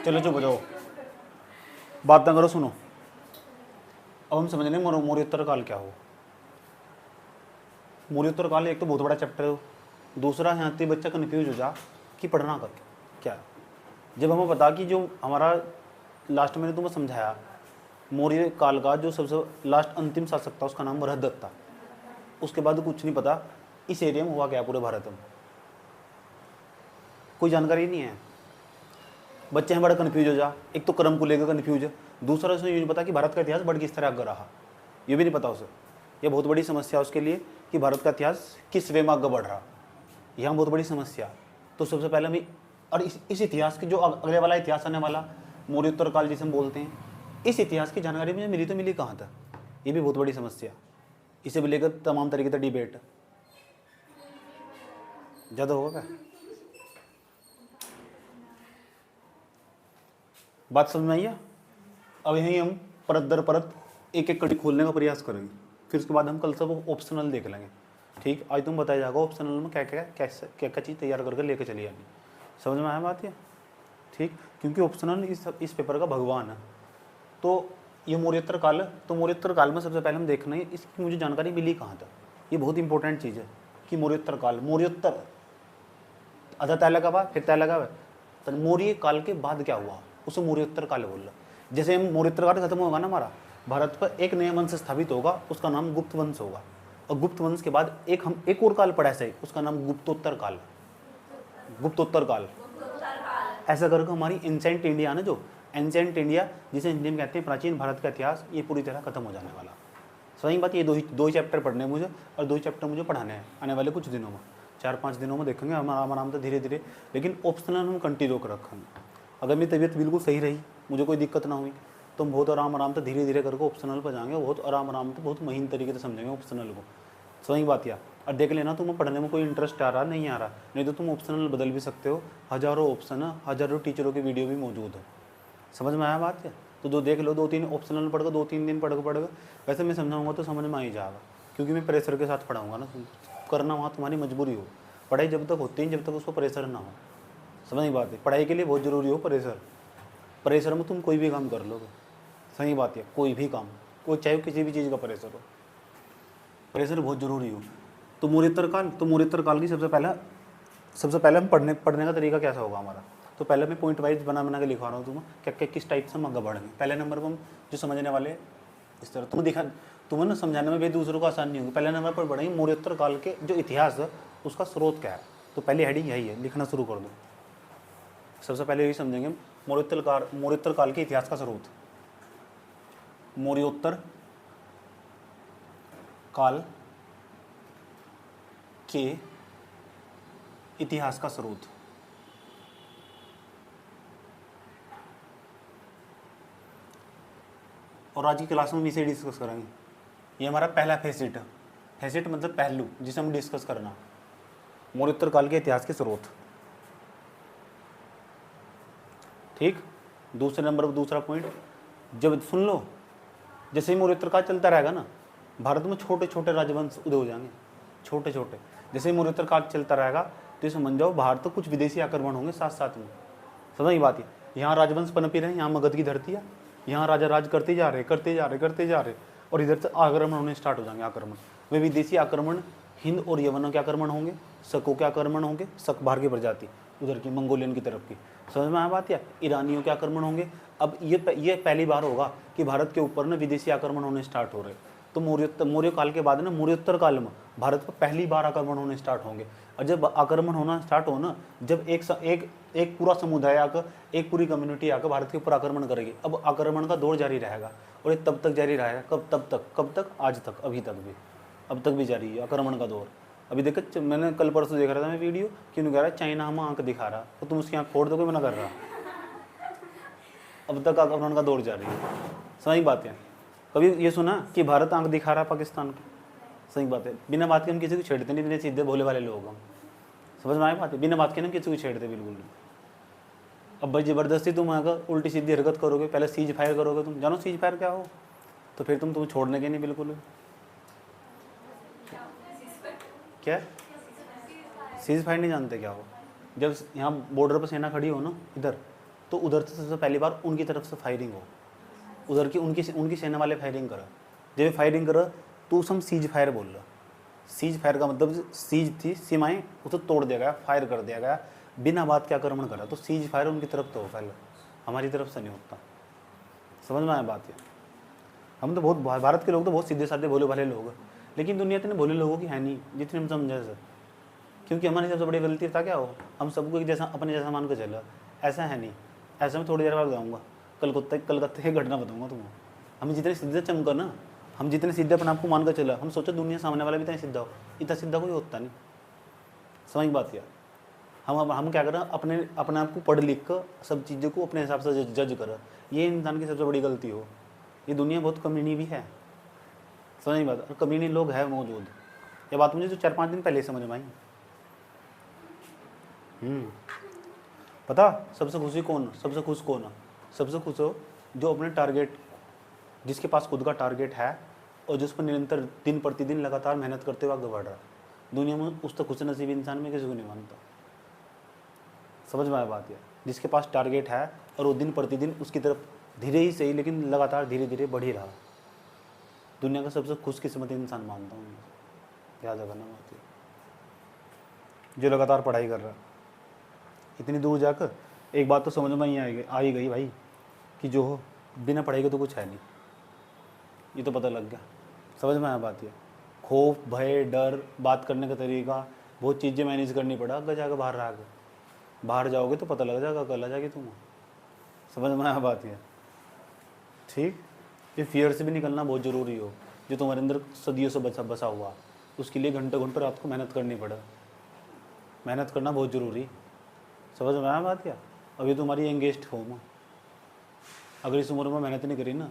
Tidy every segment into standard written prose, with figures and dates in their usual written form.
चलो चुप हो जाओ, बात ना करो, सुनो। अब हम समझ लें मौर्योत्तर काल क्या हो। मौर्योत्तर काल एक तो बहुत बड़ा चैप्टर है, दूसरा यहाँ तक बच्चा कन्फ्यूज हो जा कि पढ़ना कर क्या। जब हमें पता कि जो हमारा लास्ट मैंने तुम्हें समझाया, मौर्य काल का जो सबसे लास्ट अंतिम शासक था उसका नाम बृहदत्त था। उसके बाद कुछ नहीं पता इस एरिया में हुआ क्या पूरे भारत में, कोई जानकारी नहीं है। बच्चे हैं बड़ा कन्फ्यूज हो जा, एक तो क्रम को लेकर कन्फ्यूज है, दूसरा उसे ये नहीं पता कि भारत का इतिहास बढ़ किस तरह आगे रहा, ये भी नहीं पता उसे। ये बहुत बड़ी समस्या है उसके लिए कि भारत का इतिहास किस वे में आगे बढ़ रहा, यहाँ बहुत बड़ी समस्या। तो सबसे पहले हमें और इस इतिहास के जो अगले वाला इतिहास आने वाला मौर्योत्तर काल जिसे हम बोलते हैं, इस इतिहास की जानकारी मुझे मिली तो मिली कहाँ तक, ये भी बहुत बड़ी समस्या। इसे भी लेकर तमाम तरीके से डिबेट ज़्यादा होगा क्या, बात समझ में आई है। अब यहीं हम परत दर परत एक एक कड़ी खोलने का प्रयास करेंगे, फिर उसके बाद हम कल सब ऑप्शनल देख लेंगे। ठीक, आज तुम बताया जाएगा ऑप्शनल में क्या क्या कैसे क्या क्या चीज़ तैयार करके लेके चली आनी। समझ में आया बात ये, ठीक, क्योंकि ऑप्शनल इस पेपर का भगवान है। तो ये मौर्योत्तर काल है, तो मौर्योत्तर काल में सबसे पहले हम देखना है इसकी मुझे जानकारी मिली कहाँ तक, ये बहुत इंपॉर्टेंट चीज़ है कि मौर्योत्तर काल, मौर्योत्तर आधा तय लगा हुआ फिर तय लगा हुआ, तो मौर्य काल के बाद क्या हुआ उसे मौर्योत्तर काल बोल रहा। जैसे हम मौर्योत्तर काल खत्म होगा ना हमारा, भारत पर एक नया वंश स्थापित होगा, उसका नाम गुप्त वंश होगा, और गुप्त वंश के बाद एक और काल पड़ा से, उसका नाम गुप्तोत्तर काल, गुप्तोत्तर काल। ऐसा करके हमारी एंसेंट इंडिया ना, जो एंसेंट इंडिया जिसे हिंदी में कहते हैं प्राचीन भारत का इतिहास, ये पूरी तरह खत्म हो जाने वाला। सही बात, ये दो ही चैप्टर पढ़ने हैं मुझे, और 2 चैप्टर मुझे पढ़ाने हैं आने वाले कुछ दिनों में, 4-5 दिनों में देखेंगे हम आराम से धीरे धीरे, लेकिन ऑप्शनल हम कंटिन्यू कर रखेंगे। अगर मेरी तबीयत बिल्कुल सही रही, मुझे कोई दिक्कत ना हुई, तो हम बहुत आराम से धीरे धीरे करके ऑप्शनल पर जाएंगे, बहुत आराम से बहुत महीन तरीके से समझेंगे ऑप्शनल को। सही बात यार, और देख लेना तुम्हें पढ़ने में कोई इंटरेस्ट आ रहा नहीं आ रहा, नहीं तो तुम ऑप्शनल बदल भी सकते हो, हज़ारों ऑप्शन है, हज़ारों टीचरों की वीडियो भी मौजूद है। समझ में आया बात है, तो जो देख लो 2-3 ऑप्शनल पढ़ कर 2-3 दिन पढ़ कर वैसे मैं समझाऊंगा तो समझ में आ ही जाएगा, क्योंकि मैं प्रेशर के साथ पढ़ाऊंगा ना, करना वहाँ तुम्हारी मजबूरी हो। पढ़ाई जब तक होती है जब तक उसको प्रेशर ना हो। समझ नहीं बात है, पढ़ाई के लिए बहुत ज़रूरी हो प्रेशर, प्रेशर में तुम कोई भी काम कर लोगे। सही बात है, कोई भी काम, कोई चाहे किसी भी चीज़ का प्रेशर हो, प्रेशर बहुत ज़रूरी हो। तो मौर्योत्तर काल की सबसे पहले हम पढ़ने का तरीका कैसा होगा हमारा। तो पहले मैं पॉइंट वाइज बना के लिखवा रहा हूँ तुम्हें क्या क्या किस टाइप से हम आगे बढ़ेंगे। पहले नंबर पर हम जो समझने वाले इस तरह तुम्हें ना समझाने में भी दूसरों को आसान नहीं होगी। पहले नंबर पर बढ़ेंगे मौर्योत्तर काल के जो इतिहास है उसका स्रोत क्या है। तो पहली हेडिंग यही है, लिखना शुरू कर दो। सबसे पहले यही समझेंगे मौर्योत्तर काल के इतिहास का स्रोत, मौर्योत्तर काल के इतिहास का स्रोत। और आज की क्लास में हम इसे डिस्कस करेंगे। ये हमारा पहला फेसिट है, फेसिट मतलब पहलू जिसे हम डिस्कस करना, मौर्योत्तर काल के इतिहास के स्रोत। ठीक, दूसरे नंबर पर दूसरा पॉइंट, जब सुन लो, जैसे ही मौर्योत्तर काल चलता रहेगा ना, भारत में छोटे छोटे राजवंश उदय हो जाएंगे, छोटे छोटे। जैसे ही मौर्योत्तर काल चलता रहेगा तो ये समझ जाओ भारत तो कुछ विदेशी आक्रमण होंगे साथ साथ में। समझ बात है, यहाँ राजवंश पनपी रहे, यहाँ मगध की धरती है, यहाँ राजा राज करते जा रहे, और इधर से आक्रमण होने स्टार्ट हो जाएंगे। आक्रमण वे विदेशी आक्रमण, हिंद और यवनों के आक्रमण होंगे, शकों के आक्रमण होंगे, शक बाहर की प्रजाति उधर की मंगोलियन की तरफ की। समझ में आया बात, या ईरानियों के आक्रमण होंगे। अब ये पहली बार होगा कि भारत के ऊपर ना विदेशी आक्रमण होने स्टार्ट हो रहे। तो मौर्य काल के बाद ना मौर्योत्तर काल में भारत पर पहली बार आक्रमण होने स्टार्ट होंगे। और जब आक्रमण होना स्टार्ट हो ना, जब एक पूरा समुदाय आकर, एक पूरी कम्युनिटी आकर भारत के ऊपर आक्रमण करेगी, अब आक्रमण का दौर जारी रहेगा। और ये तब तक जारी रहेगा, कब तक आज तक, अभी तक भी, अब तक भी जारी है आक्रमण का दौर। अभी देखो, मैंने कल परसों देख रहा था मैं वीडियो, क्यों कह रहा है चाइना हमें आंख दिखा रहा, तो तुम उसकी आंख फोड़ दो, कोई मना कर रहा। अब तक आक्रमण का दौर जारी है। सही बात है, कभी ये सुना कि भारत आंख दिखा रहा पाकिस्तान की। सही बात है, बिना बात के हम किसी को छेड़ते नहीं, सीधे भोले वाले लोग हम। समझ में आए बात है, बिना बात के ना किसी को छेड़ते बिल्कुल नहीं। अब भाई ज़बरदस्ती तुम अगर उल्टी सीधी हरकत करोगे, पहले सीज फायर करोगे, तुम जानो सीज फायर क्या हो, तो फिर तुम छोड़ने के नहीं बिल्कुल। क्या सीज फायर नहीं जानते क्या हो? जब यहाँ बॉर्डर पर सेना खड़ी हो ना इधर, तो उधर से सबसे पहली बार उनकी तरफ से फायरिंग हो, उधर की उनकी सेना वाले फायरिंग करो। जब ये फायरिंग करो तो उस हम सीज फायर बोल रहे। सीज फायर का मतलब सीज थी, सीमाएं, उसे तोड़ दिया गया, फायर कर दिया गया, बिना बात के आक्रमण करा, तो सीज फायर उनकी तरफ तो हो पहले, हमारी तरफ से नहीं होता। समझ में आया बात ये? हम तो बहुत, भारत के लोग तो बहुत सीधे साधे भोले भाले लोग हैं, लेकिन दुनिया इतने भोले लोगों की है नहीं जितने हम समझे सर। क्योंकि हमारी सबसे बड़ी गलती था क्या हो, हम सबको एक जैसा अपने जैसा मान कर चला, ऐसा है नहीं। ऐसा मैं थोड़ी देर बाद बताऊँगा, कलकत्ते की घटना बताऊँगा तुम्हें। हम जितने सीधे चमका ना, हम जितने सीधे अपने आप को मान कर चला, हम सोचो दुनिया सामने वाला भी इतना सीधा हो, इतना सीधा कोई होता नहीं। समझ बात यार? हम क्या करें, अपने आप को पढ़ लिख कर सब चीज़ों को अपने हिसाब से जज करें, ये इंसान की सबसे बड़ी गलती हो। ये दुनिया बहुत कमीनी भी है, समझ बात? और कमीनी लोग हैं मौजूद। ये बात मुझे जो 4-5 दिन पहले समझ में आई। पता सबसे खुश कौन? सबसे खुश हो जो अपने टारगेट, जिसके पास खुद का टारगेट है और जिस पर निरंतर दिन प्रतिदिन लगातार मेहनत करते हुए आगे बढ़ रहा है। दुनिया में उस तक खुश नसीब इंसान में किसी को नहीं मानता। समझ में आया बात है? जिसके पास टारगेट है और वो दिन प्रतिदिन उसकी तरफ धीरे ही सही लेकिन लगातार धीरे धीरे बढ़ ही रहा, दुनिया का सबसे खुशकिस्मत इंसान मानता हूँ। याद रखना बात है, जो लगातार पढ़ाई कर रहा है। इतनी दूर जाकर एक बात तो समझ में ही आ ही गई भाई कि जो हो बिना पढ़ाई के तो कुछ है नहीं, ये तो पता लग गया। समझ में आया बात है? खौफ, भय, डर, बात करने का तरीका, बहुत चीज़ें मैनेज करनी पड़ा। अगर जाकर बाहर जाओगे तो पता लग जाएगा, कल आ जाएगी तुम। समझ में आया बात है? ठीक। ये फियर से भी निकलना बहुत ज़रूरी हो, जो तुम्हारे अंदर सदियों से बसा हुआ, उसके लिए घंटों रात को मेहनत करनी पड़े। मेहनत करना बहुत ज़रूरी। समझ में आया बात? क्या अभी तुम्हारी एंगेस्ट फॉर्म, अगर इस उम्र में मेहनत नहीं करी ना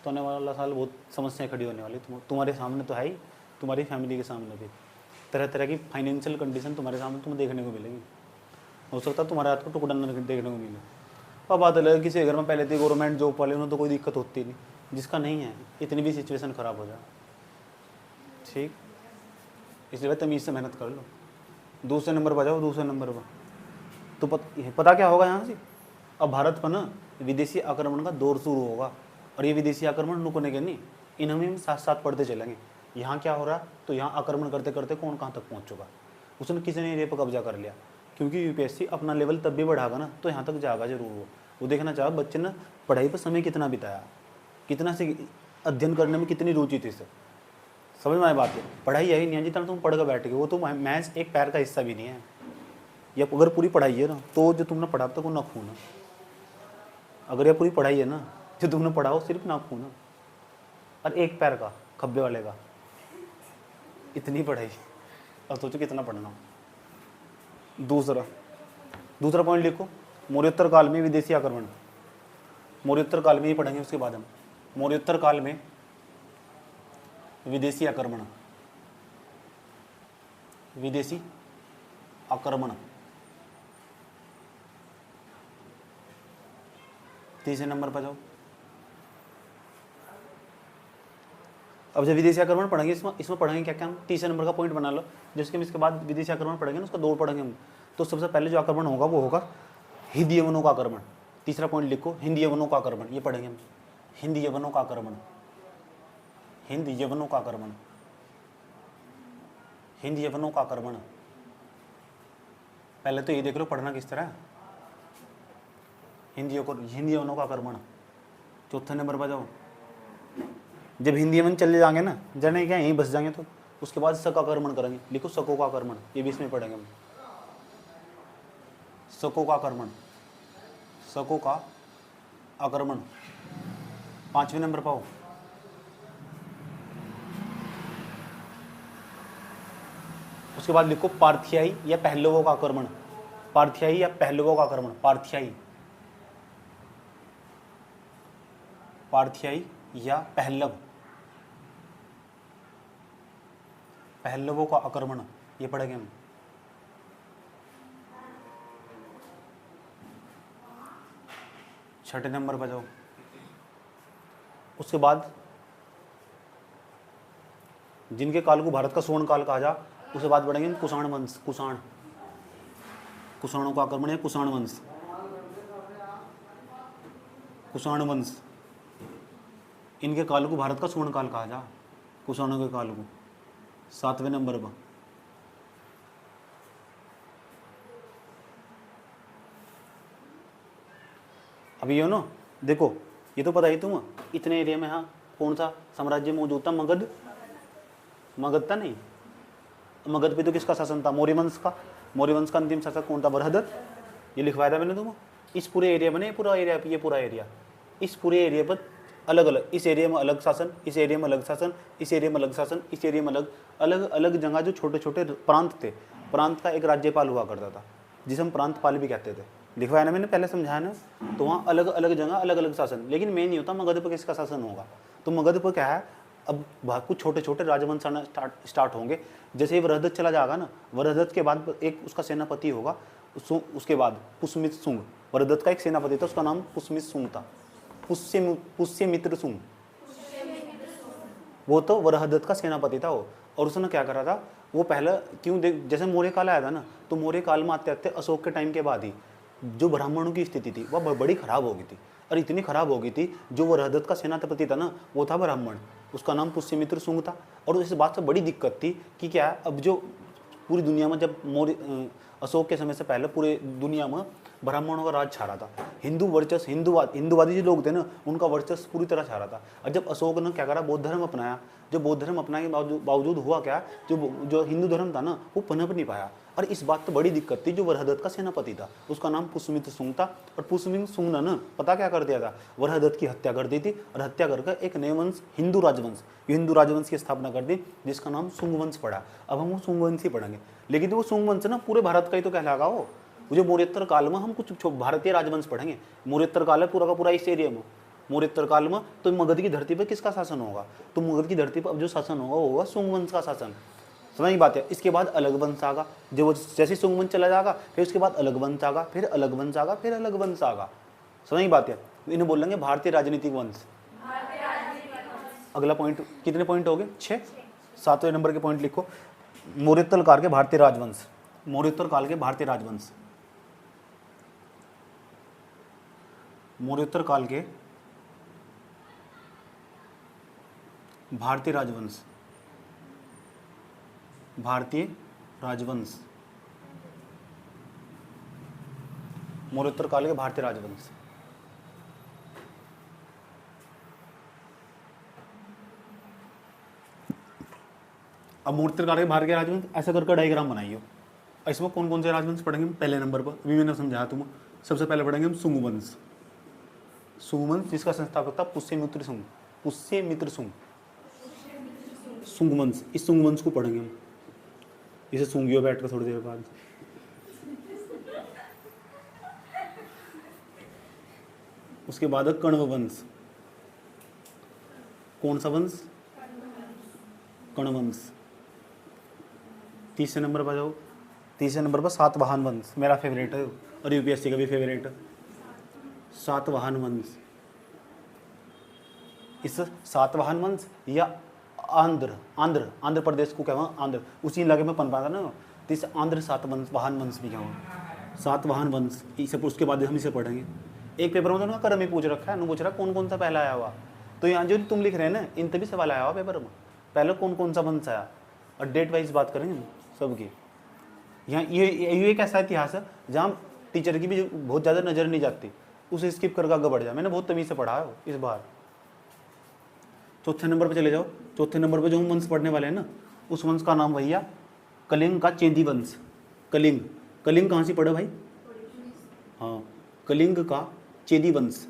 तो आने वाला साल बहुत समस्याएं खड़ी होने वाली। तुम्हारे सामने तो है ही, तुम्हारी फैमिली के सामने भी तरह तरह की फाइनेंशियल कंडीशन तुम्हारे सामने तुम्हें देखने को मिलेगी। हो सकता है तुम्हारे हाथ को टुकड़ा न देखने को मिले। अब बात अलग है, किसी घर में पहले थी गवर्नमेंट जॉब वाले, उन्हें तो कोई दिक्कत होती नहीं, जिसका नहीं है इतनी भी सिचुएशन ख़राब हो जाए। ठीक, इसलिए तमीज़ से मेहनत कर लो। दूसरे नंबर पर जाओ, दूसरे नंबर पर तो पता क्या होगा यहाँ से, अब भारत पर ना विदेशी आक्रमण का दौर शुरू होगा। और ये विदेशी आक्रमण रुकने के नहीं, इन्हें हम साथ साथ पढ़ते चलेंगे। यहाँ क्या हो रहा है तो यहाँ आक्रमण करते करते कौन कहाँ तक पहुँच चुका, उसने किसी ने ये पर कब्जा कर लिया। क्योंकि यूपीएससी अपना लेवल तब भी बढ़ागा ना तो यहाँ तक जाएगा जरूर। वो देखना चाहा बच्चे ने पढ़ाई पर समय कितना बिताया, कितना से अध्ययन करने में कितनी रुचि थी इसे। समझ में आए बात है? पढ़ाई यही नहीं है जितना तुम पढ़ कर बैठ गए, वो तो मैथ्स एक पैर का हिस्सा भी नहीं है। या अगर पूरी पढ़ाई है ना तो जो तुमने पढ़ा तक वो ना खून है। अगर ये पूरी पढ़ाई है ना, जो तुमने पढ़ा हो सिर्फ ना खून है, और एक पैर का खब्बे वाले का, इतनी पढ़ाई। और सोचो कितना पढ़ना। दूसरा पॉइंट लिखो, मौर्योत्तर काल में विदेशी आक्रमण। मौर्योत्तर काल में ही पढ़ेंगे, उसके बाद हम मौर्योत्तर काल में विदेशी आक्रमण, विदेशी आक्रमण। तीसरे नंबर पर जाओ। अब जब विदेशी आक्रमण पढ़ेंगे, इसमें पढ़ेंगे क्या क्या हम, तीसरे नंबर का पॉइंट बना लो। जिसके हम इसके बाद विदेशी आक्रमण पढ़ेंगे ना, उसका दौर पढ़ेंगे हम। तो सबसे पहले जो आक्रमण होगा वो होगा हिंदी यवनों का आक्रमण। तीसरा पॉइंट लिखो, हिंदी यवनों का आक्रमण, ये पढ़ेंगे हम। हिंदी यवनों का आक्रमण, हिंदी यवनों का आक्रमण, हिंदी यवनों का आक्रमण। पहले तो ये देख लो पढ़ना किस तरह है, हिंदी यवनों का आक्रमण। चौथे नंबर पर जाओ। जब हिंदी यवन चले जाएंगे ना, जाने क्या यहीं बस जाएंगे, तो उसके बाद शक आक्रमण करेंगे। लिखो शकों का आक्रमण, ये भी इसमें पढ़ेंगे हम। शकों का आक्रमण, शकों का आक्रमण। पांचवें नंबर पाओ। उसके बाद लिखो पार्थियाई या पहलवों का आक्रमण। पार्थियाई या पहलवों का आक्रमण, पार्थियाई, पार्थियाई या पहलवों का आक्रमण, ये पढ़ेंगे हम। छठे नंबर पर जाओ। उसके बाद जिनके काल को भारत का स्वर्ण काल कहा जा, उसके बाद बढ़ेंगे कुषाण वंश। कुषाणों का आक्रमण है, कुषाण वंश। कुषाण वंश, इनके काल को भारत का स्वर्ण काल कहा जा, कुषाणों के काल को। 7वें नंबर पर अभी ये ना देखो, ये तो पता ही तुम, इतने एरिया में हाँ कौन सा साम्राज्य मौजूद था? मगध, मगध था नहीं, मगध पे तो किसका शासन था? मौर्य वंश का। मौर्य वंश का अंतिम शासक कौन था? बृहदत्त। ये लिखवाया था मैंने तुम। इस पूरे एरिया में, पूरा एरिया, ये पूरा एरिया, इस पूरे एरिया पर अलग अलग, इस एरिया में अलग शासन, इस एरिया में अलग शासन, इस एरिया में अलग शासन, इस एरिया में अलग अलग अलग जगह जो छोटे छोटे प्रांत थे, प्रांत का एक राज्यपाल हुआ करता था, जिसे हम प्रांतपाल भी कहते थे। लिखवाया ना मैंने, पहले समझाया ना। तो वहाँ अलग अलग जगह अलग अलग शासन, लेकिन मेन नहीं होता मगध पर किसका शासन होगा। तो मगध पर क्या है, अब कुछ छोटे छोटे राजवंश आना स्टार्ट होंगे। जैसे ही वृहदत्त चला जाएगा ना, वृहदत्त के बाद एक उसका सेनापति होगा, उसके बाद पुष्यमित्र शुंग। वृहदत्त का एक सेनापति था, उसका नाम पुष्यमित्र शुंग था, पुष्यमित्र शुंग, वो तो वृहदत्त का सेनापति था वो। और उसने क्या करा था, वो पहले क्यों देख, जैसे मौर्य काल आया था ना, तो मौर्य काल में आते आते अशोक के टाइम के बाद ही जो ब्राह्मणों की स्थिति थी वह बड़ी खराब हो गई थी। और इतनी खराब हो गई थी, जो वृहदत्त का सेनापति था ना, वो था ब्राह्मण, उसका नाम पुष्यमित्र शुंग था। और इस बात से बड़ी दिक्कत थी कि क्या, अब जो पूरी दुनिया में, जब मौर्य अशोक के समय से पहले पूरे दुनिया में ब्राह्मणों का राज छा रहा था, हिंदू वर्चस्व, हिंदुवादी जो लोग थे ना, उनका वर्चस्व पूरी तरह छा रहा था। और जब अशोक ने क्या करा, बौद्ध धर्म अपनाया, जो बौद्ध धर्म अपनाने के बावजूद हुआ क्या, जो हिंदू धर्म था ना, वो पनप नहीं पाया। और इस बात तो बड़ी दिक्कत थी। जो वृहदत्त का सेनापति था, उसका नाम पुष्यमित्र शुंग था। और पुष्यमित्र शुंग ने पता क्या कर दिया था, वृहदत्त की हत्या कर दी थी। और हत्या करके एक नए वंश, हिंदू राजवंश, हिंदू राजवंश की स्थापना कर दी, जिसका नाम शुंग वंश पड़ा। अब हम वो शुंग वंश ही पढ़ेंगे। लेकिन वो शुंग वंश ना पूरे भारत का ही तो कहलागा वो। जो मौर्योत्तर काल में हम कुछ भारतीय राजवंश पढ़ेंगे। मौर्योत्तर काल है पूरा का पूरा इस एरिया में। मौर्योत्तर काल में तो मगध की धरती पर किसका शासन होगा? तो मगध की धरती पर अब जो शासन होगा वो होगा शुंग वंश का शासन। समझ बात है। इसके बाद अलग वंश आगा, जो जैसे शुंग वंश चला जाएगा, फिर उसके बाद अलग वंश आगा, फिर अलग वंश आगा, फिर अलग वंश आगा। समझ बात है। इन्हें बोल लेंगे भारतीय राजनीतिक वंश। अगला पॉइंट, कितने पॉइंट हो गए? 6। 7वें नंबर के पॉइंट लिखो, मौर्योत्तर काल के भारतीय राजवंश। मौर्योत्तर काल के भारतीय राजवंश, मौर्योत्तर काल के भारतीय राजवंश, भारतीय राजवंश, मौर्योत्तर काल के भारतीय राजवंश। अब मौर्योत्तर काल के भारतीय राजवंश ऐसा करके डायग्राम बनाइए। इसमें कौन कौन से राजवंश पढ़ेंगे? पहले नंबर पर अभी मैंने समझाया तुम्हें। सबसे पहले पढ़ेंगे हम शुंग वंश। शुंग वंश जिसका संस्थापक था पुष्यमित्र शुंग। पुष्यमित्र शुंग, शुंग वंश, इस शुंग वंश को पढ़ेंगे हम। इसे सूंघियो बैठ कर थोड़ी देर बाद। उसके बाद है कण्व वंश। कौन सा वंश? कण्व वंश। तीसरे नंबर पर जाओ। तीसरे नंबर पर सातवाहन वंश, मेरा फेवरेट है और यूपीएससी का भी फेवरेट है, सातवाहन वंश। इस सातवाहन वंश या आंध्र प्रदेश को क्या हुआ? आंध्र, उसी इलाके में पनपा था ना, तो इस आंध्र सातवाहन वंश भी क्या हुआ? सातवाहन वंश। इसे उसके बाद हम इसे पढ़ेंगे। एक पेपर में तो कर में पूछ रखा है, पूछ रहा कौन कौन सा पहला आया हुआ। तो यहाँ जो तुम लिख रहे हैं ना, इन तभी सवाल आया हुआ पेपर में, पहले कौन कौन सा वंश आया, और डेट वाइज बात करेंगे सबकी। यहाँ ये एक ऐसा इतिहास है जहाँ टीचर की भी बहुत ज़्यादा नज़र नहीं जाती, उसे स्किप करके आगे बढ़ जाए। मैंने बहुत तमीज़ से पढ़ा है इस बार। चौथे नंबर पे चले जाओ। चौथे नंबर पे जो हम वंश पढ़ने वाले हैं ना, उस वंश का नाम भैया कलिंग का चेदी वंश। कलिंग, कलिंग कहाँ से पढ़े भाई? हाँ, कलिंग का चेदी वंश।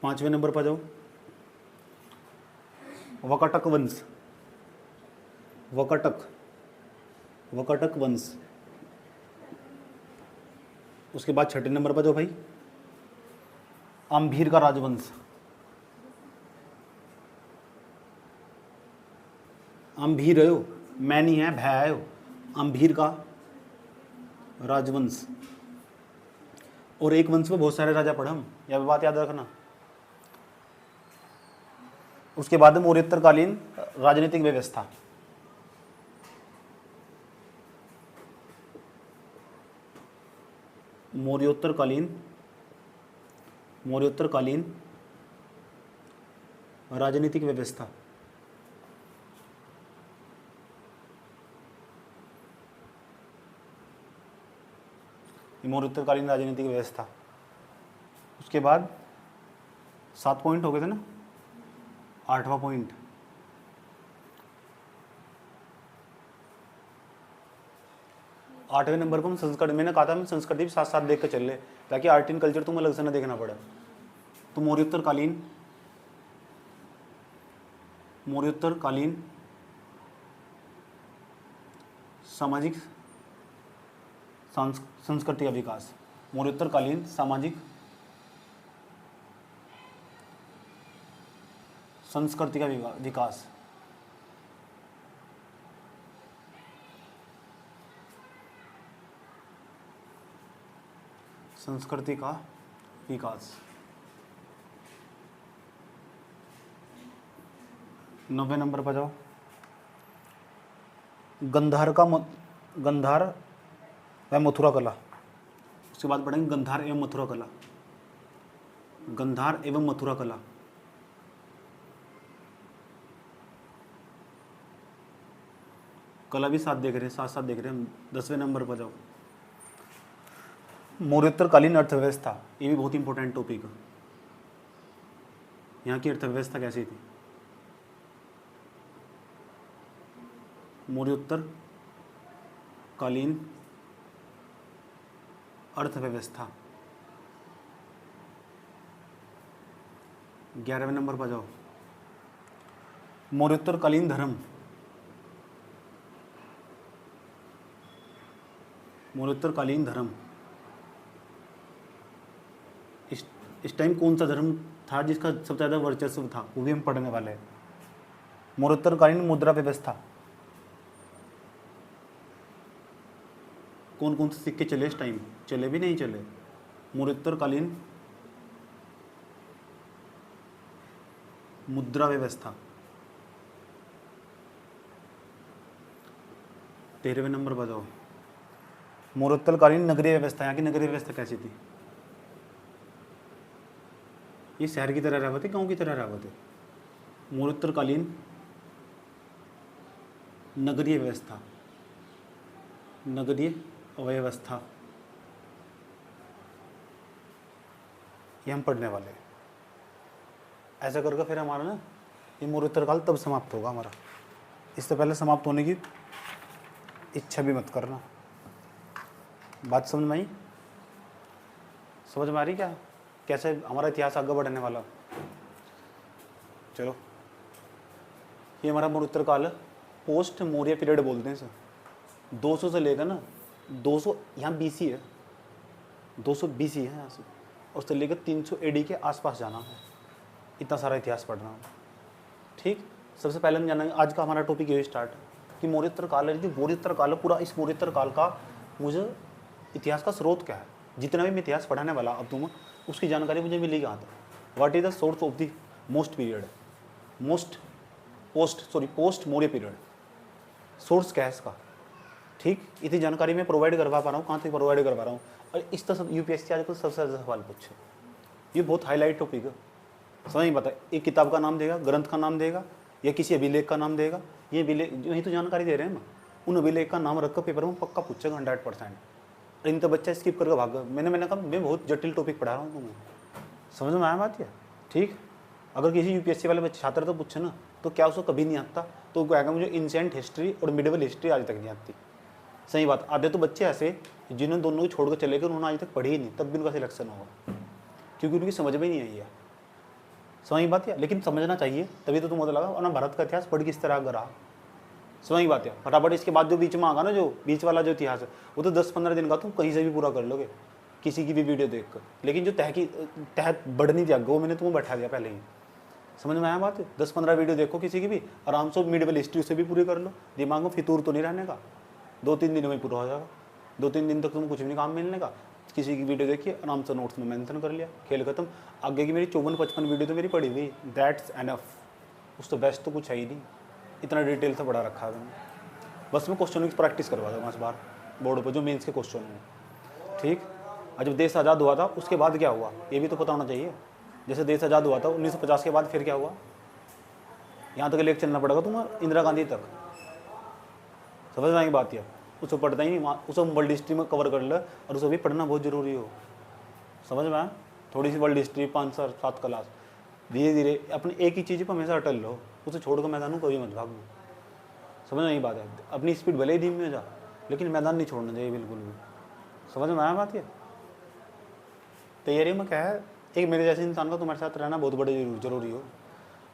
5वें नंबर पर जाओ, वकटक वंश। वकटक वंश। उसके बाद 6ठे नंबर पर जाओ भाई, अंभीर का राजवंश। अंभीर है, मैनी है, भै है, अंभीर का राजवंश। और एक वंश में बहुत सारे राजा पढ़े हम, यह बात याद रखना। उसके बाद मौर्योत्तर कालीन राजनीतिक व्यवस्था। मौर्योत्तरकालीन राजनीतिक व्यवस्था। मौर्योत्तरकालीन राजनीतिक व्यवस्था। उसके बाद 7 पॉइंट हो गए थे ना, 8वां पॉइंट, आठवें नंबर पर हम संस्कृति, मैंने कहा था मैं संस्कृति भी साथ साथ देख कर चल ले ताकि आर्ट एंड कल्चर तुम्हें अलग से ना देखना पड़े। तो मौर्योत्तरकालीन सामाजिक संस्कृति का विकास। मौर्योत्तरकालीन सामाजिक संस्कृति का विकास। संस्कृति का विकास। 90 नंबर पर जाओ। गंधार व मथुरा कला। उसके बाद पढ़ेंगे गंधार एवं मथुरा कला। गंधार एवं मथुरा कला। कला भी साथ देख रहे हैं, साथ साथ देख रहे हैं। 10वें नंबर पर जाओ। मौर्योत्तरकालीन अर्थव्यवस्था, ये भी बहुत इंपॉर्टेंट टॉपिक है। यहाँ की अर्थव्यवस्था कैसी थी? मौर्योत्तरकालीन अर्थव्यवस्था। 11वें नंबर पर जाओ। मौर्योत्तरकालीन धर्म। मौर्योत्तरकालीन धर्म। इस टाइम कौन सा धर्म था जिसका सबसे ज़्यादा वर्चस्व था, वो भी हम पढ़ने वाले हैं। मौर्योत्तरकालीन मुद्रा व्यवस्था। कौन कौन से सिक्के चले इस टाइम, चले भी नहीं चले। मौर्योत्तरकालीन मुद्रा व्यवस्था। 13वें नंबर पर जाओ। मौर्योत्तरकालीन नगरीय व्यवस्था। यहाँ की नगरीय व्यवस्था कैसी थी? ये शहर की तरह रहते, गांव की तरह रहते। मौर्योत्तरकालीन नगरीय व्यवस्था। नगरीय व्यवस्था ये हम पढ़ने वाले हैं। ऐसा करके फिर हमारा ना ये मौर्योत्तरकाल तब समाप्त होगा हमारा। इससे पहले समाप्त होने की इच्छा भी मत करना। बात समझ में आई? समझ में आ रही क्या कैसे हमारा इतिहास आगे बढ़ने वाला? चलो, ये हमारा मौर्योत्तरकाल है। पोस्ट मौर्य पीरियड बोलते हैं सर। 200 से लेकर ना 200, यहाँ BC है, 200 BC है यहाँ से, और उससे लेकर 300 AD के आसपास जाना है। इतना सारा इतिहास पढ़ना है। ठीक, सबसे पहले हम जानेंगे, आज का हमारा टॉपिक यही स्टार्ट है कि मौर्योत्तरकाल है। मौर्योत्तरकाल पूरा, इस मौर्योत्तरकाल का मुझे इतिहास का स्रोत क्या है, जितना भी मैं इतिहास पढ़ाने वाला अब तुम उसकी जानकारी मुझे मिलेगी कहाँ तक। What is the source of the most period, post Maurya period, source क्या है इसका। ठीक, इतनी जानकारी मैं प्रोवाइड करवा पा रहा हूँ, कहाँ तक प्रोवाइड करवा रहा हूँ। और इस तरह UPSC आजकल सबसे ज़्यादा सवाल पूछे। ये बहुत हाईलाइट टॉपिक है, समझ नहीं पता। एक किताब का नाम देगा, ग्रंथ का नाम देगा, या किसी अभिलेख का नाम देगा। ये अभिलेख यही तो जानकारी दे रहे हैं ना, उन अभिलेख का नाम रखकर पेपर में पक्का पूछेगा 100%। इन तो बच्चा स्किप करके भाग गया। मैंने कहा मैं बहुत जटिल टॉपिक पढ़ा रहा हूँ तुम्हें, समझ में आया बात? ठीक, अगर किसी UPSC वाले बच्चे छात्र तो पूछे ना, तो क्या उसको कभी नहीं आता, तो वो कहेगा मुझे एंशिएंट हिस्ट्री और मिडिवल हिस्ट्री आज तक नहीं आती। सही बात। आधे तो बच्चे ऐसे जिन्होंने दोनों को छोड़ कर चले गए, उन्होंने आज तक पढ़ी ही नहीं, तब भी उनका सिलेक्शन होगा, क्योंकि उनकी समझ में नहीं आई है। समझ बात है? लेकिन समझना चाहिए, तभी तो तुम्हें लगा। और भारत का इतिहास पढ़ किस तरह रहा, समझ बात है? फटाफट इसके बाद जो बीच में आगा ना, जो बीच वाला जो इतिहास है, वो तो 10-15 दिन का तुम कहीं से भी पूरा कर लोगे, किसी की भी वीडियो देख कर। लेकिन जो तहत बढ़नी थी वो मैंने तुम्हें बैठा दिया पहले ही। समझ में आया बात? 10-15 वीडियो देखो किसी की भी, आराम से मिडिवल हिस्ट्री से भी पूरी कर लो। दिमाग में फितूर तो नहीं रहने का, 2-3 दिन में पूरा हो जाएगा। 2-3 दिन तक तुम कुछ भी नहीं काम मिलने का। किसी की वीडियो देखिए, आराम से नोट्स में मेंशन कर लिया, खेल खत्म। आगे की मेरी 54-55 वीडियो तो मेरी पड़ी हुई, दैट्स एनफ। उससे बेस्ट तो कुछ है ही नहीं, इतना डिटेल से पढ़ा रखा है मैंने। बस मैं क्वेश्चन की प्रैक्टिस करवा दूँगा इस बार बोर्ड पर, जो मेंस के क्वेश्चन हैं। ठीक, और जब देश आज़ाद हुआ था उसके बाद क्या हुआ ये भी तो पता होना चाहिए। जैसे देश आज़ाद हुआ था 1950 के बाद फिर क्या हुआ, यहाँ तक लेकर चलना पड़ेगा तुम्हारा इंदिरा गांधी तक, समझ में आएगी बात। यार उसको पढ़ता ही नहीं, उसको वर्ल्ड हिस्ट्री में कवर कर ले और उसे भी पढ़ना बहुत ज़रूरी हो, समझ में आया। थोड़ी सी वर्ल्ड हिस्ट्री 5 7 क्लास, धीरे धीरे अपनी एक ही चीज़ पर हमेशा अटल लो, उसे छोड़कर मैदान कभी मत भागो, समझ में आई बात है। अपनी स्पीड भले ही धीमी हो जा लेकिन मैदान नहीं छोड़ना चाहिए बिल्कुल भी, समझ में आया बात। ये तैयारी में क्या है, एक मेरे जैसे इंसान का तुम्हारे साथ रहना बहुत बड़े जरूरी हो।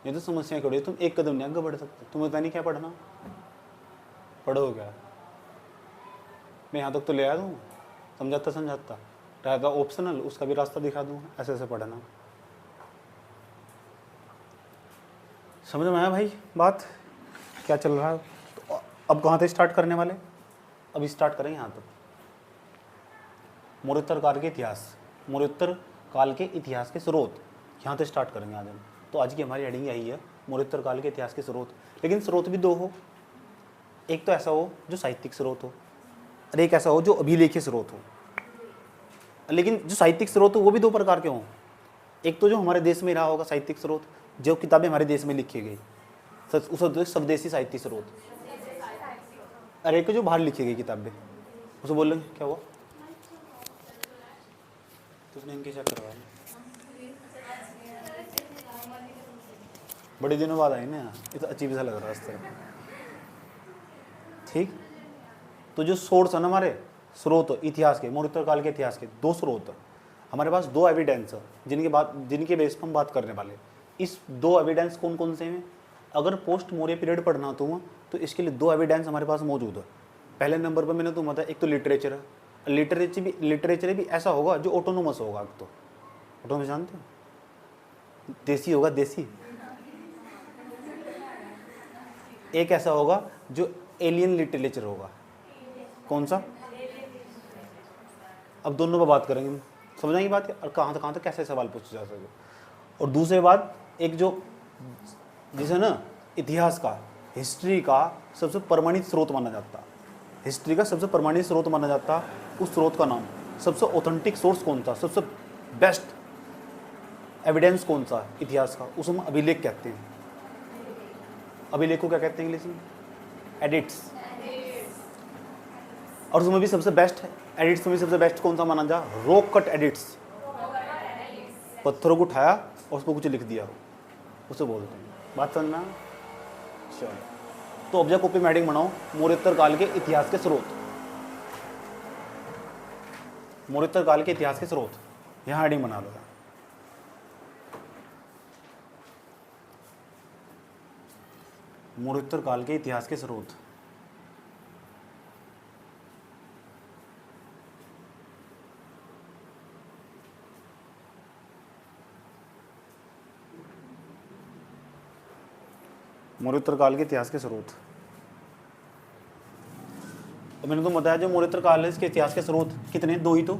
ये तो समस्याएं खड़ी है, तुम एक कदम नहीं आगे बढ़ सकते, तुम्हें पता नहीं क्या पढ़ना, पढ़ो क्या। मैं यहाँ तक तो ले आया दूँ, समझाता समझाता रहता ऑप्शनल, उसका भी रास्ता दिखा दूँ, ऐसे ऐसे पढ़ना। समझ में आया भाई बात क्या चल रहा है। तो अब कहाँ से स्टार्ट करने वाले, अब स्टार्ट करें यहाँ तक, मौर्योत्तर काल के इतिहास, मौर्योत्तर काल के इतिहास के स्रोत, यहाँ से स्टार्ट करेंगे आज हम। तो आज की हमारी हेडिंग यही है, मौर्योत्तर काल के इतिहास के स्रोत। लेकिन स्रोत भी दो हो, एक तो ऐसा हो जो साहित्यिक स्रोत हो और एक ऐसा हो जो अभिलेखीय स्रोत हो। लेकिन जो साहित्यिक स्रोत हो वो भी दो प्रकार के हों, एक तो जो हमारे देश में रहा होगा साहित्यिक स्रोत, जो किताबें हमारे देश में लिखी गई, उस स्वदेशी साहित्य स्रोत, और एक जो बाहर लिखी गई किताबें, उसे बोल लेंगे क्या हुआ, तुमने इनके चेक करवाया, बड़े दिनों बाद आई ना, ये तो अजीब सा लग रहा है इस तरह। ठीक, तो जो सोर्स है ना हमारे स्रोत इतिहास के, मौर्योत्तर काल के इतिहास के दो स्रोत हमारे पास, दो एविडेंस जिनके बेस पर हम बात करने वाले। इस दो एविडेंस कौन कौन से हैं, अगर पोस्ट मौर्य पीरियड पढ़ना तो इसके लिए दो एविडेंस हमारे पास मौजूद है। पहले नंबर पर मैंने तुम्हें बताया, एक तो लिटरेचर है, लिटरेचर भी ऐसा होगा जो ऑटोनोमस होगा। तो ऑटोनोमस जानते हो, देसी होगा देसी। एक ऐसा होगा जो एलियन लिटरेचर होगा, कौन सा, अब दोनों पर बात करेंगे, समझाएंगे बात है, और कहाँ तक कैसे सवाल पूछे जा सके। और दूसरी बात, एक जो जिसे ना इतिहास का, हिस्ट्री का सबसे प्रमाणित स्रोत माना जाता, हिस्ट्री का सबसे प्रमाणित स्रोत माना जाता, उस स्रोत का नाम, सबसे ऑथेंटिक सोर्स कौन सा, सबसे बेस्ट एविडेंस कौन सा इतिहास का, उसे हम अभिलेख कहते हैं। अभिलेख को क्या कहते हैं इंग्लिश में, एडिट्स। और उसमें भी सबसे बेस्ट एडिट्स में भी सबसे बेस्ट कौन सा माना जा, रॉक कट एडिट्स, पत्थरों को उठाया और उस पर कुछ लिख दिया, उसे बोलते हैं। बात समझ में आया? चलो, तो ऑब्जेक्ट कॉपी मैडिंग बनाओ, मौर्योत्तर काल के इतिहास के स्रोत, मौर्योत्तर काल के इतिहास के स्रोत, यहाँ हेडिंग बना लो। मौर्योत्तर काल के इतिहास के स्रोत, मौर्योत्तर काल के इतिहास के स्रोत। तो मैंने तो बताया जो मौर्योत्तर काल है इसके इतिहास के स्रोत कितने, दो ही तो,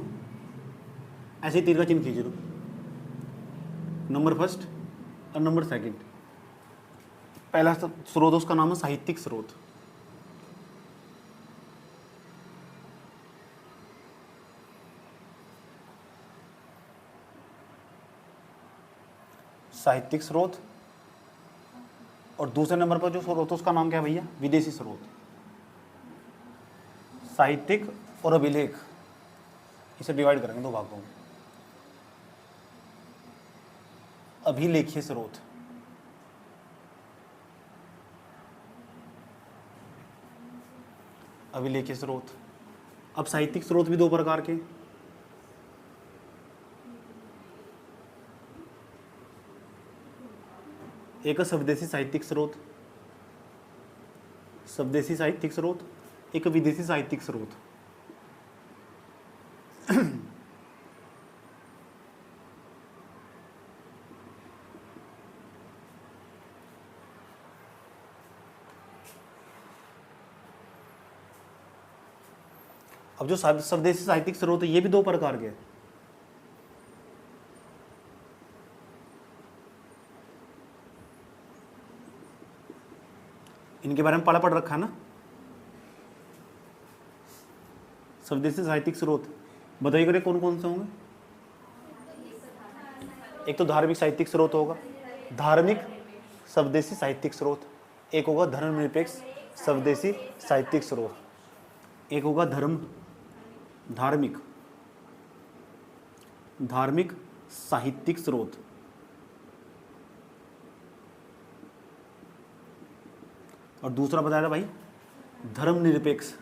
ऐसे ही तीर का चिन्ह खींच लो, नंबर फर्स्ट और नंबर सेकंड। पहला स्रोत उसका नाम है साहित्यिक स्रोत, साहित्यिक स्रोत। और दूसरे नंबर पर जो स्रोत है उसका नाम क्या है भैया, विदेशी स्रोत। साहित्यिक और अभिलेख, इसे डिवाइड करेंगे दो भागों में। अभिलेखीय स्रोत, अभिलेखीय स्रोत। अब साहित्यिक स्रोत भी दो प्रकार के, एक है स्वदेशी साहित्यिक स्रोत, स्वदेशी साहित्यिक स्रोत, एक विदेशी साहित्यिक स्रोत। अब जो स्वदेशी साहित्यिक स्रोत है ये भी दो प्रकार के, इनके बारे में पढ़ रखा है ना। स्वदेशी साहित्यिक स्रोत बताइए करें कौन कौन से होंगे। एक तो धार्मिक साहित्यिक स्रोत होगा, धार्मिक स्वदेशी साहित्यिक स्रोत। एक होगा धर्मनिरपेक्ष स्वदेशी साहित्यिक स्रोत। एक होगा धार्मिक साहित्यिक स्रोत। और दूसरा बताया था भाई धर्मनिरपेक्ष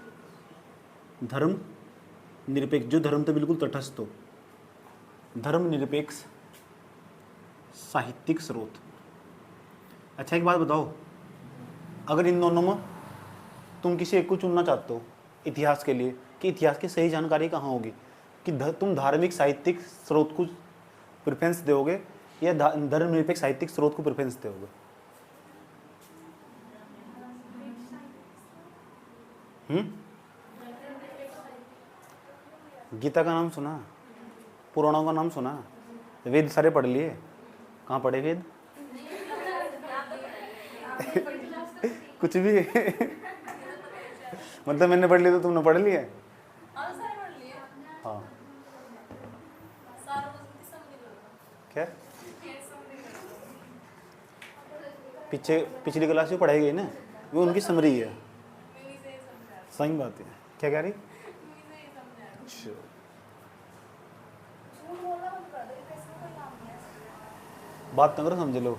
जो धर्म तो बिल्कुल तटस्थ हो, धर्मनिरपेक्ष साहित्यिक स्रोत। अच्छा एक बात बताओ, अगर इन दोनों में तुम किसी एक को चुनना चाहते हो इतिहास के लिए कि इतिहास की सही जानकारी कहाँ होगी, कि तुम धार्मिक साहित्यिक स्रोत को प्रेफरेंस दोगे या धर्मनिरपेक्ष साहित्यिक स्रोत को प्रेफरेंस दोगे? गीता का नाम सुना, पुराणों का नाम सुना, वेद सारे पढ़ लिए? कहाँ पढ़े वेद? कुछ भी मतलब मैंने पढ़ लिया तो तुमने पढ़ लिया? हाँ क्या पिछली क्लास में पढ़ाई गई ना, वो उनकी समरी है। सही बात है। क्या कह रही? अच्छा बात न करो, समझ लो।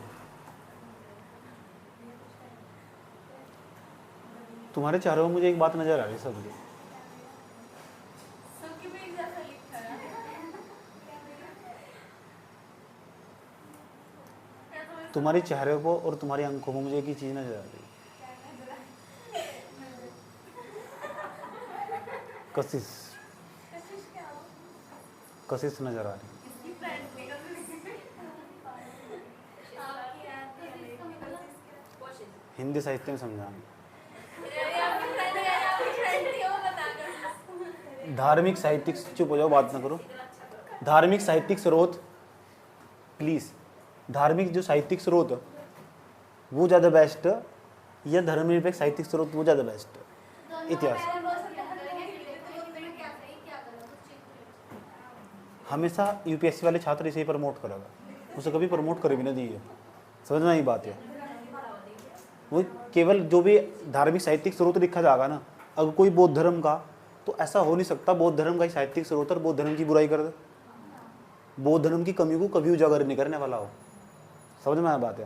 तुम्हारे चारों में मुझे एक बात नजर आ रही है सबकी। तुम्हारे चेहरे को और तुम्हारी आंखों में मुझे एक ही चीज नजर आ रही है, कशिश नजर आ रही है। हिंदी साहित्य में समझाना। धार्मिक साहित्यिक, चुप हो जाओ, बात ना करो। धार्मिक साहित्यिक स्रोत प्लीज, धार्मिक जो साहित्यिक स्रोत वो ज़्यादा बेस्ट या धर्मनिरपेक्ष साहित्यिक स्रोत वो ज़्यादा बेस्ट? इतिहास हमेशा यूपीएससी वाले छात्र इसे ही प्रमोट करेगा, उसे कभी प्रमोट करे भी ना दिए। समझना ही बात है। वो केवल जो भी धार्मिक साहित्यिक स्रोत लिखा जाएगा ना, अगर कोई बौद्ध धर्म का, तो ऐसा हो नहीं सकता बौद्ध धर्म का ही साहित्यिक स्रोत और बौद्ध धर्म की बुराई कर दे, बौद्ध धर्म की कमी को कभी उजागर नहीं करने वाला हो। समझ में आया बात है।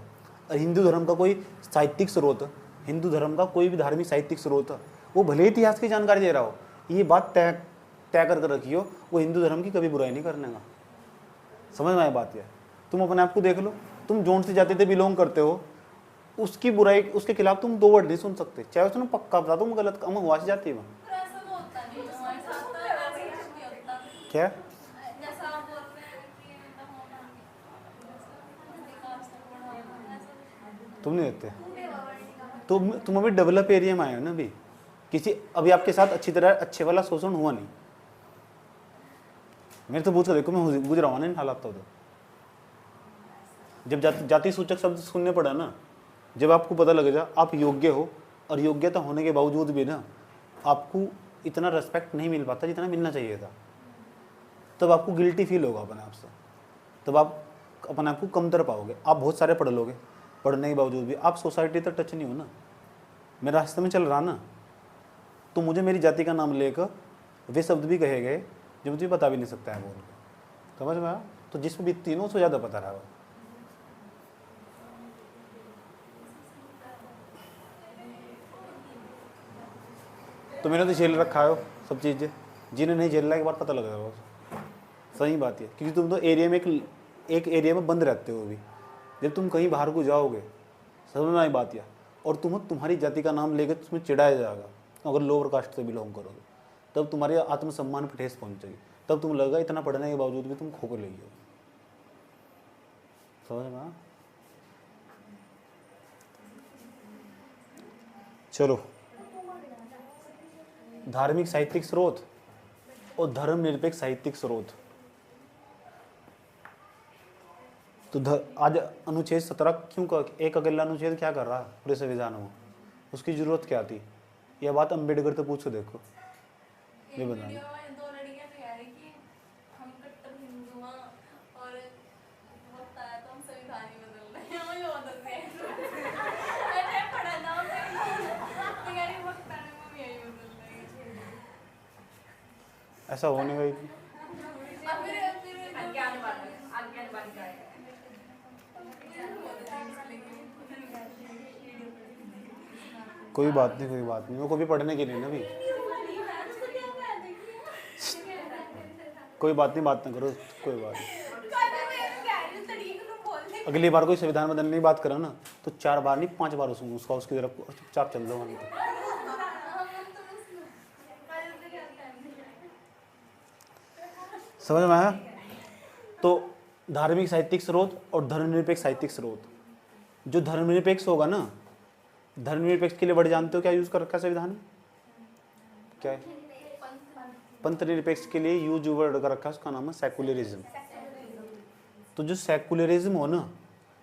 और हिंदू धर्म का कोई साहित्यिक स्रोत, हिंदू धर्म का कोई भी धार्मिक साहित्यिक स्रोत वो भले इतिहास की जानकारी दे रहा हो, ये बात तय करके रखियो, वो हिंदू धर्म की कभी बुराई नहीं करने का। समझ में आया बात है। तुम अपने आप को देख लो, तुम जोन से जाति से बिलोंग करते हो, उसकी बुराई, उसके खिलाफ तुम दो वर्ड नहीं सुन सकते, चाहे उसने पक्का बता तुम गलत काम हुआ से जाती है। क्या तुम नहीं देखते? तुम अभी डेवलप एरिया में आए हो ना, अभी किसी अभी आपके साथ अच्छी तरह अच्छे वाला शोषण हुआ नहीं। मेरे तो पूछ कर देखो, मैं गुजरा हुआ नहीं हालात। तो जब जाति सूचक शब्द सुनने पड़ा ना, जब आपको पता लगेगा आप योग्य हो, और योग्यता होने के बावजूद भी ना आपको इतना रेस्पेक्ट नहीं मिल पाता जितना मिलना चाहिए था, तब आपको गिल्टी फील होगा अपने आप से, तब आप अपने आप को कमतर पाओगे। आप बहुत सारे पढ़ लोगे, पढ़ने के बावजूद भी आप सोसाइटी तक टच नहीं हो ना। मैं रास्ते में चल रहा ना, तो मुझे मेरी जाति का नाम लेकर वे शब्द भी कहे गए जो मुझे बता भी नहीं सकता है बोल के। समझ में आया? तो जिसमें भी तीनों से ज़्यादा पता रहा। तो मैंने तो झेल रखा है सब चीज़ें, जिन्हें नहीं झेल रहा एक बार पता लग रहा है। सही बात है, क्योंकि तुम तो एरिया में एक एरिया में बंद रहते हो अभी। जब तुम कहीं बाहर को जाओगे, समझ में आई बात है, और तुम्हारी जाति का नाम लेकर तुम्हें चिढ़ाया जाएगा, अगर लोअर कास्ट से बिलोंग करोगे, तब तुम्हारे आत्मसम्मान पर ठेस पहुंचेगी। तब तुम लगेगा इतना पढ़ने के बावजूद भी तुम खोखले ही हो। समझ में? चलो, धार्मिक साहित्यिक स्रोत और धर्मनिरपेक्ष साहित्यिक स्रोत। तो आज अनुच्छेद 17 क्यों एक अकेला अनुच्छेद क्या कर रहा है पूरे संविधान में? उसकी जरूरत क्या थी? यह बात अम्बेडकर से पूछो, देखो ये बताना। ऐसा होने का कोई बात नहीं, कोई बात नहीं, वो को भी पढ़ने के लिए ना भी। कोई बात नहीं, बात ना करो, कोई बात नहीं। अगली बार कोई संविधान बदलने की बात करो ना तो 4 बार नहीं 5 बार उसका उसकी तरफ चुपचाप चल दो। समझ में आया? तो धार्मिक साहित्यिक स्रोत और धर्मनिरपेक्ष साहित्यिक स्रोत। जो धर्मनिरपेक्ष होगा ना, धर्मनिरपेक्ष के लिए वर्ड जानते हो क्या यूज कर रखा है संविधान में? क्या है? पंथ निरपेक्ष के लिए यूज वर्ड कर रखा है, उसका नाम है सेकुलरिज्म। तो जो सेकुलरिज्म हो ना,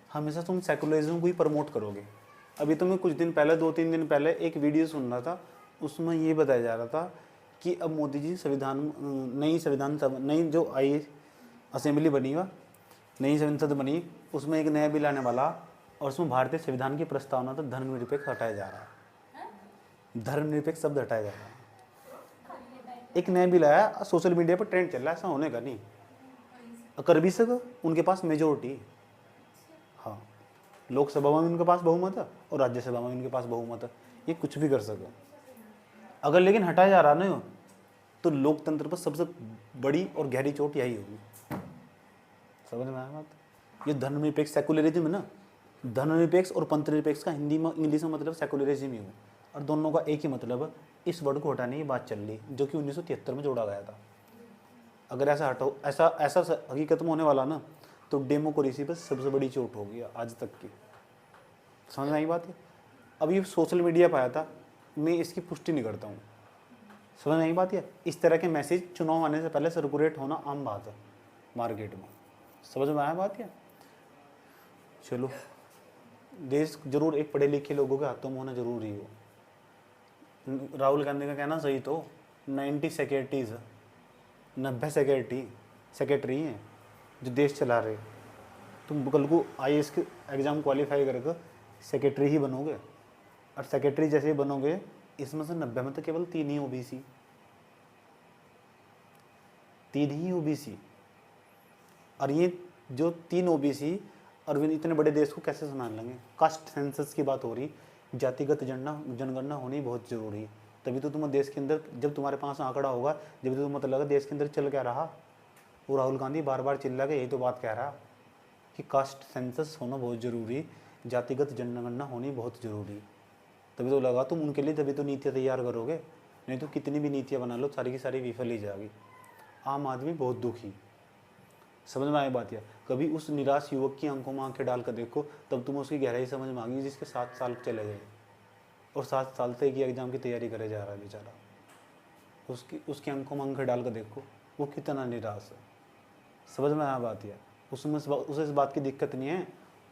हमेशा तुम सेकुलरिज्म को ही प्रमोट करोगे। अभी तो मैं कुछ दिन पहले 2-3 दिन पहले एक वीडियो सुन रहा था, उसमें ये बताया जा रहा था कि अब मोदी जी नई जो आई असेंबली बनी हुआ, नई संसद बनी, उसमें एक नया बिल आने वाला और उसमें भारतीय संविधान की प्रस्तावना तो धर्मनिरपेक्ष हटाया जा रहा है। धर्मनिरपेक्ष शब्द हटाया जा रहा है। एक नया बिल आया, सोशल मीडिया पर ट्रेंड चल रहा है, ऐसा होने का नहीं। कर भी सको, उनके पास मेजोरिटी, हाँ, लोकसभा में उनके पास बहुमत है और राज्यसभा में उनके पास बहुमत है, ये कुछ भी कर सके। अगर लेकिन हटाया जा रहा ना तो लोकतंत्र पर सबसे बड़ी और गहरी चोट यही होगी। समझ में आया बात? ये धर्मनिरपेक्ष सेकुलरिज्म है ना, धर्मनिरपेक्ष और पंथ निरपेक्ष का हिंदी में इंग्लिश में मतलब सेकुलरिज्म ही हो, और दोनों का एक ही मतलब है। इस वर्ड को हटाने की बात चल रही, जो कि 1973 में जोड़ा गया था। अगर ऐसा हटाओ, ऐसा हकीकत में होने वाला ना, तो डेमोक्रेसी पर सबसे बड़ी चोट होगी आज तक की। समझ में आई बात है? अब ये सोशल मीडिया पर आया था, मैं इसकी पुष्टि नहीं करता हूँ। समझ में आई बात है? इस तरह के मैसेज चुनाव आने से पहले सर्कुलेट होना आम बात है मार्केट में। समझ में आया बात है? चलो, देश जरूर एक पढ़े लिखे लोगों के हाथों में होना जरूरी हो। राहुल गांधी का कहना सही, तो 90 सेक्रेटरीज, 90 सेक्रेटरी हैं जो देश चला रहे। तुम कल को IAS के एग्ज़ाम क्वालिफाई करके सेक्रेटरी ही बनोगे, और सेक्रेटरी जैसे ही बनोगे, इसमें से 90 में तो केवल 3 ही OBC, 3 ही OBC। और ये जो 3 OBC और वे इतने बड़े देश को कैसे संभाल लेंगे? कास्ट सेंसस की बात हो रही, जातिगत जनगणना होनी बहुत ज़रूरी है। तभी तो तुम देश के अंदर, जब तुम्हारे पास आंकड़ा होगा, जब तो मतलब लगा देश के अंदर चल क्या रहा। वो राहुल गांधी बार बार चिल्ला के यही तो बात कह रहा कि कास्ट सेंसस होना बहुत ज़रूरी, जातिगत जनगणना होनी बहुत ज़रूरी। तभी तो लगा तुम उनके लिए, तभी तो नीतियाँ तैयार करोगे, नहीं तो कितनी भी नीतियाँ बना लो, सारी की सारी विफल ही जाएगी। आम आदमी बहुत दुखी। समझ में आई बात? या कभी उस निराश युवक की आंखों में आंखें डाल कर देखो, तब तुम उसकी गहराई समझ में आएगी, जिसके 7 साल चले गए और 7 साल से एक एग्ज़ाम की तैयारी करे जा रहा है बेचारा। उसकी आंखों में आंखें डाल कर देखो, वो कितना निराश है। समझ में आया बात? या उसे इस बात की दिक्कत नहीं है,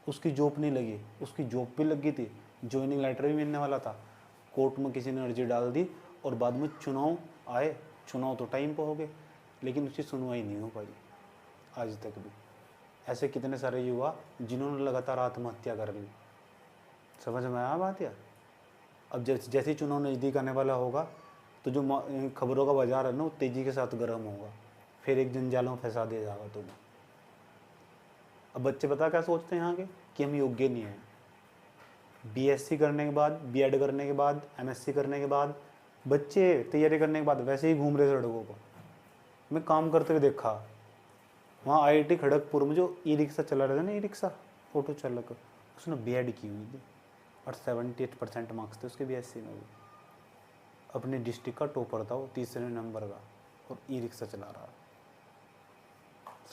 उसकी जॉब नहीं लगी, उसकी जॉब भी लगी थी, ज्वाइनिंग लेटर भी मिलने वाला था, कोर्ट में किसी ने अर्जी डाल दी, और बाद में चुनाव आए, चुनाव तो टाइम पर हो गए, लेकिन उसकी सुनवाई नहीं हो पाई आज तक भी। ऐसे कितने सारे युवा जिन्होंने लगातार आत्महत्या कर ली। समझ में आया बात? या अब जैसे ही चुनाव नज़दीक आने वाला होगा, तो जो खबरों का बाजार है ना, वो तेज़ी के साथ गर्म होगा, फिर एक जंजाल में फंसा दिया जाएगा तुम्हें। अब बच्चे पता क्या सोचते हैं यहाँ के, कि हम योग्य नहीं हैं। BSc करने के बाद, B.Ed करने के बाद, MSc करने के बाद, बच्चे तैयारी करने के बाद वैसे ही घूम रहे सड़कों पर। मैं काम करते हुए देखा वहाँ IIT खड़गपुर में, जो ई-रिक्शा चला रहे थे ना, ई-रिक्शा ऑटो चालक, उसने B.Ed की हुई थी और 78% मार्क्स थे उसके BSc में भी। अपने डिस्ट्रिक्ट का टॉपर था वो, 3रे नंबर का, और ई-रिक्शा चला रहा।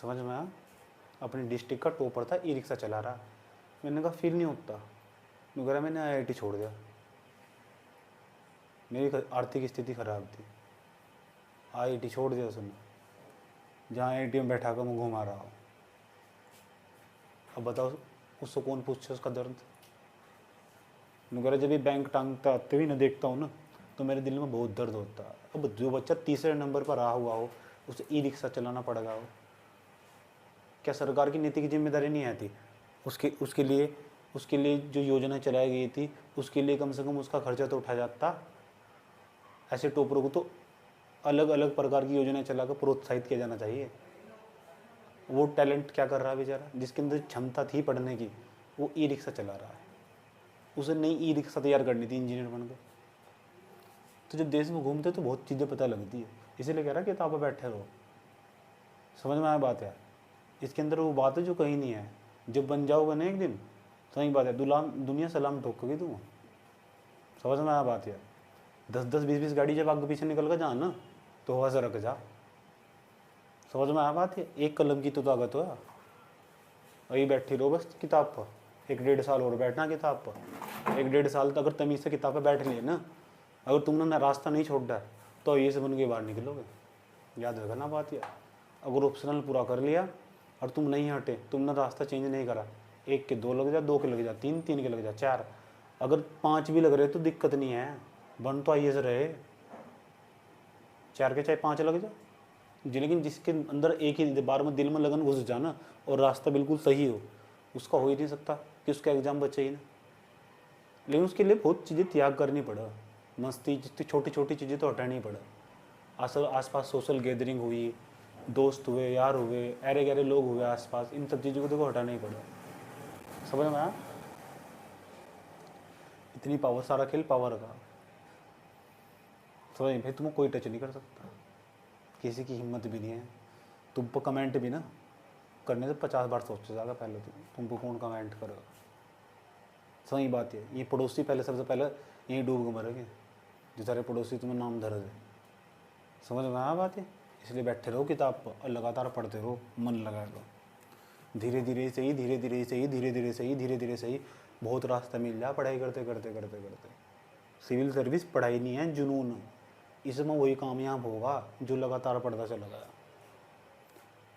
समझ में आया? अपने डिस्ट्रिक्ट का टॉपर था, ई-रिक्शा चला रहा। मैंने कहा फील नहीं होता, मगर मैंने IIT छोड़ दिया, मेरी आर्थिक स्थिति खराब थी, IIT छोड़ दिया उसने, जहाँ IIT में बैठा कर मैं घुमा रहा हूँ। अब बताओ उसको कौन पूछे उसका दर्द? मगर जब भी बैंक टांगता आते हुए ना देखता हूँ ना, तो मेरे दिल में बहुत दर्द होता है। अब जो बच्चा 3रे नंबर पर रहा हुआ हो, उसे ई-रिक्शा चलाना पड़ेगा हो, क्या सरकार की नीति की जिम्मेदारी नहीं आती? उसके लिए जो योजना चलाई गई थी, उसके लिए कम से कम उसका खर्चा तो उठा जाता। ऐसे टोपरों को तो अलग अलग प्रकार की योजनाएं चलाकर प्रोत्साहित किया जाना चाहिए। वो टैलेंट क्या कर रहा है बेचारा, जिसके अंदर क्षमता थी पढ़ने की, वो ई रिक्शा चला रहा है। उसे नई ई रिक्शा तैयार करनी थी इंजीनियर बनकर। तो जब देश में घूमते तो बहुत चीज़ें पता लगती है, इसीलिए कह रहा कि किताब पर बैठे रहो। समझ में आया बात यार? इसके अंदर वो बात है जो कहीं नहीं है। जब बन जाओगे ना एक दिन, सही बात है, दुनिया सलाम ठोकोगी तुम। समझ में आया बात यार? 10-10, 20-20 गाड़ी जब आगे पीछे निकल कर जा ना, तो हवा से रख जा। समझ में आया बात है? एक कलम की तो ताकत हो। वही बैठी रहो बस किताब पर, 1-1.5 साल और बैठना किताब पर। 1-1.5 साल तक अगर तमीज़ से किताब पर बैठ लिए ना, अगर तुमने ना रास्ता नहीं छोड़ा है, तो ये से बन के बाहर निकलोगे। याद रखना बात यार। अगर ऑप्शनल पूरा कर लिया और तुम नहीं हटे, तुमने रास्ता चेंज नहीं करा, 1 के 2 लग जा, 2 के लग जा 3, 3 के लग जा 4, अगर 5 भी लग रहे तो दिक्कत नहीं है, बन तो आइए से रहे। 4 के चाहे 5 लग जा जी, लेकिन जिसके अंदर एक ही बार में दिल में लगन घुस जाना और रास्ता बिल्कुल सही हो, उसका हो ही नहीं सकता कि उसका एग्ज़ाम बचे ही ना। लेकिन उसके लिए बहुत चीज़ें त्याग करनी पड़ा। मस्ती जितनी छोटी छोटी चीज़ें तो हटानी पड़ा। आस पास सोशल गैदरिंग हुई, दोस्त हुए, यार हुए, अरे गहरे लोग हुए आसपास, इन सब चीज़ों को देखो हटाना ही पड़ा। समझ में आया? इतनी पावर, सारा खेल पावर का। समझ भाई, तुम्हें कोई टच नहीं कर सकता, किसी की हिम्मत भी नहीं है। तुम पर कमेंट भी ना करने से 50 बार सोच जाएगा पहले तुम पर कौन कमेंट करेगा। सही बात है, ये पड़ोसी पहले सबसे पहले यहीं डूब के मरेंगे, जो सारे पड़ोसी तुम्हें नाम धर दे। समझ में आया बात है? इसलिए बैठे रहो किताब पर और लगातार पढ़ते रहो, मन लगाएगा। धीरे धीरे से ही, धीरे धीरे से ही, धीरे धीरे से ही, धीरे धीरे से ही बहुत रास्ता मिल जाए पढ़ाई करते करते करते करते। सिविल सर्विस पढ़ाई नहीं है, जुनून। इसमें वही कामयाब होगा जो लगातार पढ़ता चला गया।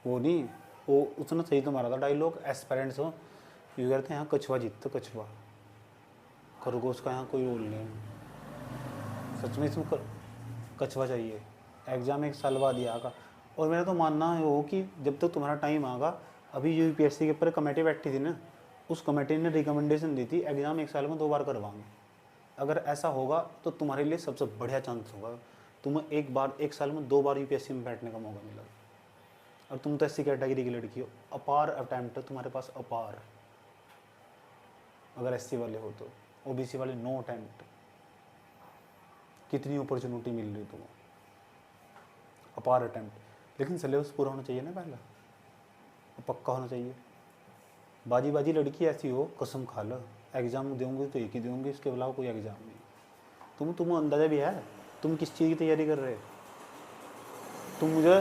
वो नहीं, वो उसने सही तो मारा था डायलॉग, एस्पेरेंट्स हो ये कहते हैं यहाँ कछुआ जीतता, कछुआ, खरगोश का यहाँ कोई रोल नहीं। सच में इसमें कछुआ चाहिए। एग्ज़ाम 1 साल बाद ही आएगा। और मेरा तो मानना है वो कि जब तक तुम्हारा टाइम आएगा, अभी जो यूपीएससी के ऊपर कमेटी बैठी थी ना, उस कमेटी ने रिकमेंडेशन दी थी एग्ज़ाम 1 साल में 2 बार करवाएंगे। अगर ऐसा होगा तो तुम्हारे लिए सबसे बढ़िया चांस होगा, तुम्हें 1 साल में 2 बार यूपीएससी में बैठने का मौका मिलेगा। और तुम तो एससी कैटेगरी की लड़की हो, अपार अटैम्प्ट है तुम्हारे पास, अपार। अगर एससी वाले हो तो, ओबीसी वाले नो अटैम्प्ट। कितनी अपॉर्चुनिटी मिल रही तुम्हें, अपार अटैम्प्ट। लेकिन सिलेबस पूरा होना चाहिए ना पहला, पक्का होना चाहिए। बाजी बाजी लड़की ऐसी हो, कसम खा लो, एग्ज़ाम देंगे तो एक ही देंगे, इसके अलावा कोई एग्ज़ाम नहीं। तुम्हें अंदाज़ा भी है तुम किस चीज़ की तैयारी कर रहे हो। तुम मुझे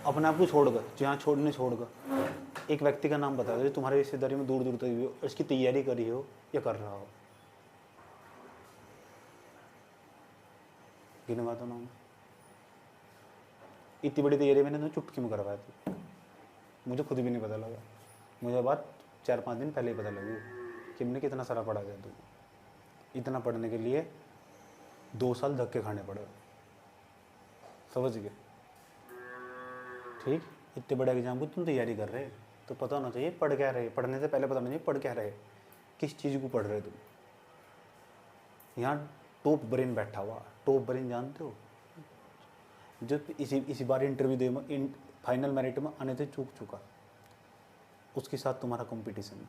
अपने आप को छोड़कर, जहाँ छोड़कर एक व्यक्ति का नाम बता दो जो तुम्हारे रिश्तेदारी में दूर दूर तक भी हो, इसकी तैयारी करी हो या कर रहा हो। गिनवा दो नाम। इतनी बड़ी तैयारी मैंने तो चुटकी में करवाई थी, मुझे खुद भी नहीं पता लगा। मुझे बात 4-5 दिन पहले ही पता लगी कि मैंने कितना सारा पढ़ा गया। तुम इतना पढ़ने के लिए 2 साल धक्के खाने पड़े, समझ गए? ठीक, इतने बड़े एग्जाम की तुम तैयारी कर रहे तो पता होना चाहिए पढ़ क्या रहे। पढ़ने से पहले पता होना चाहिए पढ़ क्या रहे, किस चीज़ को पढ़ रहे तुम। यहाँ टॉप ब्रेन बैठा हुआ, टॉप ब्रेन जानते हो, जो इसी बार इंटरव्यू दे फाइनल मेरिट में आने से चूक चुका, उसके साथ तुम्हारा कंपटीशन।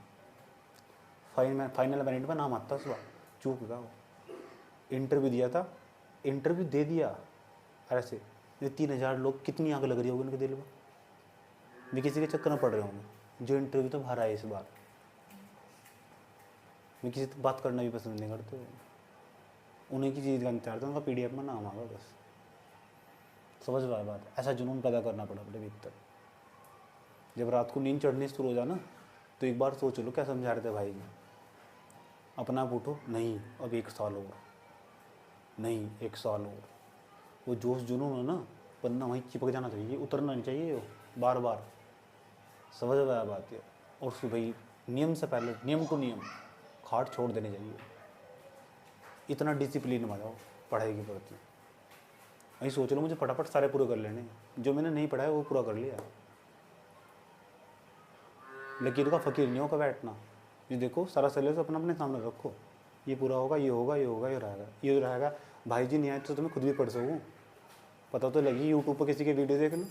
फाइनल मेरिट में नाम आता सुबह, चूक गया वो। इंटरव्यू दिया था, इंटरव्यू दे दिया ऐसे, ये 3000 लोग, कितनी आग लग रही होगी उनके दिल में, भी किसी के चक्कर में पड़ रहे होंगे। जो इंटरव्यू तो भरा है इस बार, मैं किसी से बात करना भी पसंद नहीं करते, उन्हीं की चीज़ का इंतजार था, उनका पीडीएफ में नाम आ गया बस। समझ रहा है बात? ऐसा जुनून पैदा करना पड़ा अपने भीतर। जब रात को नींद चढ़नी शुरू हो जाना तो एक बार सोच लो क्या समझा रहे थे भाई ने। अपना आप उठो, नहीं अब 1 साल और, नहीं 1 साल और। वो जोश जुनून है ना, वरना वहीं चिपक जाना चाहिए, उतरना नहीं चाहिए वो बार बार। समझ रहा है बात है? और सुबह नियम से पहले, नियम टू नियम खाट छोड़ देनी चाहिए। इतना डिसिप्लिन में जाओ पढ़ाई के प्रति। वहीं सोच लो मुझे फटाफट सारे पूरे कर लेने, जो मैंने नहीं पढ़ा है वो पूरा कर लिया। लकीर का फ़कीर नहीं होगा बैठना। ये देखो सारा सिलेबस अपना अपने सामने रखो, ये पूरा होगा, ये होगा, ये होगा, ये रहेगा, ये रहेगा। भाई जी नहीं आए तो तुम्हें खुद भी पढ़ सकूँ, पता तो लगी यूट्यूब पर किसी की वीडियो देख लो,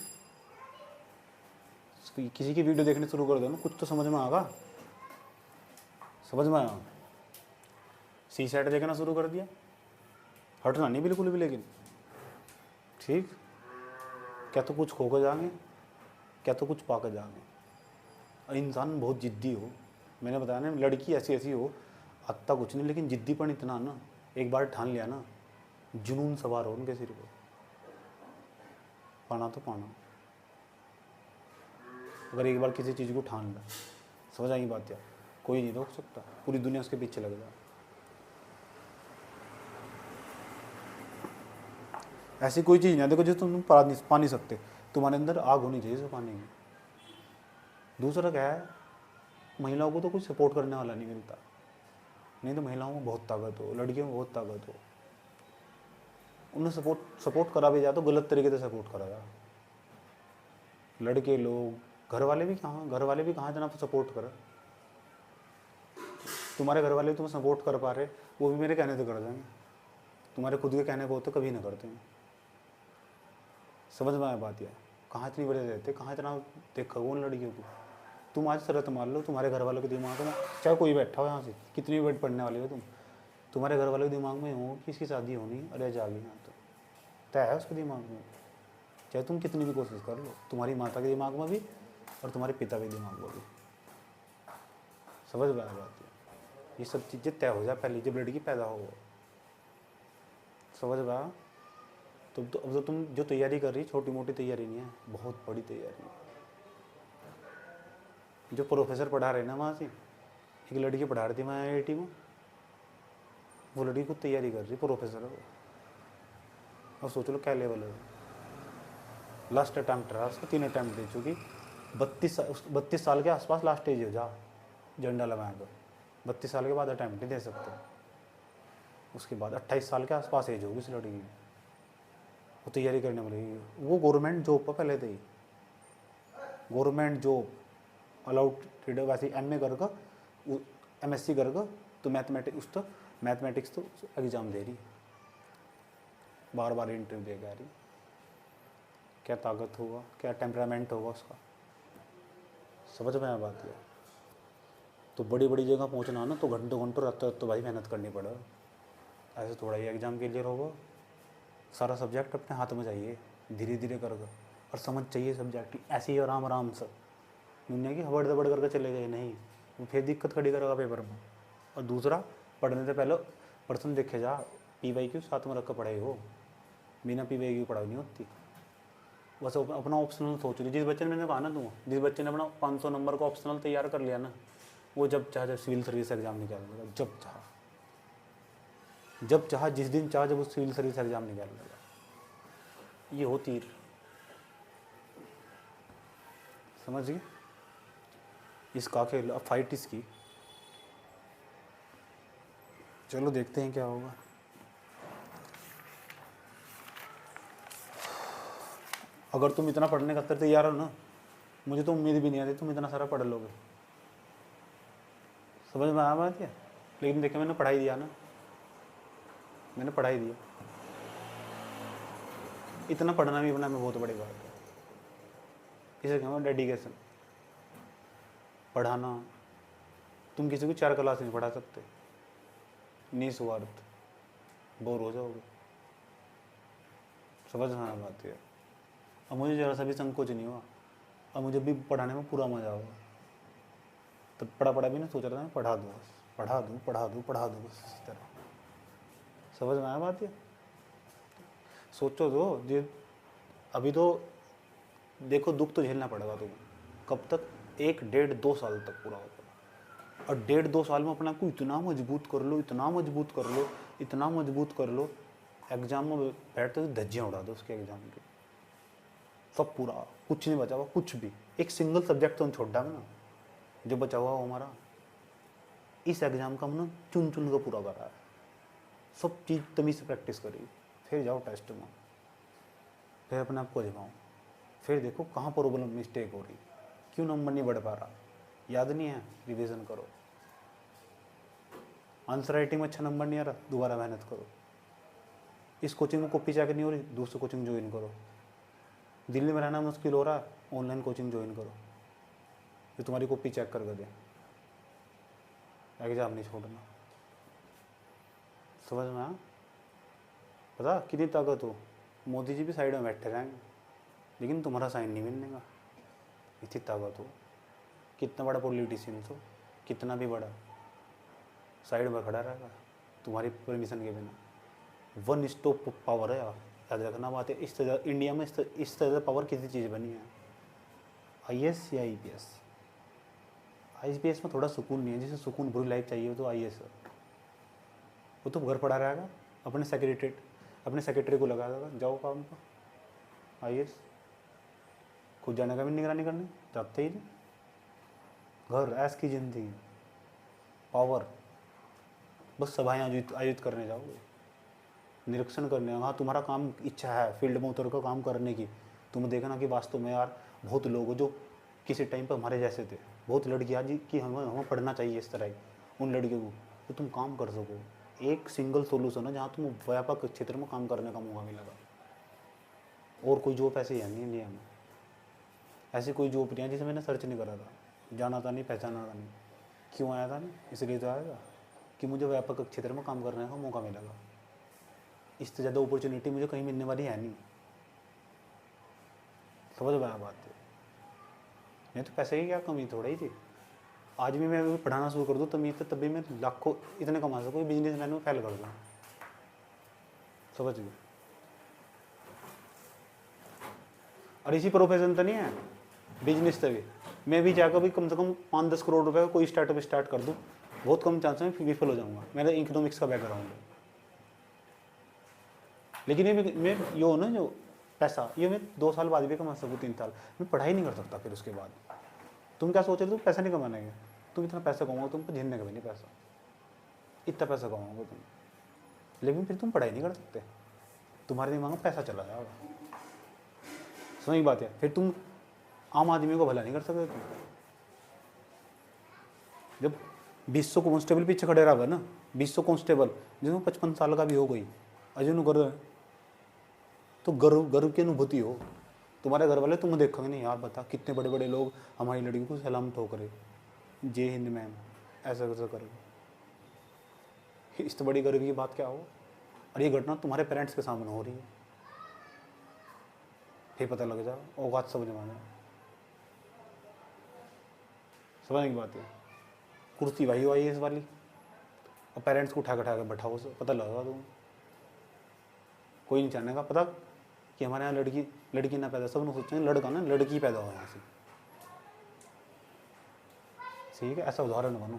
किसी की वीडियो देखने शुरू कर दो ना, कुछ तो समझ में आएगा। समझ में आया? सी सेट देखना शुरू कर दिया, हटना नहीं बिल्कुल भी, लेकिन ठीक, क्या तो कुछ खो कर जाएंगे, क्या तो कुछ पा कर जाएंगे। और इंसान बहुत जिद्दी हो, मैंने बताया ना, लड़की ऐसी ऐसी हो, आता कुछ नहीं, लेकिन जिद्दीपन इतना ना, एक बार ठान लिया ना, जुनून सवार हो उनके सिर पे, पाना तो पाना। अगर एक बार किसी चीज़ को ठान लिया, समझ आई बात? यार कोई नहीं रोक सकता, पूरी दुनिया उसके पीछे लग जाए। ऐसी कोई चीज़ नहीं, देखो जो तुम पा नहीं सकते, तुम्हारे अंदर आग होनी चाहिए उसे पाने की। दूसरा क्या है, महिलाओं को तो कुछ सपोर्ट करने वाला नहीं मिलता, नहीं तो महिलाओं में बहुत ताकत हो, लड़कियों में बहुत ताकत हो, उन्हें सपोर्ट करा भी जाए तो गलत तरीके से सपोर्ट करा जाए। लड़के लोग, घर वाले भी कहाँ इतना सपोर्ट करें। तुम्हारे घर वाले तुम्हें सपोर्ट कर पा रहे, वो भी मेरे कहने से कर देंगे, तुम्हारे खुद के कहने को तो कभी ना करते हैं। समझ में आया बात? यार कहाँ इतनी बड़े रहते, कहाँ इतना देखा उन लड़कियों को। तुम आज शरत मान लो, तुम्हारे घर वालों के दिमाग में, चाहे कोई बैठा हो यहाँ से, कितनी वेट पढ़ने वाली हो तुम, तुम्हारे घर वालों के दिमाग में हो कि इसकी शादी होनी, अरे जागी यहाँ तो तय है उसके दिमाग में, चाहे तुम कितनी भी कोशिश कर लो, तुम्हारी माता के दिमाग में भी और तुम्हारे पिता के दिमाग में भी। समझ में आया बात? ये सब चीज़ें तय हो जाए पहले जब लड़की पैदा हो। समझ में आया? अब तो तुम जो तैयारी कर रही, छोटी मोटी तैयारी नहीं है, बहुत बड़ी तैयारी है। जो प्रोफेसर पढ़ा रहे ना वहाँ से, एक लड़की पढ़ा रही थी मैं IIT में, वो लड़की खुद तैयारी कर रही, प्रोफेसर है वो। और सोच लो क्या लेवल है। लास्ट अटैम्प्ट रहा उसका, 3 अटैम्प्ट दे चुकी, 32 साल के आसपास लास्ट एज हो जा झंडा लगाएगा, 32 साल के बाद अटैम्प्ट नहीं दे सकते। उसके बाद 28 साल के आसपास एज होगी उस लड़की की, वो तैयारी करने वाली। वो गवर्नमेंट जॉब पर पहले थे, गवर्नमेंट जॉब अलाउड, वैसे MA करके MSc करके तो मैथमेटिक्स तो एग्ज़ाम दे रही, बार बार इंटरव्यू दे रही। क्या ताकत होगा, क्या टेम्परामेंट होगा उसका। समझ में आया बात? है तो बड़ी बड़ी जगह पहुंचना ना, तो घंटों रातों तो भाई मेहनत करनी पड़े। ऐसे थोड़ा ही एग्ज़ाम क्लियर होगा, सारा सब्जेक्ट अपने हाथ में चाहिए, धीरे धीरे करके, और समझ चाहिए सब्जेक्ट ऐसे ही आराम से, दुनिया की हबड़ दबड़ करके चले गए नहीं, वो फिर दिक्कत खड़ी करेगा पेपर में। और दूसरा, पढ़ने से पहले प्रश्न देखे जा, PYQ साथ में रख कर पढ़ाई हो, बिना PYQ पढ़ाई नहीं होती। बस अपना ऑप्शनल सोच ली, जिस बच्चे ने, मैंने कहा ना तुम, जिस बच्चे ने अपना 500 नंबर का ऑप्शनल तैयार कर लिया ना, वो जब चाहे सिविल सर्विस एग्ज़ाम निकाल लेगा, जब चाह जिस दिन चाह, जब वो सिविल सर्विस एग्ज़ाम निकाल लेगा। ये हो तीर, समझ गए? इसका खेल, अब फाइट इसकी। चलो देखते हैं क्या होगा। अगर तुम इतना पढ़ने का तैयार हो ना, मुझे तो उम्मीद भी नहीं आती तुम इतना सारा पढ़ लोगे। समझ में आया बात? क्या लेकिन देखो, मैंने पढ़ाई दिया ना, मैंने पढ़ाई दिया। इतना पढ़ना भी अपने में बहुत बड़ी बात है, इसे कहूँगा डेडिकेशन। पढ़ाना, तुम किसी को 4 क्लास नहीं पढ़ा सकते, निस्वार्थ, बोर हो जाओगे। समझ में आया बात? है अब मुझे ज़रा सा भी संकोच नहीं हुआ, अब मुझे भी पढ़ाने में पूरा मज़ा होगा। तब पढ़ा भी ना सोच रहा था, पढ़ा दूँ बस इसी तरह। समझ में आया बात? है सोचो तो ये, अभी तो देखो दुख तो झेलना पड़ेगा तुम्हें, कब तक? 1, 1.5, 2 साल तक पूरा होगा। और 1.5, 2 साल में अपना को इतना मजबूत कर लो, एग्ज़ाम में बैठते तो धज्जियाँ उड़ा दो उसके एग्ज़ाम की, सब पूरा, कुछ नहीं बचा हुआ, कुछ भी। एक सिंगल सब्जेक्ट तो हम छोड़ डाल ना, जो बचा हुआ वो हमारा इस एग्ज़ाम का हमने चुन कर पूरा करा है। सब चीज़ तमीज़ से प्रैक्टिस करी, फिर जाओ टेस्ट में, फिर अपने आप को दिखाओ, फिर देखो कहाँ प्रॉब्लम मिस्टेक हो रही, क्यों नंबर नहीं बढ़ पा रहा, याद नहीं है, रिवीजन करो। आंसर राइटिंग में अच्छा नंबर नहीं आ रहा, दोबारा मेहनत करो। इस कोचिंग में कॉपी चेक नहीं हो रही, दूसरी कोचिंग ज्वाइन करो। दिल्ली में रहना मुश्किल हो रहा है, ऑनलाइन कोचिंग ज्वाइन करो जो तुम्हारी कॉपी चेक करके दे, एग्जाम नहीं छोड़ना। समझ में आया? पता कितनी ताकत हो, मोदी जी भी साइड में बैठे रहेंगे लेकिन तुम्हारा साइन नहीं मिलने का, इतनी ताकत हो। कितना बड़ा पॉलिटिशियन हो, कितना भी बड़ा, साइड में खड़ा रहेगा तुम्हारी परमिशन के बिना। वन स्टॉप पावर है याद रखना बात है। इस तरह इंडिया में इस तरह पावर किसी चीज़ बनी है, IAS या IPS। IPS में थोड़ा सुकून नहीं है, जिसे सुकून बुरी लाइफ चाहिए हो तो IAS है। वो तो घर पड़ा रहेगा, अपने सेक्रेटरी को लगा देगा, जाओ काम पर। IAS खुद जाने का भी निगरानी करनी, जाते ही नहीं। घर ऐस की जिंदगी, पावर, बस सभाएं आयोजित करने जाओगे, निरीक्षण करने। हाँ तुम्हारा काम इच्छा है फील्ड में उतर कर काम करने की, तुम देखना कि वास्तव में यार बहुत लोग हो जो किसी टाइम पर हमारे जैसे थे, बहुत लड़कियाँ जी कि हमें पढ़ना चाहिए इस तरह की, उन लड़कियों को तो तुम काम कर सको। एक सिंगल सोल्यूशन है जहाँ तुम व्यापक क्षेत्र में काम करने का मौका मिलेगा। और कोई जॉब ऐसे है नहीं इंडिया में, ऐसी कोई जॉब नहीं है जिसे मैंने सर्च नहीं करा था, जाना था नहीं, पहचाना था नहीं। क्यों आया था नहीं, इसलिए तो आएगा कि मुझे व्यापक क्षेत्र में काम करने का मौका मिलेगा। इससे ज़्यादा अपॉर्चुनिटी मुझे कहीं मिलने वाली है नहीं। समझ में आया बात है? नहीं तो पैसे की क्या कमी थोड़ा ही थी। आज भी मैं पढ़ाना शुरू कर दूँ तब भी मैं लाखों इतने कमा सकूँ, बिजनेस मैन में फेल कर दूँ। समझ गए? और इसी प्रोफेशन तो नहीं है, बिजनेस तभी मैं भी जाकर भी कम से कम 5-10 करोड़ रुपए का कोई स्टार्टअप स्टार्ट कर दूँ, बहुत कम चांस है मैं विफल हो जाऊँगा। मेरा इकोनॉमिक्स का बैकग्राउंड है। लेकिन ये मैं ये हो ना जो पैसा, ये मैं 2 साल बाद भी कमा सकूँ, 3 साल। मैं पढ़ाई नहीं कर सकता फिर उसके बाद। तुम क्या सोच रहे हो, तुम पैसा नहीं कमाने के, तुम इतना पैसा कमाओगे तुमको झेलने का भी नहीं पैसा, इतना पैसा कमाओगे तुम, लेकिन फिर तुम पढ़ाई नहीं कर सकते, तुम्हारे दिमाग में पैसा चला जाएगा। समझ बात है? फिर तुम आम आदमी को भला नहीं कर सकते तुम। जब 200 कांस्टेबल पीछे खड़े रहा ना, 200 कांस्टेबल जिसमें 55 साल का भी हो गई, अजय गर्व है तो गर्व की अनुभूति हो। तुम्हारे घर वाले तुम देखोगे नहीं, यार बता कितने बड़े बड़े लोग हमारी लड़की को सलाम ठोकरे, जय हिंद मैम, ऐसा कैसा करोगे। इस तो बड़ी गर्व की बात क्या हो। और ये घटना तुम्हारे पेरेंट्स के सामने हो रही है, फिर पता लग जाओ औकात समझ में आ जाए। समझने की बात है? कुर्सी वही हुई है इस वाली, और पेरेंट्स को उठा के बैठाओ, पता लगा तुम। कोई नहीं चाहने का पता कि हमारे यहाँ लड़की ना पैदा, सब लोग सोचेंगे लड़का ना लड़की पैदा हो यहाँ से। ठीक है, ऐसा उदाहरण बनो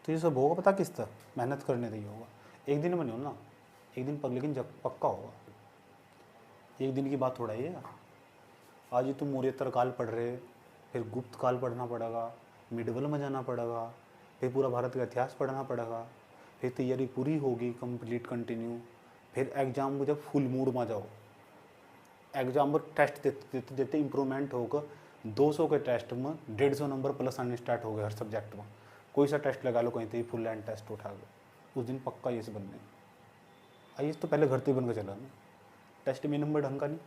तो ये सब होगा। पता किस तरह मेहनत करने से ही होगा। एक दिन बनो ना, एक दिन पर, लेकिन जब पक्का होगा। एक दिन की बात थोड़ा ही है। आज ही तुम मौर्योत्तर काल पढ़ रहे, फिर गुप्त काल पढ़ना पड़ेगा, मिडवल में जाना पड़ेगा, फिर पूरा भारत का इतिहास पढ़ना पड़ेगा, फिर तैयारी पूरी होगी कंप्लीट कंटिन्यू। फिर एग्जाम में जब फुल मूड में जाओ, एग्जाम में टेस्ट देते देते इम्प्रूवमेंट होकर 200 के टेस्ट में 150 नंबर प्लस आने स्टार्ट हो गए हर सब्जेक्ट में। कोई सा टेस्ट लगा लो कहीं तो फुल एंड टेस्ट उठा के, उस दिन पक्का ये से बनने। आइए तो पहले घर पे बन के चला ना, टेस्ट में नंबर ढंग का नहीं,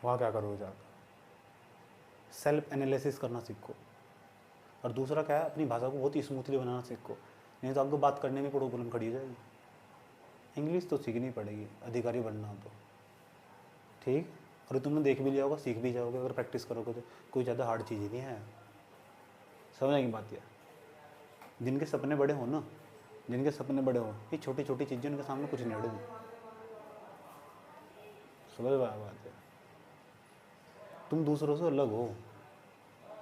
वहाँ क्या करोगे जाकर। सेल्फ एनालिसिस करना सीखो। और दूसरा क्या है, अपनी भाषा को बहुत स्मूथली बनाना सीखो, नहीं तो आपको बात करने में प्रॉब्लम खड़ी हो जाएगी। इंग्लिश तो सीखनी पड़ेगी अधिकारी बनना हो तो, ठीक। और तुमने देख भी लिया होगा, सीख भी जाओगे अगर प्रैक्टिस करोगे तो। कोई ज़्यादा हार्ड चीज़ ही नहीं है। समझने की बात है। जिनके सपने बड़े हो ना, जिनके सपने बड़े हो, ये छोटी छोटी चीज़ें उनके सामने कुछ नहीं अड़ेगी। समझ बात है। तुम दूसरों से अलग हो,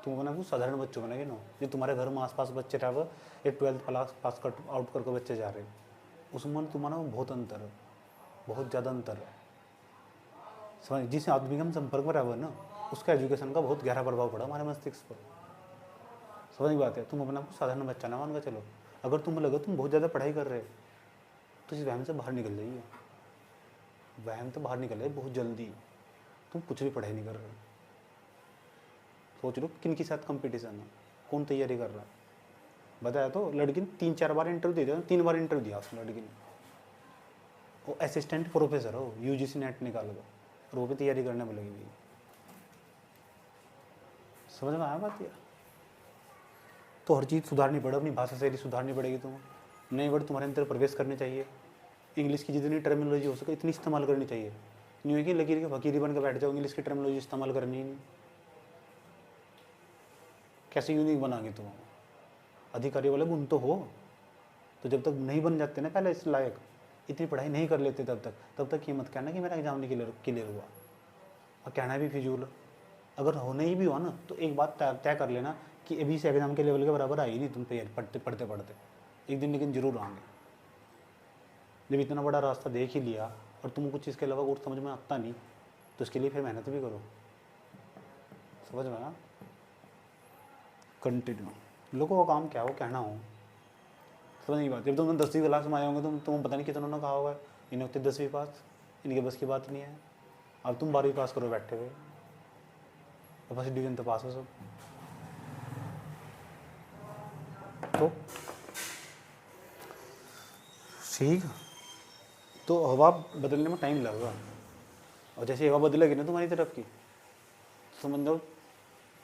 तुम बना कुछ साधारण बच्चों बना के ना, जो तुम्हारे घर में आसपास बच्चे रहे वो एक 12th क्लास पास कर आउट करके बच्चे जा रहे हैं, उसमें तुम्हारा बहुत अंतर है, बहुत ज़्यादा अंतर है। समझ, जिस आदमी के हम संपर्क में रहे ना, उसका एजुकेशन का बहुत गहरा प्रभाव पड़ा हमारे मस्तिष्क पर। समझ की बात है। तुम अपना कुछ साधारण बच्चा ना मान के चलो, अगर तुम लगे तुम बहुत ज़्यादा पढ़ाई कर रहे तो इस वहम से बाहर निकल जाइए। वहम तो बाहर निकल जाए बहुत जल्दी। तुम कुछ भी पढ़ाई नहीं कर रहे, सोच लो किन के साथ कंपटीशन है, कौन तैयारी कर रहा है। बताया तो लड़की ने 3-4 बार इंटरव्यू दे दिया, 3 बार इंटरव्यू दिया उस लड़की ने। वो असिस्टेंट प्रोफेसर हो, यूजीसी नेट निकाल दो और वो भी तैयारी करने में लगी हुई। समझ में आया बात यार? तो हर चीज़ सुधारनी पड़े, अपनी भाषा शैली सुधारनी पड़ेगी तुम्हें, नए वर्ड तुम्हारे अंदर प्रवेश करने चाहिए, इंग्लिश की जितनी टर्मिनोलॉजी हो सके इतनी इस्तेमाल करनी चाहिए। नहीं है कि लकीर के फकीरी बन के बैठ जाओ, इंग्लिश की टर्मिनोलॉजी इस्तेमाल करनी ही नहीं। कैसे यूनिक बनाओगे तुम? अधिकारी वाले गुण तो हो, तो जब तक नहीं बन जाते ना पहले इस लायक, इतनी पढ़ाई नहीं कर लेते तब तक ये मत कहना कि मेरा एग्जाम नहीं क्लियर हुआ, और कहना भी फिजूल। अगर होने ही भी हुआ ना तो एक बात तय कर लेना कि अभी से एग्जाम के लेवल के बराबर आई नहीं तुम तैयारी पढ़ते पढ़ते एक दिन लेकिन जरूर आएंगे। जब इतना बड़ा रास्ता देख ही लिया और तुम कुछ इसके अलावा और समझ में आता नहीं तो उसके लिए फिर मेहनत भी करो। समझ में आया? कंटिन्यू। लोगों का काम क्या हो, कहना हो, समझ नहीं बात। जब तुम 10वीं क्लास में आए होंगे तुम पता नहीं कितनों ने कहा होगा इन्हें होते 10वीं पास, इनके बस की बात नहीं है। अब तुम 12वीं पास करो बैठे हुए, और फर्स्ट डिवीजन तो पास हो सब। तो ठीक, तो हवा बदलने में टाइम लगेगा, और जैसे हवा बदलेगी ना तुम्हारी तरफ की, समझ लो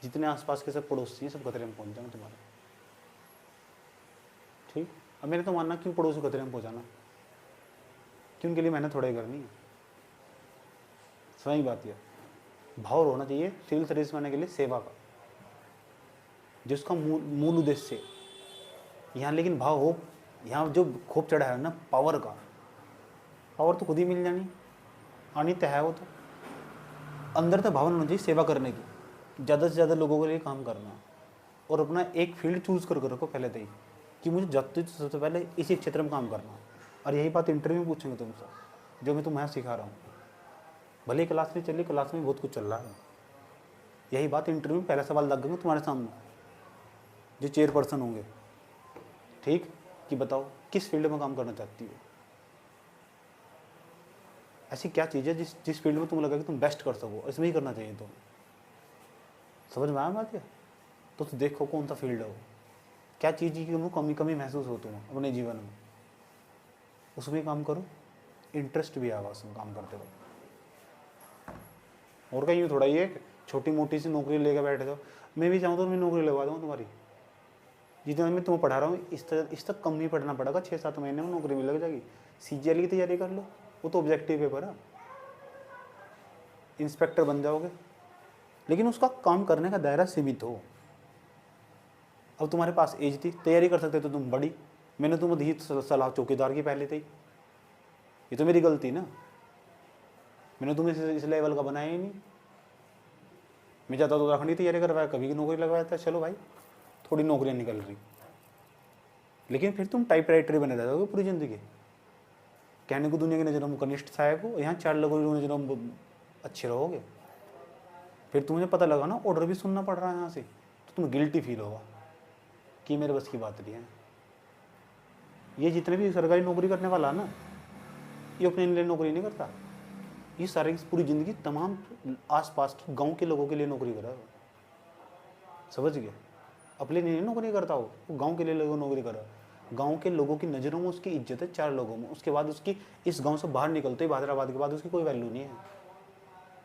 जितने आसपास के सब पड़ोसी हैं सब खतरे में पहुंच जाएंगे तुम्हारे। ठीक। अब मेरे तो मानना क्यों पड़ोसी खतरे में पहुंचाना, क्यों उनके लिए मेहनत थोड़ा ही करनी है। सही बात है। भाव होना चाहिए सिविल सर्विस में आने के लिए सेवा का, जिसका मूल उद्देश्य है यहाँ। लेकिन भाव हो यहाँ जो खूब चढ़ा है ना पावर का, पावर तो खुद ही मिल जानी, आनी तय है वो। तो अंदर तो भावना होनी चाहिए सेवा करने की, ज़्यादा से ज़्यादा लोगों के लिए काम करना, और अपना एक फील्ड चूज़ कर रखो पहले तो ही कि मुझे सबसे पहले इसी क्षेत्र में काम करना। और यही बात इंटरव्यू में पूछेंगे तुमसे, जो मैं तुम्हें सिखा रहा हूँ। भले क्लास में चलिए, क्लास में बहुत कुछ चल रहा है, यही बात इंटरव्यू में पहला सवाल लग गए तुम्हारे सामने, जो चेयरपर्सन होंगे, ठीक, कि बताओ किस फील्ड में काम करना चाहती हो, ऐसी क्या चीज़ है जिस फील्ड में तुम्हें लगा कि तुम बेस्ट कर सको, इसमें ही करना चाहिए। तो समझ में आया बात है? तो देखो कौन सा फील्ड है वो, क्या चीज़ की तुम्हें कमी महसूस हो तुम अपने जीवन में, उसमें काम करो, इंटरेस्ट भी आएगा उसमें काम करते वक्त। और कहीं थोड़ा ये छोटी मोटी सी नौकरी लेकर बैठे जाओ, मैं भी चाहूँ तो मैं नौकरी लगवा दूँ तुम्हारी, जितना मैं तुम्हें पढ़ा रहा हूँ इस तक कम ही पढ़ना पड़ेगा, 6-7 महीने में नौकरी मिल लग जाएगी। CGL की तैयारी कर लो, वो तो ऑब्जेक्टिव पेपर है, इंस्पेक्टर बन जाओगे, लेकिन उसका काम करने का दायरा सीमित हो। अब तुम्हारे पास एज थी, तैयारी कर सकते तो तुम बड़ी, मैंने तुम्हें दी सलाह चौकीदार की पहले थी, ये तो मेरी गलती ना, मैंने तुम्हें इस लेवल का बनाया ही नहीं। मैं चाहता तो उत्तराखंड की तैयारी करवाया, कभी की नौकरी लगवाया था, चलो भाई थोड़ी नौकरियाँ निकल रही, लेकिन फिर तुम टाइप राइटर बने रह जाओगे पूरी ज़िंदगी। कहने को दुनिया की नज़रों में कनिष्ठ सहायक हो, यहाँ 4 लोगों की नज़रों में अच्छे रहोगे। फिर तुम्हें पता लगा ना ऑर्डर भी सुनना पड़ रहा है यहाँ से, तो तुम्हें गिल्टी फील होगा कि मेरे बस की बात नहीं है। ये जितने भी सरकारी नौकरी करने वाला है ना, ये अपने लिए नौकरी नहीं करता, ये सारी पूरी ज़िंदगी तमाम आसपास के गांव के लोगों के लिए नौकरी कर रहा है। समझ गए? अपने लिए नौकरी करता हो, वो गांव के लिए लोगों नौकरी कर रहा है। गांव के लोगों की नज़रों में उसकी इज्जत है 4 लोगों में, उसके बाद उसकी इस गांव से बाहर निकलते ही हैदराबाद के बाद उसकी कोई वैल्यू नहीं है,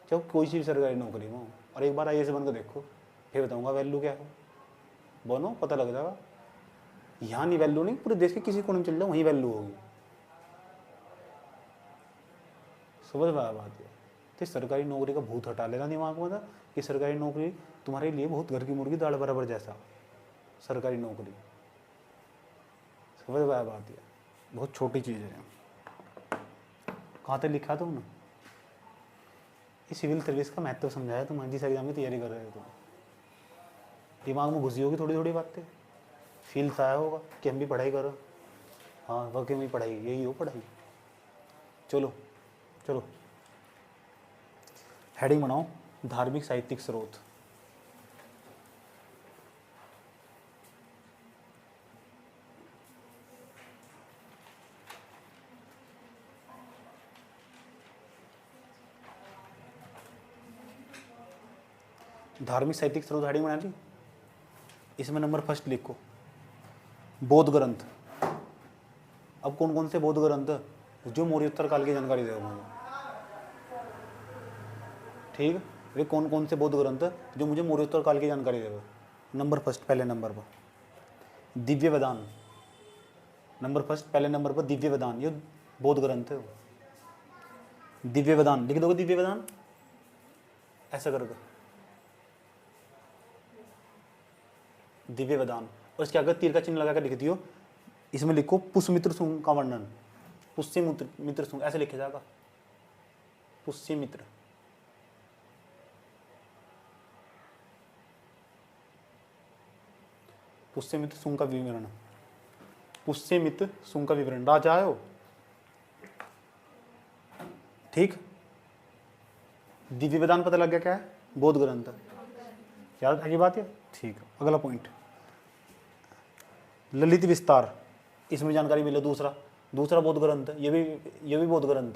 चाहे कोई सी सरकारी नौकरी में हो। और एक बार IAS बन कर देखो, फिर बताऊँगा वैल्यू क्या है, बनो पता लग जाएगा। यहाँ नहीं वैल्यू नहीं, पूरे देश के किसी कोने में चल जाओ वहीं वैल्यू होगी। समझ में आया बात है? तो सरकारी नौकरी का भूत हटा लेना दिमाग में था कि सरकारी नौकरी तुम्हारे लिए बहुत घर की मुर्गी दाल बराबर जैसा, सरकारी नौकरी। समझ में आया बात है? बहुत छोटी चीज़ है। कहाँ तक लिखा तुमने? ये सिविल सर्विस का महत्व समझाया तुम जिस एग्जाम की तैयारी कर रहे हो, तुम दिमाग में घुसी होगी थोड़ी थोड़ी बातें, फील आया होगा कि हम भी पढ़ाई करो, हाँ वाकई में पढ़ाई यही हो पढ़ाई। चलो चलो हेडिंग बनाओ, धार्मिक साहित्यिक स्रोत। धार्मिक साहित्यिक स्रोत हेडिंग बना ली, इसमें नंबर फर्स्ट लिखो बौद्ध ग्रंथ। अब कौन कौन से बौद्ध ग्रंथ? जो मौर्योत्तर काल की जानकारी देगा मुझे। ठीक, वे कौन कौन से बौद्ध ग्रंथ जो मुझे मौर्योत्तर काल की जानकारी देगा। नंबर फर्स्ट, पहले नंबर पर दिव्य वेदान। नंबर फर्स्ट, पहले नंबर पर दिव्य वेदान, ये बौद्ध ग्रंथ है। दिव्य वेदान लिख दोगे, दिव्य वेदान ऐसा करके, दिव्य वेदान, और इसके आगे तीर का चिन्ह लगा कर लिख दियो, इसमें लिखो पुष्यमित्र सुंग का वर्णन। पुष्यमित्र मित्र सुंग ऐसे लिखा जाएगा, पुष्यमित्र। पुष्यमित्र सुंग का विवरण, पुष्यमित्र सुंग का विवरण, राजा आयो। ठीक, दिव्य वेदान पता लग गया क्या है, बौद्ध ग्रंथ। याद है बात है। ठीक, अगला पॉइंट ललित विस्तार, इसमें जानकारी मिले। दूसरा दूसरा बौद्ध ग्रंथ, ये भी बौद्ध ग्रंथ,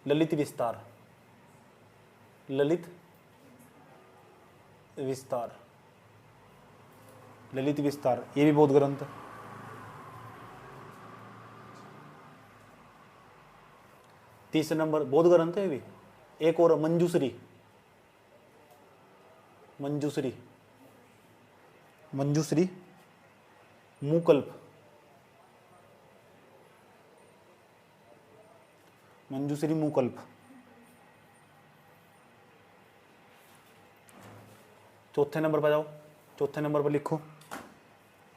ललित विस्तार। ललित विस्तार, ललित विस्तार, ये भी बौद्ध ग्रंथ। तीसरे नंबर बौद्ध ग्रंथ है भी। एक और मंजूश्री, मंजूश्री, मंजूश्री मुकल्प, मंजूश्री मुकल्प। चौथे नंबर पर जाओ, चौथे नंबर पर लिखो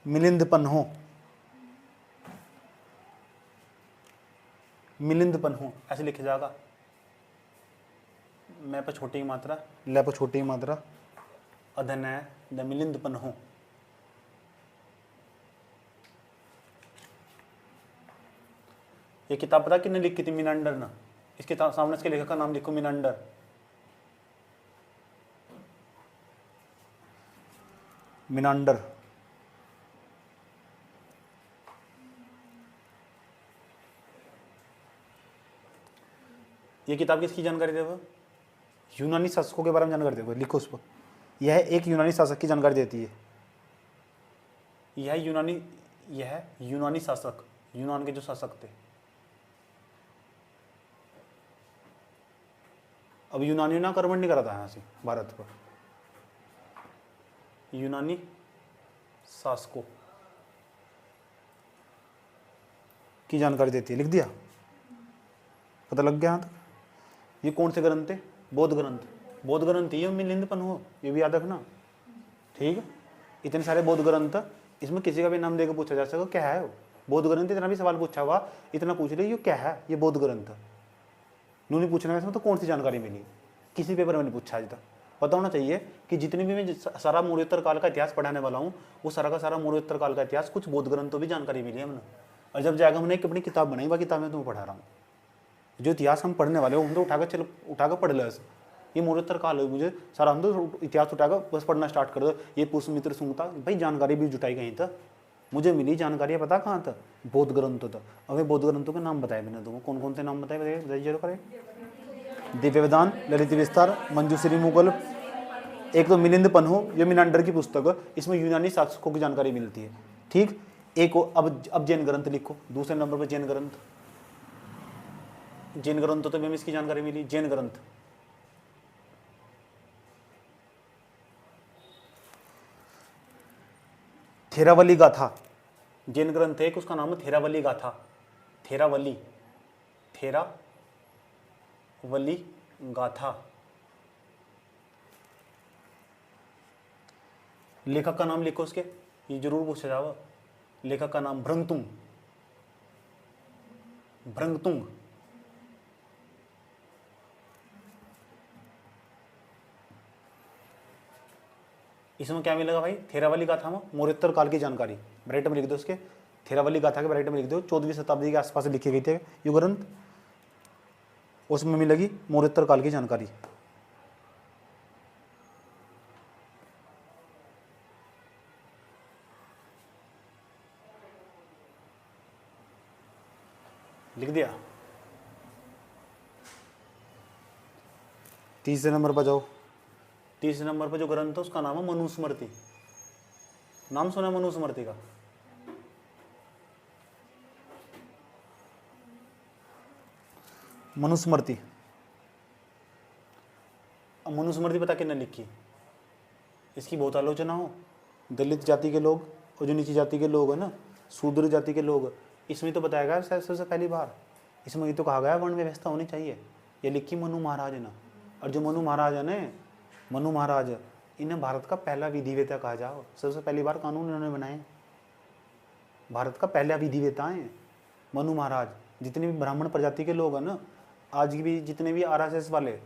मिलिंद पन्हो, मिलिंद पन्हो ऐसे लिखा जाएगा। मैं पर छोटी मात्रा, ले पर छोटी मात्रा, अधन है द मिलिंद पन्हो। ये किताब पता किसने लिखी थी, मिनांडर ना। इसके सामने इसके लेखक का नाम लिखो, मिनांडर। मिनांडर, ये किताब किसकी जानकारी देगा, यूनानी शासकों के बारे में जानकारी देगा, लिखो उस पर। यह एक यूनानी शासक की जानकारी देती है। यह यूनानी शासक, यूनान के जो शासक थे। अब यूनानियों ने आक्रमण नहीं करा था यहाँ से भारत पर, यूनानी शासकों की जानकारी देती है। लिख दिया, पता लग गया यहाँ तक। ये कौन से ग्रंथ थे, बौद्ध ग्रंथ। बौद्ध ग्रंथ ये मिलिंद पन्हो, ये भी याद रखना। ठीक, इतने सारे बौद्ध ग्रंथ, इसमें किसी का भी नाम देकर पूछा जा सके क्या है वो बौद्ध ग्रंथ। इतना भी सवाल पूछा हुआ, इतना पूछ रहे ये क्या है, ये बौद्ध ग्रंथ। नू नहीं पूछना इसमें तो कौन सी जानकारी मिली, किसी पेपर में नहीं पूछा आज तक। पता होना चाहिए कि जितनी भी मैं सारा मौर्योत्तर काल का इतिहास पढ़ाने वाला हूँ, वो सारा का सारा मौर्योत्तर काल का इतिहास कुछ बौद्ध ग्रंथों भी जानकारी मिली है हमने। और जब जाकर हमने एक अपनी किताब बनाई, वह किताब में तुम्हें पढ़ा रहा हूँ। जो इतिहास हम पढ़ने वाले हो, हम तो उठाकर पढ़ लो। ये मौर्योत्तर काल है, मुझे सारा हम तो इतिहास उठाकर बस पढ़ना स्टार्ट कर दो। ये पुष्यमित्र सुंग था भाई, जानकारी भी जुटाई गई था, मुझे मिली जानकारी। पता कहाँ था, बौद्ध ग्रंथों था। अब बौद्ध ग्रंथों के नाम बताए मैंने तुमको, कौन कौन से नाम बताए, बताइए जरूर करें। दिव्य वेदान, ललित विस्तार, मंजूश्री मुकल्प, एक तो मिलिंद पन्हो, ये मिनांडर की पुस्तक है, इसमें यूनानी शासकों की जानकारी मिलती है। ठीक, एक अब जैन ग्रंथ लिखो, दूसरे नंबर पर जैन ग्रंथ। जैन ग्रंथ तो हमें इसकी जानकारी मिली, जैन ग्रंथ। थेरावली गाथा, जैन ग्रंथ है, उसका नाम है थेरावली गाथा। थेरावली, थेरावली गाथा। लेखक का नाम लिखो उसके, ये जरूर पूछा जाएगा। लेखक का नाम भ्रंगतुंग, भ्रंगतुंग। इसमें क्या मिलेगा भाई, थेरावली गाथा में मौर्योत्तर काल की जानकारी। ब्राइट में लिख दो उसके, थेरावली गाथा के ब्राइट में लिख दो। 14वीं शताब्दी के आसपास लिखे गए थे ये ग्रंथ, उसमें मिलेगी मौर्योत्तर काल की जानकारी। लिख दिया। तीसरे नंबर पर जाओ। तीसरे नंबर पर जो ग्रंथ है उसका नाम है मनुस्मृति। नाम सुना मनुस्मृति का? मनुस्मृति। अब मनुस्मृति पता किसने लिखी? इसकी बहुत आलोचना हो, दलित जाति के लोग और जो नीची जाति के लोग है ना, शूद्र जाति के लोग, इसमें तो बताया गया सबसे पहली बार, इसमें ये तो कहा गया वर्ण व्यवस्था होनी चाहिए। ये लिखी मनु महाराज ने। और जो मनु महाराज है ना, मनु महाराज, इन्हें भारत का पहला विधिवेता कहा जाओ। सबसे पहली बार कानून इन्होंने बनाए, भारत का पहला विधिवेता है मनु महाराज। जितने भी ब्राह्मण प्रजाति के लोग हैं ना, आज भी जितने भी RSS वाले,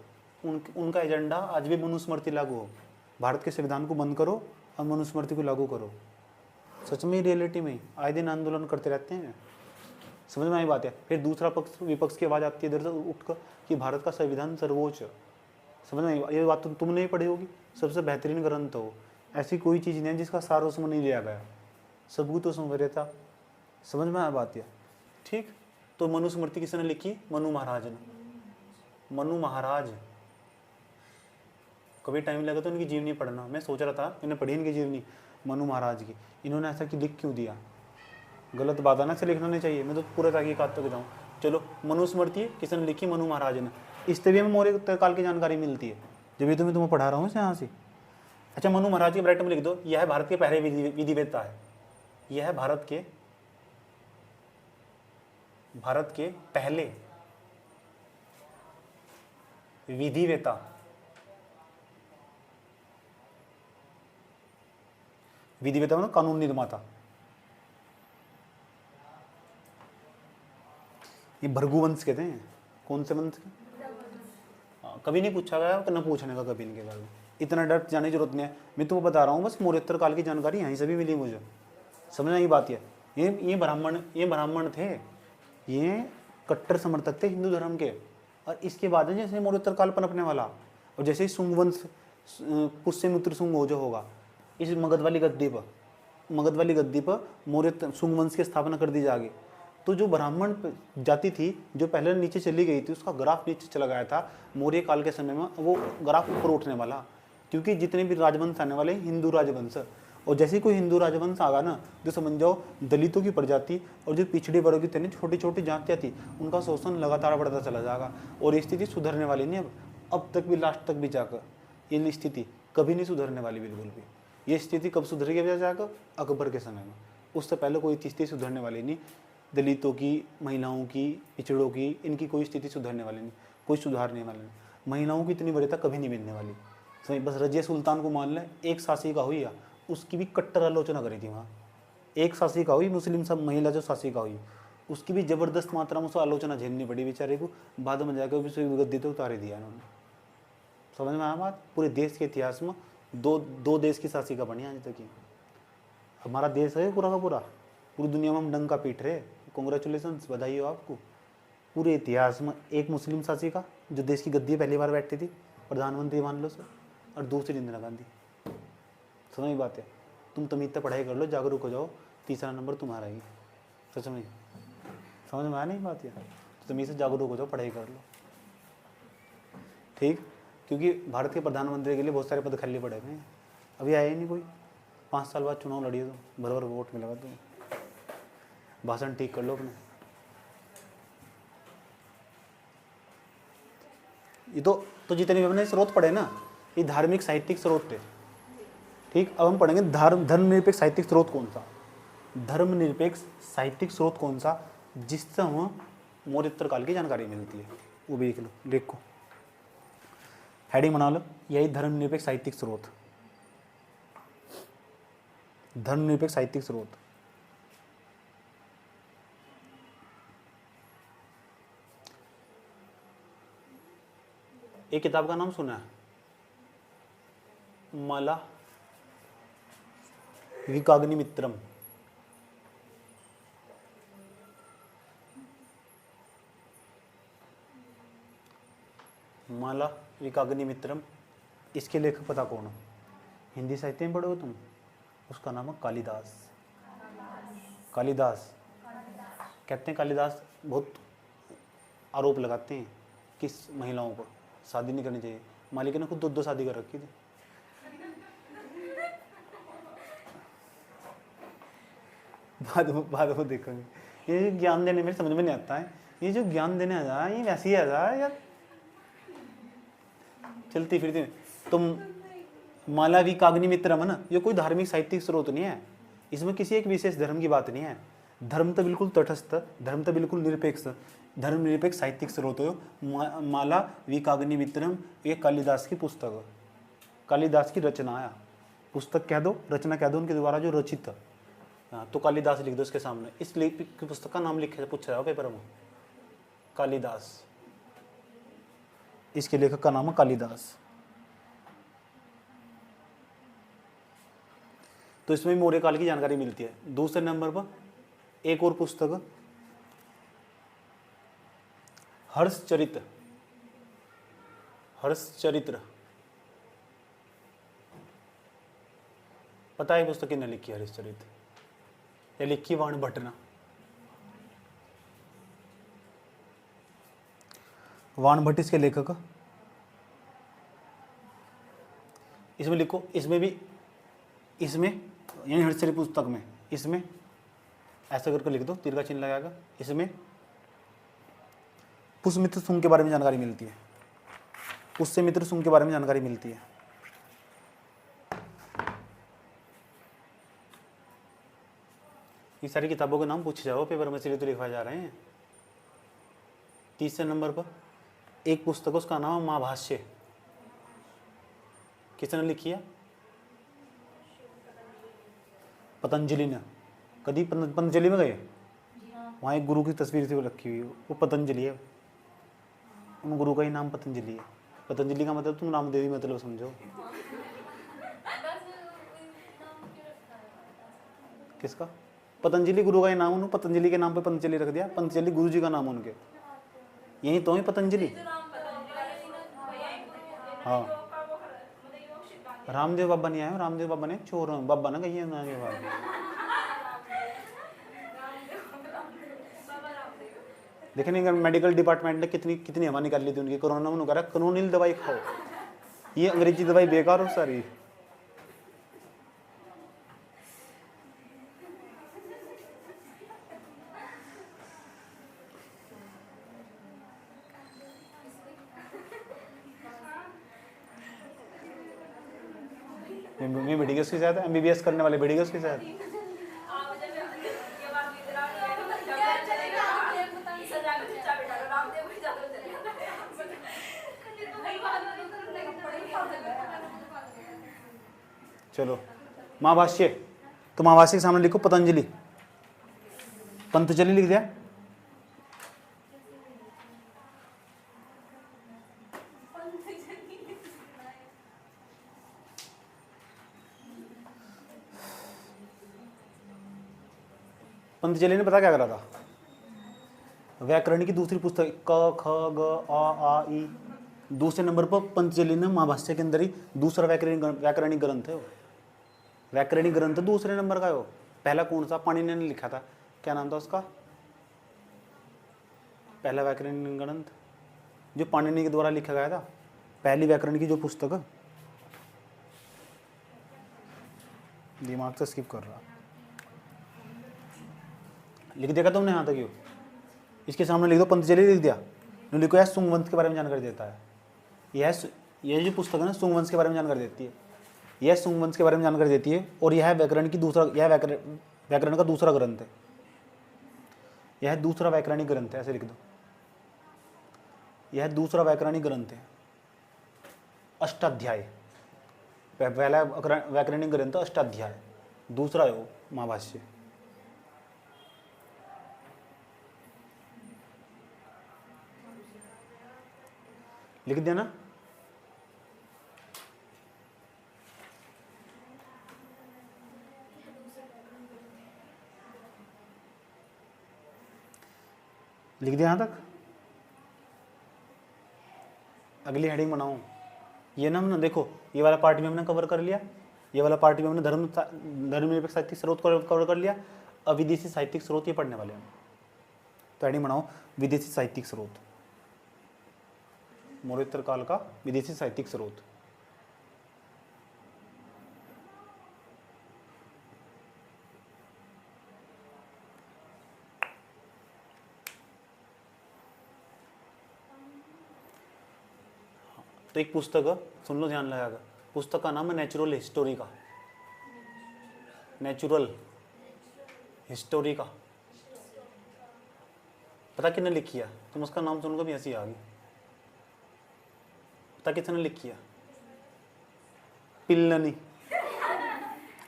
उनका एजेंडा आज भी मनुस्मृति लागू हो। भारत के संविधान को बंद करो और मनुस्मृति को लागू करो। सच में रियलिटी में आए दिन आंदोलन करते रहते हैं। समझ में आई बात है। फिर दूसरा पक्ष, विपक्ष की आवाज़ आती है इधर से उठकर कि भारत का संविधान सर्वोच्च। समझ में आई ये बात? तुमने नहीं पढ़ी होगी। सबसे बेहतरीन ग्रंथ हो, ऐसी कोई चीज़ नहीं है जिसका सार उसमें नहीं लिया गया। सबूत उसमें भरे था। समझ में आया बात है? ठीक। तो मनुस्मृति किसने लिखी? मनु महाराज ने। मनु महाराज। कभी टाइम लगा तो इनकी जीवनी पढ़ना। मैं सोच रहा था मैंने पढ़ी इनकी जीवनी मनु महाराज की। इन्होंने ऐसा कि लिख क्यों दिया? गलत बात है ना, ऐसे लिखना नहीं चाहिए। मैं तो पूरा तहकीकात तक जाऊँ। चलो, मनुस्मृति किसने लिखी? मनु महाराज ने। इससे भी हमें मौर्य काल की जानकारी मिलती है, जब ये तो मैं तुम्हें पढ़ा रहा हूँ यहाँ से। अच्छा, मनु महाराज के ब्रैकेट में लिख दो, यह भारत के पहले विधिवेता है। यह है भारत के पहले विधिवेता। विधिवेता मतलब कानून निर्माता। ये भृगु वंश कहते हैं। कौन से वंश? कभी नहीं पूछा गया, न पूछने का कभी इनके बारे में। इतना डर जाने की जरूरत नहीं है। मैं तुम्हें बता रहा हूँ, बस मौर्योत्तर काल की जानकारी यहीं से भी मिली मुझे। समझना ये बात है। ये ब्राह्मण थे, ये कट्टर समर्थक थे हिंदू धर्म के। और इसके बाद है जैसे मौर्योत्तर काल पनपने वाला, और जैसे ही शुंग वंश, पुष्यमित्र शुंग हो जो होगा, इस मगध वाली गद्दी पर मौर्य शुंग वंश की स्थापना कर दी जाएगी। तो जो ब्राह्मण जाति थी जो पहले नीचे चली गई थी, उसका ग्राफ नीचे चला गया था। मौर्य काल के समय में वो ग्राफ ऊपर उठने वाला, क्योंकि जितने भी राजवंश आने वाले हिंदू राजवंश। और जैसे ही कोई हिंदू राजवंश आगा ना, जो समझ जाओ दलितों की प्रजाति और जो पिछड़े वर्ग की छोटी छोटी जातियाँ थी, उनका शोषण लगातार बढ़ता चला जाएगा। और ये स्थिति सुधरने वाली नहीं। अब तक भी, लास्ट तक भी जाकर ये स्थिति कभी नहीं सुधरने वाली बिल्कुल भी। ये स्थिति कब सुधरेगी जाकर? अकबर के समय में। उससे पहले कोई स्थिति सुधरने वाली नहीं। दलितों की, महिलाओं की, पिछड़ों की, इनकी कोई स्थिति सुधरने वाली नहीं, कोई सुधारने वाला नहीं। महिलाओं की इतनी वरीयता कभी नहीं मिलने वाली। सही, बस रजिया सुल्तान को मान लें, एक शासिका हुई, उसकी भी कट्टर आलोचना करी थी वहाँ। एक शासिका हुई, मुस्लिम सब महिला जो शासिका हुई, उसकी भी जबरदस्त मात्रा में उसको आलोचना झेलनी पड़ी बेचारे को। बाद में जाकर उसे गद्दी तो उतार दिया इन्होंने। समझ में आया बात? पूरे देश के इतिहास में दो देश की शासिका बनी आज तक की। हमारा देश है पूरा का पूरा, पूरी दुनिया में हम डंका पीट रहे। कॉन्ग्रेचुलेसन, बधाई हो आपको। पूरे इतिहास में एक मुस्लिम शासिका जो देश की गद्दी पहली बार बैठती थी, प्रधानमंत्री मान लो सर, और दूसरी इंदिरा गांधी। समझ में बात है? तुम तमीज़ पढ़ाई कर लो, जागरूक हो जाओ, तीसरा नंबर तुम्हारा ही। सच में समझ में आया नहीं बात? है तो तमीज़ से जागरूक हो जाओ, पढ़ाई कर लो, ठीक। क्योंकि भारत के प्रधानमंत्री के लिए बहुत सारे पद खाली पड़े हुए हैं, अभी आए ही नहीं कोई। 5 साल बाद चुनाव लड़िए तो बराबर वोट मिलेगा। तो भाषण ठीक कर लो अपने। ये तो जितने भी हमने स्रोत पढ़े ना, ये धार्मिक साहित्यिक स्रोत थे, ठीक। अब हम पढ़ेंगे धर्मनिरपेक्ष साहित्यिक स्रोत कौन सा। धर्मनिरपेक्ष साहित्यिक स्रोत कौन सा जिससे हमें मौर्योत्तर काल की जानकारी मिलती है, वो भी देख लो। देखो हेडिंग बना लो, यही धर्मनिरपेक्ष साहित्यिक स्रोत। धर्मनिरपेक्ष साहित्यिक स्रोत। एक किताब का नाम सुना है? माला विकाग्निमित्रम। माला विकाग्निमित्रम, इसके लेखक पता कौन है? हिंदी साहित्य में पढ़े हो तुम? उसका नाम है कालिदास। कालिदास कहते हैं, कालिदास बहुत आरोप लगाते हैं किस महिलाओं पर शादी नहीं करनी चाहिए। मालिक ने खुद 2 शादी कर रखी थी। बाद में देखेंगे। ये ज्ञान देने में समझ में नहीं आता है, ये जो ज्ञान देने आ जा ये वैसे ही आ जा यार, चलती फिरती। तुम मालावी काग्नि मित्रम है ना, ये कोई धार्मिक साहित्यिक स्रोत नहीं है, इसमें किसी एक विशेष धर्म की बात नहीं है। धर्म तो बिल्कुल तटस्थ, धर्म तो बिल्कुल निरपेक्ष, धर्मनिरपेक्ष साहित्यिक स्रोत हो। माला विकाग्नि मित्रम ये कालिदास की पुस्तक है, कालिदास की रचना है। पुस्तक कह दो, रचना कह दो उनके द्वारा जो रचित। हाँ तो कालिदास लिख दो उसके सामने। इस लेखक की पुस्तक का नाम लिखे पूछ रहा हो पेपर में, कालिदास, इसके लेखक का नाम है कालिदास। तो इसमें मौर्य काल की जानकारी मिलती है। दूसरे नंबर पर एक और पुस्तक हर्षचरित्र, हर्षचरित्र, पता है पुस्तक किसने लिखी है हर्षचरित्र? ये लिखी वाण भट्ट ने। वाण भट्ट इसके लेखक। इसमें लिखो, इसमें भी, इसमें यानी हर्षचरित्र पुस्तक में, इसमें ऐसा करके लिख दो, तीर का चिन्ह लगाएगा। इसमें पुष्यमित्र शुंग के बारे में जानकारी मिलती है, पुष्यमित्र शुंग के बारे में जानकारी मिलती है। ये सारी किताबों के नाम पूछे जाओ पेपर में, इसलिए तो लिखवाए जा रहे हैं। तीसरे नंबर पर एक पुस्तक, उसका नाम है महाभाष्य। किसने लिखी है? पतंजलि ने। कभी पतंजलि में गए? वहाँ एक गुरु की तस्वीर से वो रखी हुई है, वो पतंजलि है, उन गुरु का ही नाम पतंजलि है। पतंजलि का मतलब तुम रामदेवी मतलब समझो। किसका? पतंजलि गुरु का ही नाम, उन्होंने पतंजलि के नाम पे पतंजलि रख दिया। पतंजलि गुरु जी का नाम उनके, यही तो है पतंजलि। हाँ रामदेव बाबा नहीं आए, रामदेव बाबा ने चोर बाबा ना कही है। देखें नहीं मेडिकल डिपार्टमेंट ने कितनी कितनी हवा निकाल ली थी उनकी कोरोना में। उन्होंने कहा क्रोनिल दवाई खाओ, ये अंग्रेजी दवाई बेकार हो सारी। मैं मेडिकल के साथ एमबीबीएस करने वाले मेडिकल के साथ चलो महाभाष्य। तो महाभाष्य के सामने लिखो पतंजलि, पंतजलि लिख दिया। पंतजलि ने पता क्या करा था? व्याकरण की दूसरी पुस्तक क ख ग आ ई, दूसरे नंबर पर पंतजलि ने महाभाष्य के अंदर ही दूसरा व्याकरणिक ग्रंथ है। व्याकरणिक ग्रंथ दूसरे नंबर का है वो। पहला कौन सा? पाणिनि ने लिखा था, क्या नाम था उसका? पहला व्याकरणिक ग्रंथ जो पाणिनि के द्वारा लिखा गया था, पहली व्याकरण की जो पुस्तक, दिमाग से स्किप कर रहा, लिख देगा तुमने यहाँ तक क्यों? इसके सामने लिख दो पंतजलि, लिख दिया। लिखो यह शुंग वंश के बारे में जानकारी देता है। यह जो पुस्तक है ना शुंग वंश के बारे में जानकारी देती है, यह शुंग वंश के बारे में जानकारी देती है। और यह व्याकरण की दूसरा, यह व्याकरण का दूसरा ग्रंथ है, यह दूसरा व्याकरणिक ग्रंथ है, ऐसे लिख दो। यह दूसरा व्याकरणिक ग्रंथ है, अष्टाध्याय। पहला व्याकरणिक ग्रंथ अष्टाध्याय, दूसरा है वो महाभाष्य। लिख देना। लिख दिया यहाँ तक? अगली हेडिंग बनाओ। ये ना हमने देखो, ये वाला पार्ट भी हमने कवर कर लिया, ये वाला पार्ट भी हमने धर्मनिरपेक्ष साहित्यिक स्रोत कवर कर लिया। अब विदेशी साहित्यिक स्रोत ये पढ़ने वाले हैं। तो हेडिंग बनाओ विदेशी साहित्यिक स्रोत, मौर्योत्तर काल का विदेशी साहित्यिक स्रोत। तो एक पुस्तक है, सुन लो ध्यान लगाकर, पुस्तक का नाम है नेचुरल हिस्टोरी का, नेचुरल हिस्टोरी का। पता किसने लिखी है? तुम उसका नाम सुनकर भी हंसी आ गई। पता किसने लिखी है? पिल्लनी।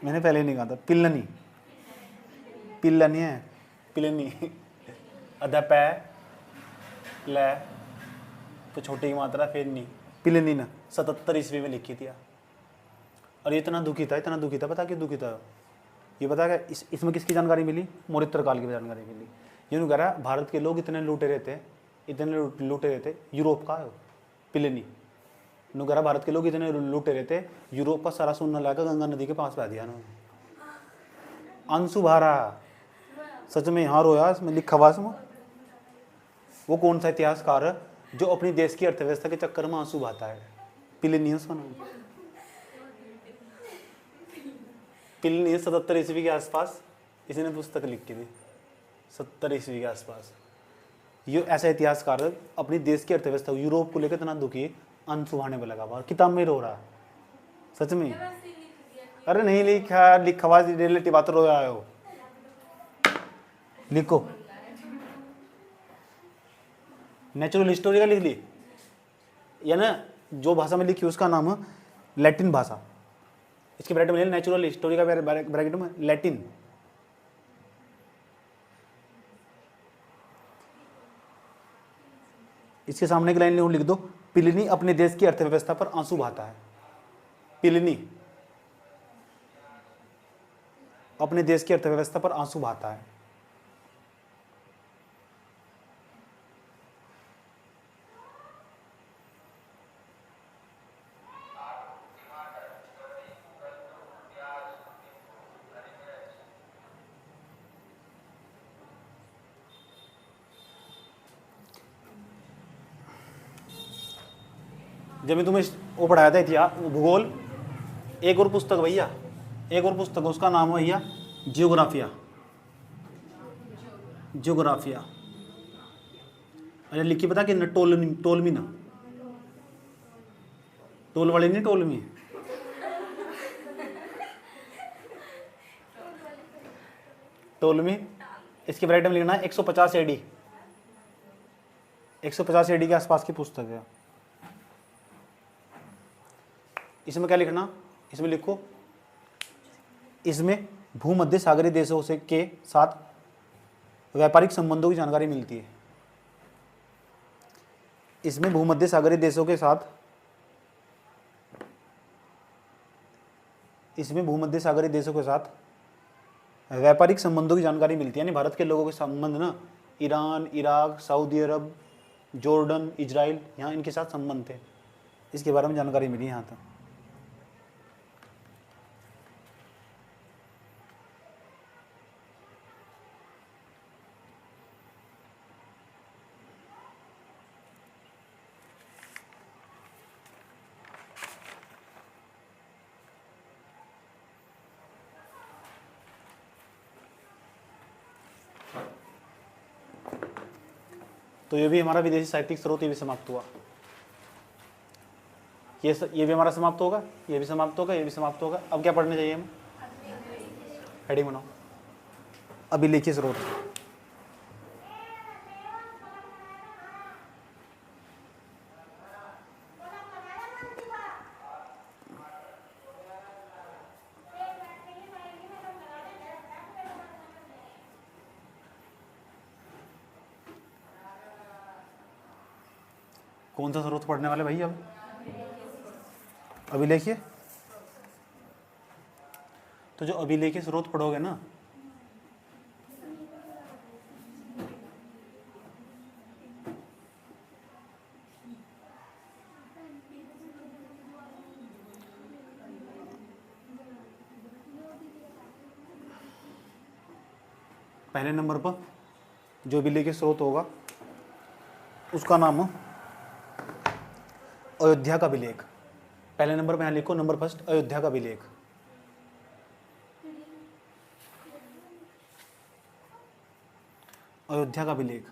मैंने पहले नहीं कहा था, पिल्लनी, पिल्लनी है, पिल्लनी। अधपै ले तो छोटी की मात्रा फिर नहीं, पिल्लनी ना 77 ईस्वी में लिखी थी। और ये इतना दुखी था, इतना दुखी था, पता क्यों दुखी था? ये पता क्या इसमें किसकी जानकारी मिली? मौर्योत्तर काल की जानकारी मिली। यूँ कह रहा है भारत के लोग इतने लूटे रहते, इतने लूटे रहते, यूरोप का है पिल्लनी नु कह रहा भारत के लोग इतने लूटे रहते, यूरोप का सारा सोना लाकर गंगा नदी के पास बहा दिया ना। आंसू बहारा, सच में यहाँ रोया, इसमें लिखा हुआ इसमें। वो कौन सा इतिहासकार है जो अपनी देश की अर्थव्यवस्था के चक्कर में आंसू बहाता है? पिल्लनी है उसका नाम। पिल्लनी 77 ईस्वी के आसपास इसने पुस्तक लिखी थी, 70 ईस्वी के आसपास। ये ऐसा इतिहासकार है, अपनी देश की अर्थव्यवस्था यूरोप को लेकर इतना दुखी, आंसू बहाने में लगा हुआ, किताब में रो रहा है, सच में। अरे नहीं लिखा, लिखा हुआ रिलेटिव बात रोया है वो। लिखो, नेचुरल हिस्टोरी का लिख ली, या ना जो भाषा में लिखी उसका नाम है लैटिन भाषा। इसके ब्रैकेट में नेचुरल हिस्टोरी का ब्रैकेट में लैटिन। इसके सामने की लाइन लिख दो, पिलिनी अपने देश की अर्थव्यवस्था पर आंसू बहाता है। पिलिनी अपने देश की अर्थव्यवस्था पर आंसू बहाता है। जब मैं तुम्हें वो पढ़ाया था इतिहास भूगोल, एक और पुस्तक भैया, एक और पुस्तक उसका नाम है भैया जियोग्राफिया। जियोग्राफिया अरे लिखी पता कि टोलमी ना, टोल वाले नहीं, टोलमी। टोलमी इसके ब्रैकेट में लिखना है 150 एडी, 150 एडी के आसपास की पुस्तक है। इसमें क्या लिखना? इसमें लिखो, इसमें भूमध्य सागरीय देशों से के साथ व्यापारिक संबंधों की जानकारी मिलती है। इसमें भूमध्य सागरीय देशों के साथ, इसमें भूमध्य सागरीय देशों के साथ व्यापारिक संबंधों की जानकारी मिलती है। यानी भारत के लोगों के संबंध ना ईरान, इराक, सऊदी अरब, जॉर्डन, इजराइल, यहाँ इनके साथ संबंध थे, इसके बारे में जानकारी मिली यहाँ तक। तो ये भी हमारा विदेशी साहित्यिक स्रोत ये भी समाप्त हुआ। ये भी हमारा समाप्त होगा, ये भी समाप्त होगा, ये भी समाप्त होगा। अब क्या पढ़ने चाहिए हमें? हेडिंग बनाओ, अभिलेखीय स्रोत। कौन सा स्रोत पढ़ने वाले भाई? अब अभिलेखीय, तो जो अभिलेखीय स्रोत पढ़ोगे ना, पहले नंबर पर जो अभिलेखीय स्रोत होगा उसका नाम हो अयोध्या का अभिलेख। पहले नंबर पे यहाँ लिखो, नंबर फर्स्ट, अयोध्या का अभिलेख। अयोध्या का अभिलेख।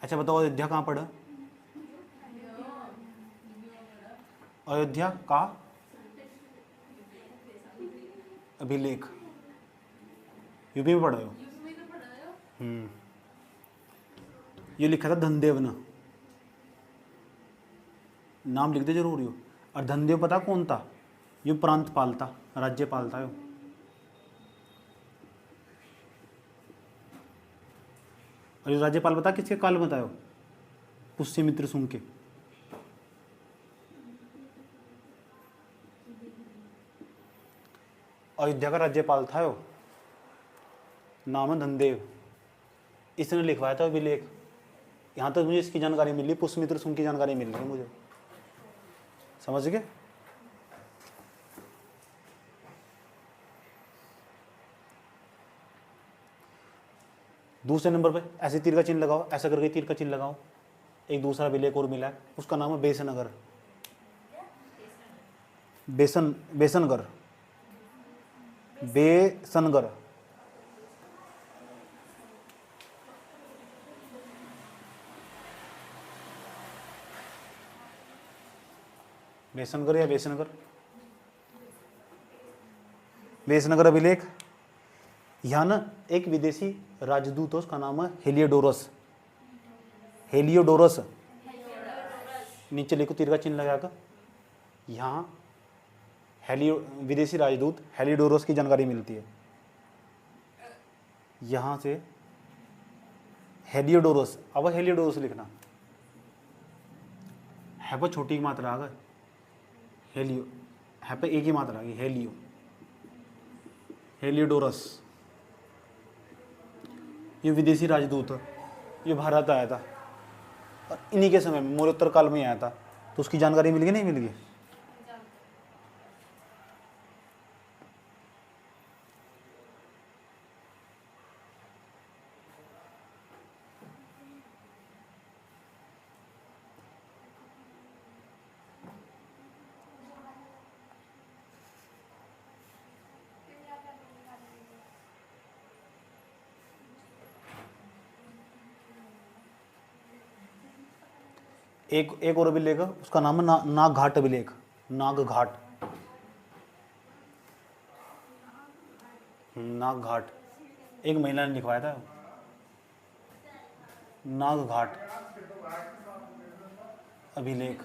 अच्छा बताओ अयोध्या कहाँ पड़ा? अयोध्या का अभिलेख, यूपी में पढ़ रहे हो? ये लिखा था धनदेव ने, नाम लिख दे जरूर यो। और धनदेव पता कौन था? ये प्रांत पालता, राज्यपाल था यो। और ये राज्यपाल बता किसके काल में था यो? पुष्यमित्र सुंग के। अयोध्या का राज्यपाल था यो, नाम है धनदेव। इसने लिखवाया था अभिलेख। यहाँ तक मुझे इसकी जानकारी मिली, पुष्यमित्र सुंग की जानकारी मिल रही है मुझे, समझ गए? दूसरे नंबर पे ऐसे तीर का चिन्ह लगाओ, ऐसा करके तीर का चिन्ह लगाओ। एक दूसरा अभिलेख और मिला है, उसका नाम है बेसनगर। बेसनगर, बेसनगर। बेसनगर या बेसनगर, बेसनगर अभिलेख। यहाँ ना एक विदेशी राजदूत है, उसका नाम है हेलियोडोरस। हेलियोडोरस, नीचे लिखो तीर का चिन्ह लगाकर। यहाँ विदेशी राजदूत हेलियोडोरस की जानकारी मिलती है। यहाँ से हेलियोडोरस, अब हेलियोडोरस लिखना है पर छोटी मात्रा आ गई, हेलियो है पे एक ही मात्रा आ गई, हेलियो, हेलियोडोरस। ये विदेशी राजदूत है, ये भारत आया था और इन्हीं के समय में मौर्योत्तर काल में आया था। तो उसकी जानकारी मिल गई नहीं मिल गई? एक और अभिलेख है, उसका नाम है नाग घाट अभिलेख। नाग घाट, नाग घाट, एक महिला ने लिखवाया था। नाग घाट अभिलेख,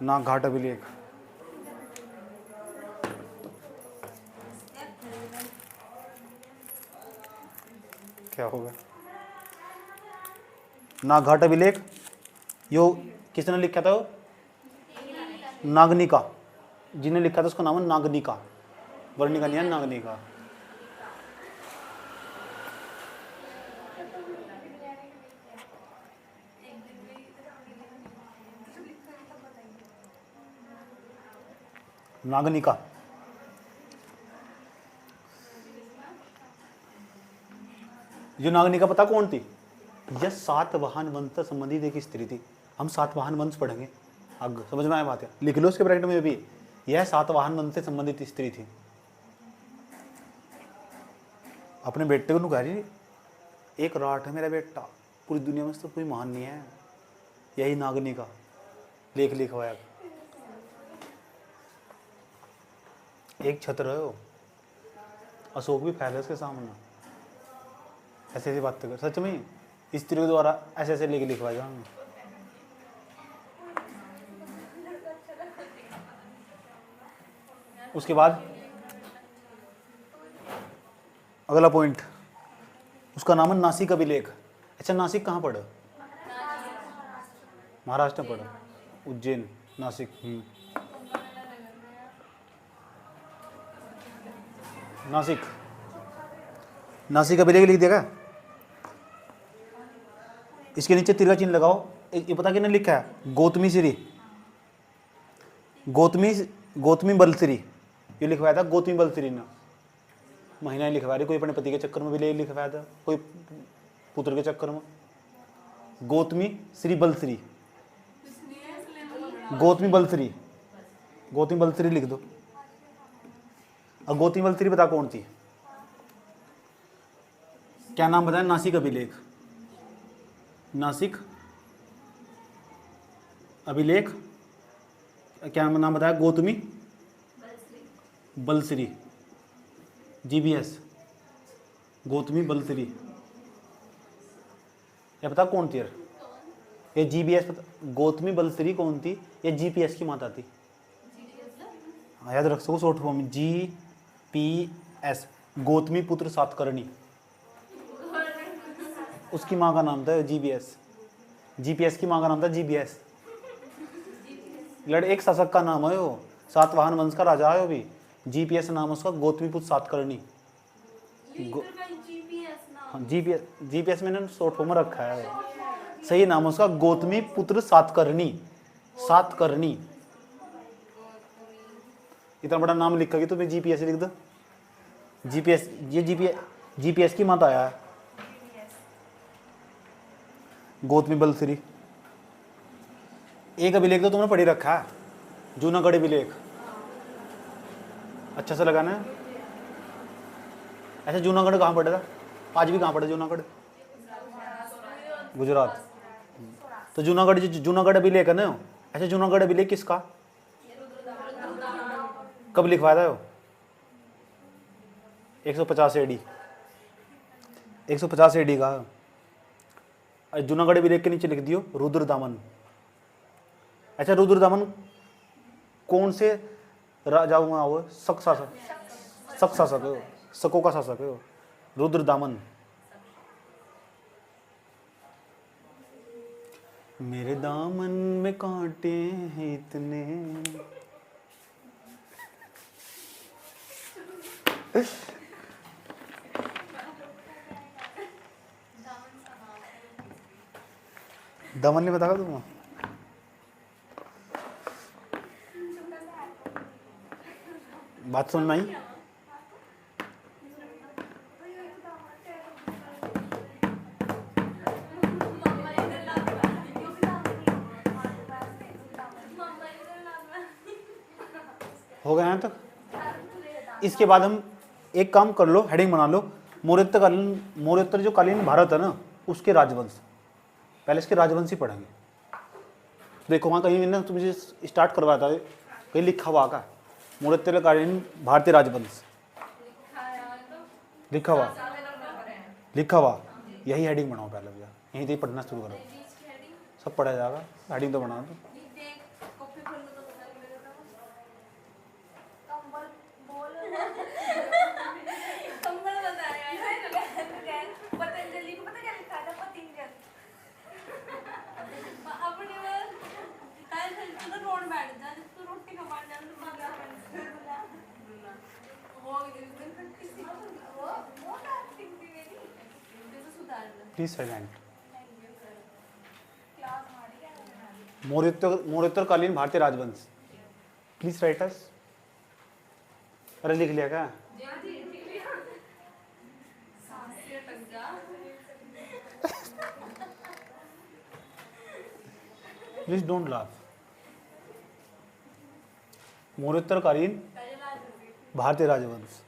नाग घाट अभिलेख। क्या होगा? नाग घाट अभिलेख यो किसने लिखा था? नागनिका, जिन्हें लिखा था उसका नाम है नागनिका। वर्णिका नहीं है, नागनिका। नागनिका। जो नागनिका पता कौन थी? यह सातवाहन वंश से संबंधित एक स्त्री थी। हम सातवाहन वंश पढ़ेंगे आगे, समझ में आया बात है? लिख लो उसके ब्रैकेट में भी, यह सातवाहन वंश से संबंधित स्त्री थी। अपने बेटे को कह रही, एक राठ है मेरा बेटा, पूरी दुनिया में तो कोई महान नहीं है, यही नागनिका। लेख लिखवाया, एक छत्र है वो, अशोक भी फैले उसके सामने। ऐसे ऐसी बातें कर, सच में स्त्री के द्वारा ऐसे ऐसे लेके लिखवाया जाएंगे। उसके बाद अगला पॉइंट, उसका नाम है नासिक अभिलेख। अच्छा, नासिक कहाँ पड़ा? महाराष्ट्र में पड़ा, उज्जैन, नासिक। नासिक, नासिक अभिलेख लिख देगा। इसके नीचे तीर का चिन्ह लगाओ। ये पता किसने लिखा है? गौतमी श्री, गौतमी बलश्री। ये लिखवाया था गौतमी बलश्री ने। महीना ही लिखवा रही, कोई अपने पति के चक्कर में भी ले लिखवाया था, कोई पुत्र के चक्कर में। गौतमी श्री बलश्री, गौतमी बलश्री, गौतमी बलश्री लिख दो। और गौतमी बलश्री बता कौन थी? क्या नाम बताया? नासिक अभिलेख, नासिक अभिलेख, क्या नाम बताया? गौतमी बलश्री, जीबीएस, गौतमी बलश्री। ये पता कौन थी यार? ये जीबीएस पता, गौतमी बलश्री कौन थी? ये जीपीएस की माता थी। हाँ याद रख सको शॉर्ट फॉर्म में, जीपीएस, गौतमी पुत्र सातकर्णी, उसकी माँ का नाम था जीबीएस। जीपीएस की माँ का नाम था जीबीएस। एक शासक का नाम है वो, सातवाहन वंश का राजा है वो भी। जीपीएस नाम उसका, गौतमी पुत्र सातकर्णी। हाँ जीपीएस, जीपीएस मैंने शॉर्ट फॉर्म में रखा है, सही नाम उसका गौतमी पुत्र सातकर्णी। सातकर्णी, इतना बड़ा नाम लिख करके तुम्हें जीपीएस लिख दो। जीपीएस, ये जीपीएस की माता आया है, गौतमी बलश्री। एक अभिलेख तो तुमने पढ़ी रखा है, जूनागढ़ अभिलेख, अच्छा से लगाना है। ऐसे जूनागढ़ कहाँ पड़े था? आज भी कहाँ पड़े जूनागढ़? गुजरात। तो जूनागढ़, जूनागढ़ अभिलेख है ना, ऐसे जूनागढ़ अभिलेख किसका, कब लिखवाया था वो? 150 एडी, 150 एडी का। जूनागढ़ अभिलेख के नीचे लिख दियो रुद्रदामन। अच्छा, रुद्रदामन कौन से राजा हुआ? वो शक शासक, शक शासक है, शकों का शासक है वो, रुद्रदामन। मेरे दामन में कांटे हैं इतने, दमन ने बताया तुम? बात सुनना ही। हो गया यहाँ तक? इसके बाद हम एक काम कर लो, हेडिंग बना लो, मौर्योत्तर जो कालीन भारत है ना, उसके राजवंश। पहले इसके राजवंश ही पढ़ेंगे। देखो वहाँ कहीं ना तुझे स्टार्ट करवाया था, कहीं लिखा हुआ का मौर्योत्तर कालीन भारतीय राजवंश लिखा हुआ, यही हेडिंग बनाओ पहले भैया, यहीं से पढ़ना शुरू करो, सब पढ़ा जाएगा। हेडिंग तो बना दो। Please silent. मौर्योत्तर कालीन भारतीय राजवंश, प्लीज राइट अस। अरे लिख लिया क्या? Please don't laugh. मौर्योत्तर कालीन भारतीय राजवंश,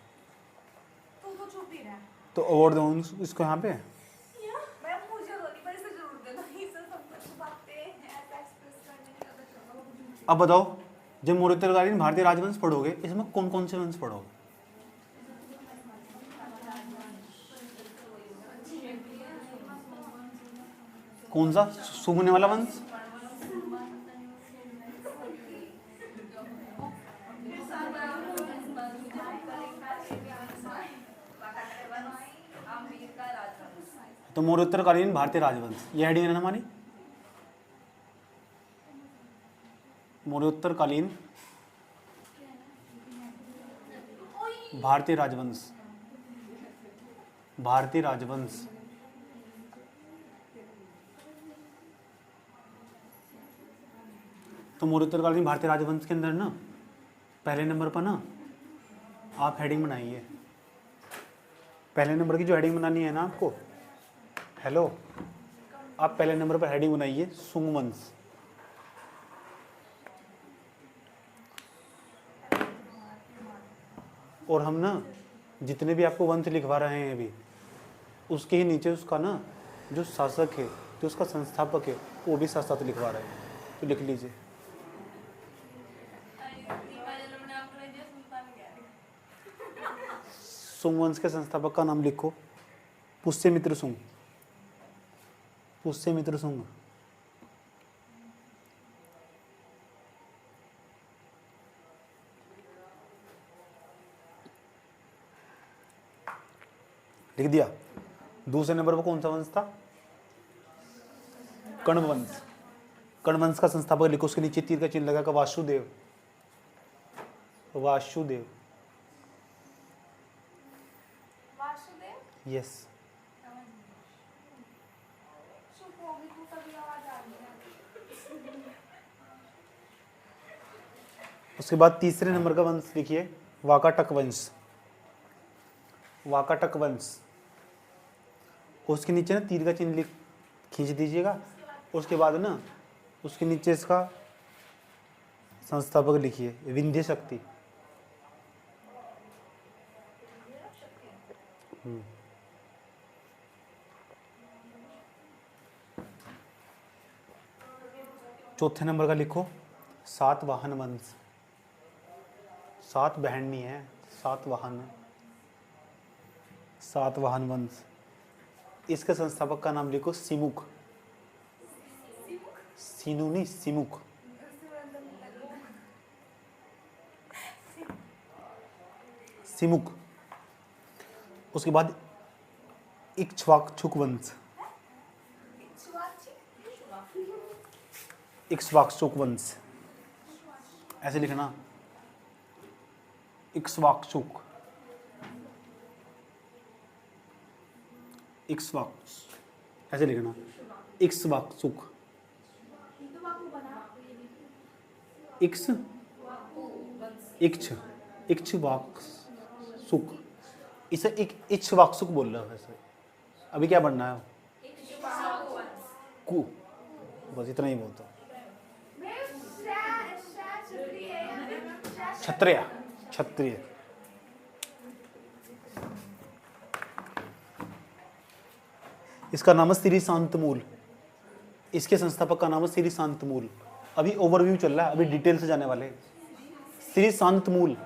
तो अवार्ड दो इसको यहाँ पे। अब बताओ, जब मौर्योत्तर कालीन भारतीय राजवंश पढ़ोगे, इसमें कौन कौन से वंश पढ़ोगे? कौन सा? सूंघने वाला वंश, तो मौर्योत्तर कालीन भारतीय राजवंश, यह हेडिंग है ना हमारी। मौर्योत्तर कालीन भारतीय राजवंश, भारतीय राजवंश। तो मौर्योत्तर कालीन भारतीय राजवंश के अंदर ना पहले नंबर पर ना आप हेडिंग बनाइए। पहले नंबर की जो हेडिंग बनानी है ना आपको, हेलो, आप पहले नंबर पर हेडिंग बनाइए सुंग वंश। और हम ना जितने भी आपको वंश लिखवा रहे हैं अभी, उसके ही नीचे उसका ना जो शासक है, जो उसका संस्थापक है, वो भी साथ साथ लिखवा रहे हैं। तो लिख लीजिए। सुंग वंश के संस्थापक का नाम लिखो, पुष्यमित्र सुंग। पुष्यमित्र सुंग। लिख दिया। दूसरे नंबर पर कौन सा वंश था? कण्व वंश। कण्व वंश का संस्थापक लिखो, उसके नीचे तीर का चिन्ह लगाकर वासुदेव। वासुदेव। यस। उसके बाद तीसरे नंबर का वंश लिखिए, वाकाटक वंश। वाकाटक वंश। उसके नीचे ना तीर का चिन्ह खींच दीजिएगा। उसके बाद ना उसके नीचे इसका संस्थापक लिखिए, विंध्य शक्ति। चौथे नंबर का लिखो, सातवाहन वंश। सात बहन नहीं है, सातवाहन। सातवाहन वंश। इसके संस्थापक का नाम लिखो, सिमुक। सीनू नहीं, सिमुक। सिमुक। उसके बाद इक्ष्वाकुछुक वंश। इक्ष्वाकुछुक वंश ऐसे लिखना, इक्ष्वाकुछुक। इक्ष्वाक ऐसे लिखना, इक्ष्वाकुछुक। इक्ष इक्ष इक्ष्वाकुछुक। इसे इक्ष्वाकुछुक बोल रहा है वैसे। अभी क्या बनना है? कु। बस इतना ही बोलता। क्षत्रिय। क्षत्रिय। इसका नाम है श्री शांतमूल। इसके संस्थापक का नाम है श्री शांतमूल। अभी ओवरव्यू चल रहा है, अभी डिटेल से जाने वाले। श्री शांतमूल।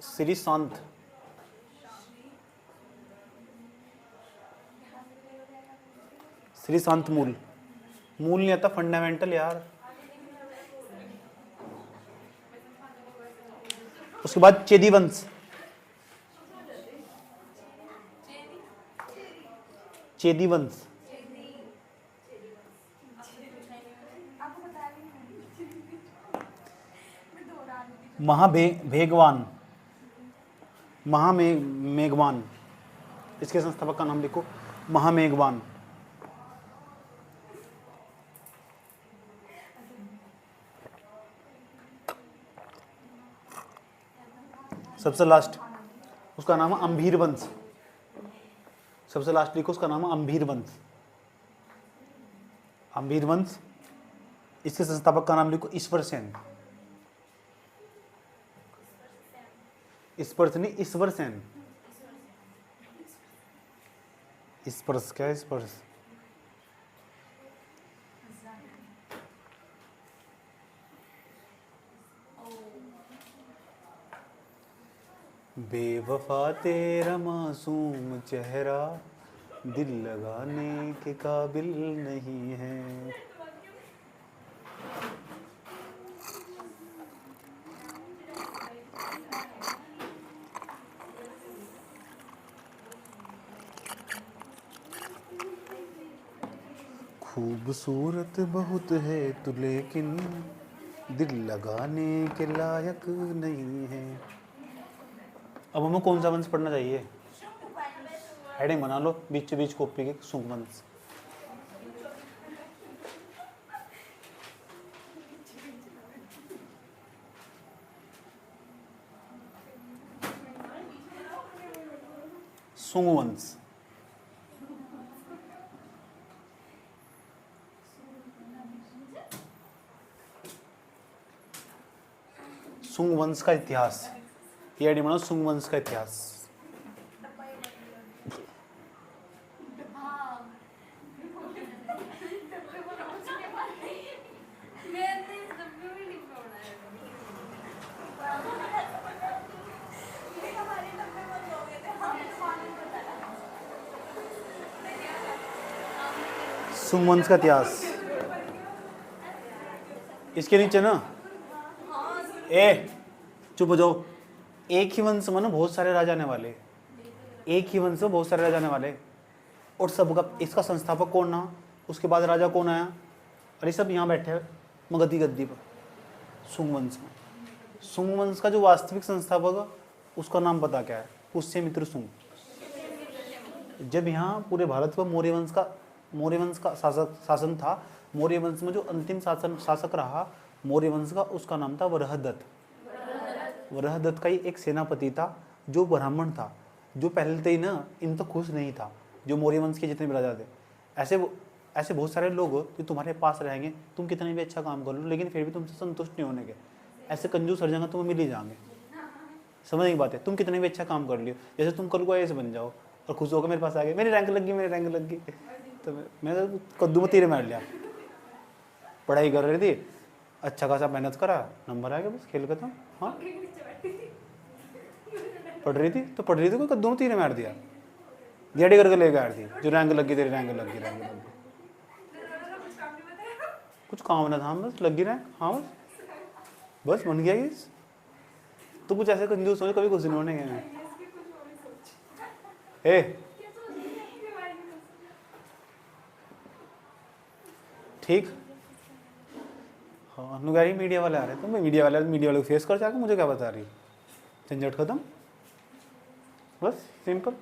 श्री शांत। श्री शांतमूल। मूल नहीं आता, फंडामेंटल यार। उसके बाद चेदी वंश। चेदी वंश। महाभेगवान। महामेघवान। इसके संस्थापक का नाम लिखो, महामेघवान। सबसे लास्ट उसका नाम है अंभीर वंश। सबसे लास्ट लिखो, उसका नाम है अंभीर वंश। अंभीर वंश। इसके संस्थापक का नाम लिखो, ईश्वर सेन। स्पर्श नहीं, ईश्वर सेन। स्पर्श क्या है? स्पर्श। बेवफा तेरा मासूम चेहरा दिल लगाने के काबिल नहीं है। खूबसूरत बहुत है तू, लेकिन दिल लगाने के लायक नहीं है। अब हमें कौन सा वंश पढ़ना चाहिए? हेडिंग बना लो, बीच बीच कॉपी के, सुंग वंश। सुंग वंश। सुंग वंश का इतिहास। ये हेडिंग बनाओ, सुंग वंश का इतिहास। सुंग वंश का इतिहास। इसके नीचे ना चुप हो जाओ। एक ही वंश में ना बहुत सारे राजा आने वाले, एक ही वंश में बहुत सारे राजा आने वाले, और सबका इसका संस्थापक कौन ना, उसके बाद राजा कौन आया, अरे सब यहाँ बैठे हैं मगधी गद्दी पर सुंग वंश में। सुंग वंश का जो वास्तविक संस्थापक है उसका नाम पता क्या है, पुष्यमित्र सुंग। जब यहाँ पूरे भारत पर मौर्य वंश का शासन था, मौर्य वंश में जो अंतिम शासक रहा मौर्य वंश का, उसका नाम था वरहदत्त। वरहदत्त का ही एक सेनापति था जो ब्राह्मण था, जो पहले से ही ना इन तो खुश नहीं था, जो मौर्य वंश के जितने भी राजा थे। ऐसे बहुत सारे लोग जो तुम्हारे पास रहेंगे, तुम कितने भी अच्छा काम कर लो लेकिन फिर भी तुमसे संतुष्ट नहीं होने के, ऐसे कंजूस हर जगह तुम्हें मिल ही जाएंगे। समझ की बात है, तुम कितने भी अच्छा काम कर लियो, जैसे तुम कल को ऐसे बन जाओ और खुश होकर मेरे पास आ गए, मेरी रैंक लग गई, तो मैं कद्दू में तीर मार लिया। पढ़ाई कर रही थी, अच्छा खासा मेहनत करा, नंबर आ गया, बस खेल खत्म। हाँ पढ़ रही थी कोई कद्दू में तीर मार दिया, दिहाड़ी करके लेकर आ रही थी, जो रैंक लग गई तेरी, रैंक लग गई। कुछ काम ना था, बस लग गई रैंक, हाँ बस बन गया। तो कुछ ऐसे कंजूस हो कभी खुश नहीं होने गए। ठीक। हाँ नुगारी मीडिया वाले आ रहे थे, मैं मीडिया वाले को फेस कर जाकर मुझे क्या बता रही, झंझट खत्म, बस सिंपल।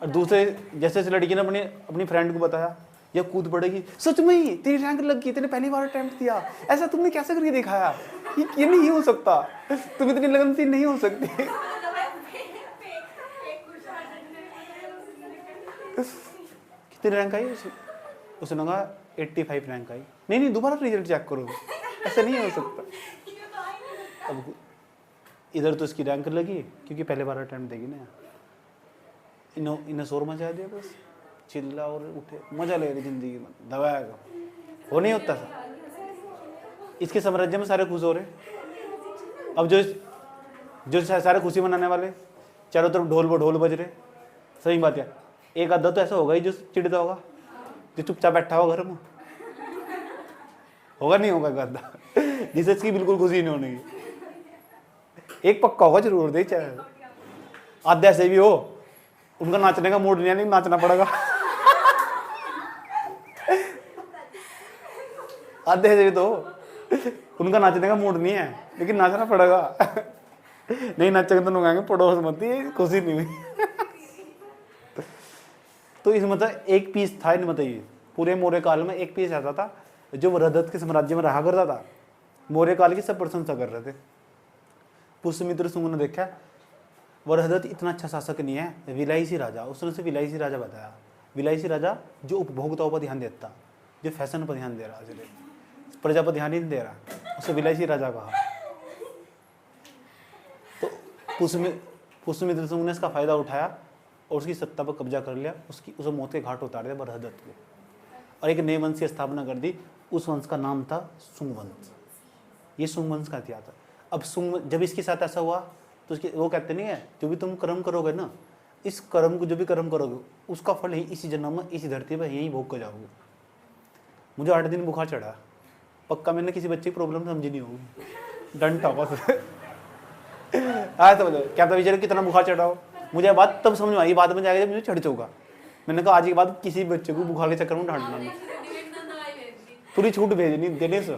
और दूसरे जैसे लड़की ने अपनी फ्रेंड को बताया, या कूद पड़ेगी, सच में ही तेरी रैंक लग गई, तेने पहली बार अटेम्प्ट किया, ऐसा तुमने कैसे करके दिखाया, ये नहीं हो सकता, तुम इतनी लगनशील नहीं हो सकती। कितनी रैंक आई उसने कहा 85 रैंक आई। नहीं दोबारा रिजल्ट चेक करो, ऐसा नहीं हो सकता। अब इधर तो इसकी रैंक लगी क्योंकि पहले बार अटेम्प्ट देगी ना, इन्हें शोर मचा दिया, बस चिल्ला और उठे, मजा ले रही जिंदगी में, दबाएगा वो नहीं होता था। इसके साम्राज्य में सारे खुश हो रहे। अब जो सारे खुशी मनाने वाले, चारों तरफ ढोल बज रहे। सही बात है, एक आधा तो ऐसा होगा ही जो चिढ़ता होगा, जो चुपचाप बैठा होगा घर में, होगा नहीं होगा गद्दा, जिसे इसकी बिल्कुल खुशी नहीं होने की। एक पक्का होगा जरूर, दे चाहे आधे ऐसे भी हो, उनका नाचने का मूड नहीं है, लेकिन नाचना पड़ेगा। आधे ऐसे भी तो उनका नाचने का मूड नहीं है, लेकिन नाचना पड़ेगा। नहीं नाचेंगे तो नुगाएंगे, पड़ोस मत, खुशी नहीं हुई। तो इस मतलब एक पीस था, इन मतलब ये पूरे मौर्य काल में एक पीस ऐसा था जो वरहदत्त के साम्राज्य में रहा करता था। मौर्य काल की सब प्रशंसा कर रहे थे। पुष्यमित्र सुंग ने देखा वरहदत्त इतना अच्छा शासक नहीं है, विलायसी राजा, उसने उसे विलायसी राजा बताया। विलायसी राजा जो उपभोक्ताओं पर ध्यान देता, जो फैशन पर ध्यान दे रहा, प्रजा पर ध्यान ही नहीं दे रहा, उसे विलायसी राजा कहा। तो पुष्यमित्र सुंग ने इसका फायदा उठाया और उसकी सत्ता पर कब्जा कर लिया, उसे मौत के घाट उतार दिया वरहदत्त को, और एक नए वंश की स्थापना कर दी। उस वंश का नाम था सुंग वंश। ये सुंग वंश का इतिहास है। अब जब इसके साथ ऐसा हुआ तो वो कहते नहीं है, जो भी तुम कर्म करोगे ना, इस कर्म को जो भी कर्म करोगे उसका फल ही इसी जन्म में इसी धरती पर यहीं भोग कर जाओगे। मुझे 8 दिन बुखार चढ़ा, पक्का मैंने किसी बच्चे की प्रॉब्लम समझी नहीं होगी, डंटा बस। आया तो क्या था बेचारे कितना बुखार चढ़ा हो, मुझे बात तब समझ में आई, बाद में जाएगा जब मुझे चढ़ चुका। मैंने कहा आज के बाद किसी बच्चे को बुखार के चक्कर में डांटना नहीं, पूरी छूट भेजनी देने से।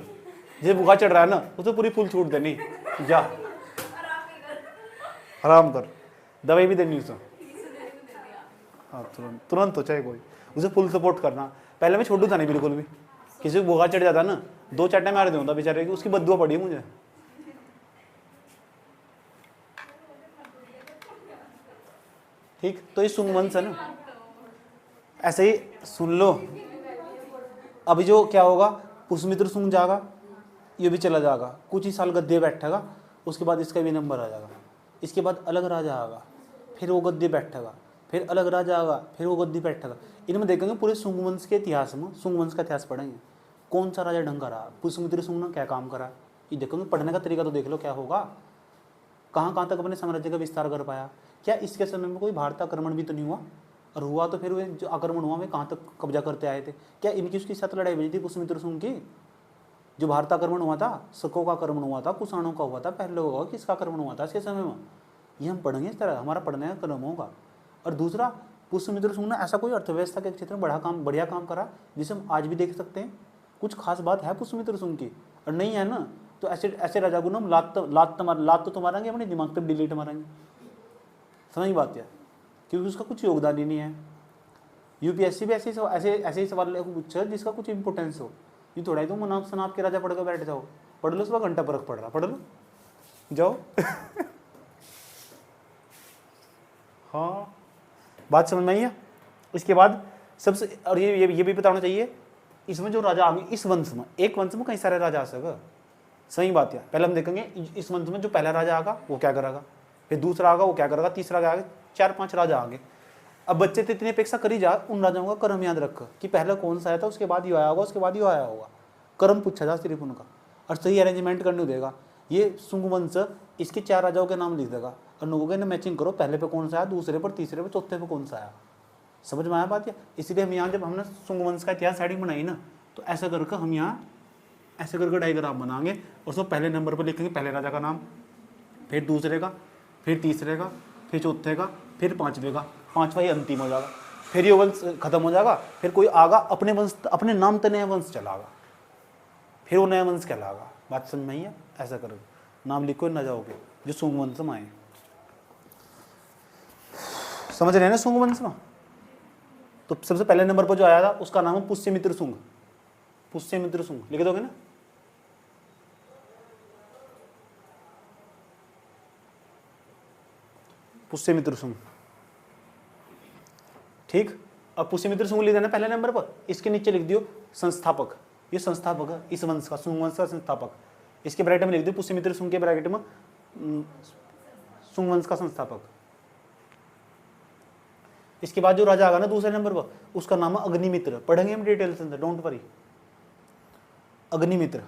जैसे बुखार चढ़ रहा है ना, उसे पूरी फुल छूट देनी, जा आराम कर, दवाई भी देनी उसे, हाँ तुरंत हो चाहे कोई, उसे फुल सपोर्ट करना। पहले मैं छोटू था नहीं बिल्कुल भी, किसी को बुखार चढ़ जाता ना 2 चाटे मार दूंगा बेचारे की, उसकी बददुआ पड़ी मुझे। ठीक, तो ये सुंग वंश है ना, ऐसे ही सुन लो। अभी जो क्या होगा, पुष्यमित्र सुंग जाएगा, ये भी चला जाएगा, कुछ ही साल गद्दे बैठेगा, उसके बाद इसका भी नंबर आ जाएगा। इसके बाद अलग राजा आएगा, फिर वो गद्दे बैठेगा, फिर अलग राजा आएगा, फिर वो गद्दी बैठेगा। इनमें देखेंगे पूरे सुंग वंश के इतिहास में, सुंग वंश का इतिहास पढ़ेंगे, कौन सा राजा ढंग का रहा, पुष्यमित्र सुंग ने क्या काम करा, ये देखोगे। पढ़ने का तरीका तो देख लो क्या होगा, कहाँ कहाँ तक अपने साम्राज्य का विस्तार कर पाया। क्या इसके समय में कोई भारत आक्रमण भी तो नहीं हुआ? और हुआ तो फिर वे जो आक्रमण हुआ वे कहाँ तक कब्जा करते आए थे? क्या इनकी उसके साथ लड़ाई बजी थी पुष्यमित्र शुंग की? जो भारत आक्रमण हुआ था, शकों का आक्रमण हुआ था, कुषाणों का हुआ था, पहले होगा किसका आक्रमण हुआ था इसके समय में, ये हम पढ़ेंगे इस तरह, हमारा पढ़ने का क्रम होगा। और दूसरा, पुष्यमित्र शुंग ने ऐसा कोई अर्थव्यवस्था के क्षेत्र में बढ़िया काम करा जिसे हम आज भी देख सकते हैं? कुछ खास बात है पुष्यमित्र शुंग की? और नहीं है ना तो ऐसे राजा को ना हम लात तो मारेंगे, अपने दिमाग पे डिलीट मारेंगे। समझ बात है? क्योंकि उसका कुछ योगदान ही नहीं है। यूपीएससी भी ऐसे ही सवाल पूछा जिसका कुछ इंपोर्टेंस हो। ये थोड़ा ही तुम नाम सनाप के राजा पढ़कर बैठ जाओ, पढ़ लो, सुबह घंटा फर्क पड़ रहा, पढ़ लो जाओ। हाँ, बात समझ में आई है? इसके बाद सबसे, और ये भी बताना चाहिए, इसमें जो राजा आगे इस वंश में, एक वंश में कई सारे राजा आ सके। सही बात है। पहले हम देखेंगे इस वंश में जो पहला राजा आगा वो क्या करेगा, फिर दूसरा आगा वो क्या करेगा, तीसरा आगे 4-5 राजा आगे। अब बच्चे तो इतनी अपेक्षा करी जा, उन राजाओं का कर्म याद रख कि पहले कौन सा आया था, उसके बाद ये आया होगा, उसके बाद ये आया होगा। कर्म पूछा जा सिर्फ उनका, और सही अरेंजमेंट करने देगा। ये शुंग वंश इसके 4 राजाओं के नाम लिख देगा और लोगों के मैचिंग करो, पहले पे कौन सा आया, दूसरे पर, तीसरे पर, चौथे पे कौन सा आया। समझ में आया बात? इसलिए हम यहाँ जब हमने शुंग वंश का इतिहास हेडिंग बनाई ना, तो ऐसा करके हम यहाँ ऐसे करके डायग्राम बनाएंगे और उसमें पहले नंबर पर लिखेंगे पहले राजा का नाम, फिर दूसरे का, फिर तीसरे का, फिर चौथे का, फिर पांचवे का, पांचवा ही अंतिम हो जाएगा। फिर ये वंश खत्म हो जाएगा, फिर कोई आगा अपने वंश, अपने नाम तो नया वंश चलागा, फिर वो नया वंश कहलागा। बात समझ में आई है? ऐसा करोगे, नाम लिखो ना जाओगे जो शुंग वंश में आए। समझ रहे हैं ना शुंग वंश में? तो सबसे पहले नंबर पर जो आया था उसका नाम है पुष्यमित्र शुंग। पुष्यमित्र शुंग लिख दोगे ना? पुष्यमित्र शुंग, ठीक। अब पुष्यमित्र शुंग लिख देना पहले नंबर पर। इसके नीचे लिख दियो संस्थापक, ये संस्थापक है इस वंश का, शुंग वंश का संस्थापक। इसके ब्रैकेट में लिख दियो पुष्यमित्र शुंग के ब्रैकेट में शुंग वंश का संस्थापक। इसके बाद जो राजा आगा ना दूसरे नंबर पर, उसका नाम है अग्निमित्र। पढ़ेंगे हम डिटेल से, डोंट वरी। अग्निमित्र,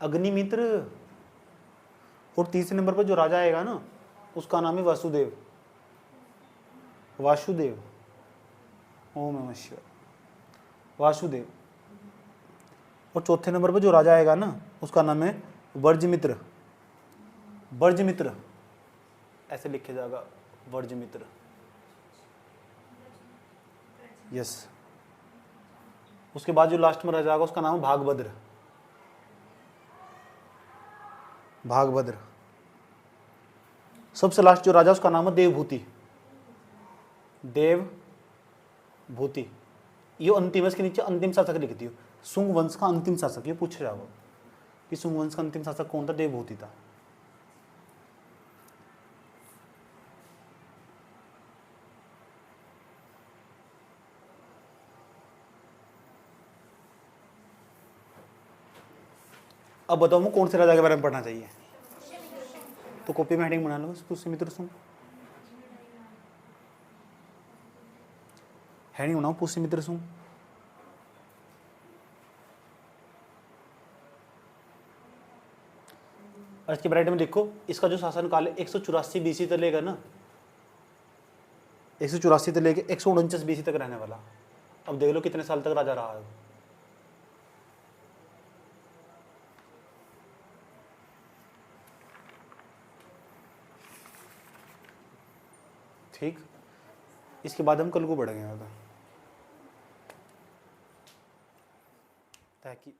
अग्निमित्र। और तीसरे नंबर पर जो राजा आएगा ना उसका नाम है वासुदेव। वासुदेव, ओम नमः शिवाय, वासुदेव। और चौथे नंबर पर जो राजा आएगा ना उसका नाम है वर्जमित्र। वर्जमित्र ऐसे लिखे जाएगा, वर्जमित्र। यस। उसके बाद जो लास्ट में राजा आएगा उसका नाम है भागभद्र। भागभद्र। सबसे लास्ट जो राजा उसका नाम है देवभूति। देवभूति। ये अंतिम, इसके नीचे अंतिम शासक लिख दियो, शुंग वंश का अंतिम शासक। ये पूछ जाओ कि शुंग वंश का अंतिम शासक कौन था? देवभूति था। अब बताओ मैं कौन से राजा के बारे में पढ़ना चाहिए? तो कॉपी में हेडिंग बना लो पुष्यमित्र शुंग। हेडिंग बनाओ पुष्यमित्र शुंग। और इसके ब्रैकेट में लिखो इसका जो शासनकाल है 184 बीसी तक लेगा ना, 184 से लेके 149 बीसी तक रहने वाला। अब देख लो कितने साल तक राजा रहा है। ठीक। इसके बाद हम कल को बढ़ेंगे ताकि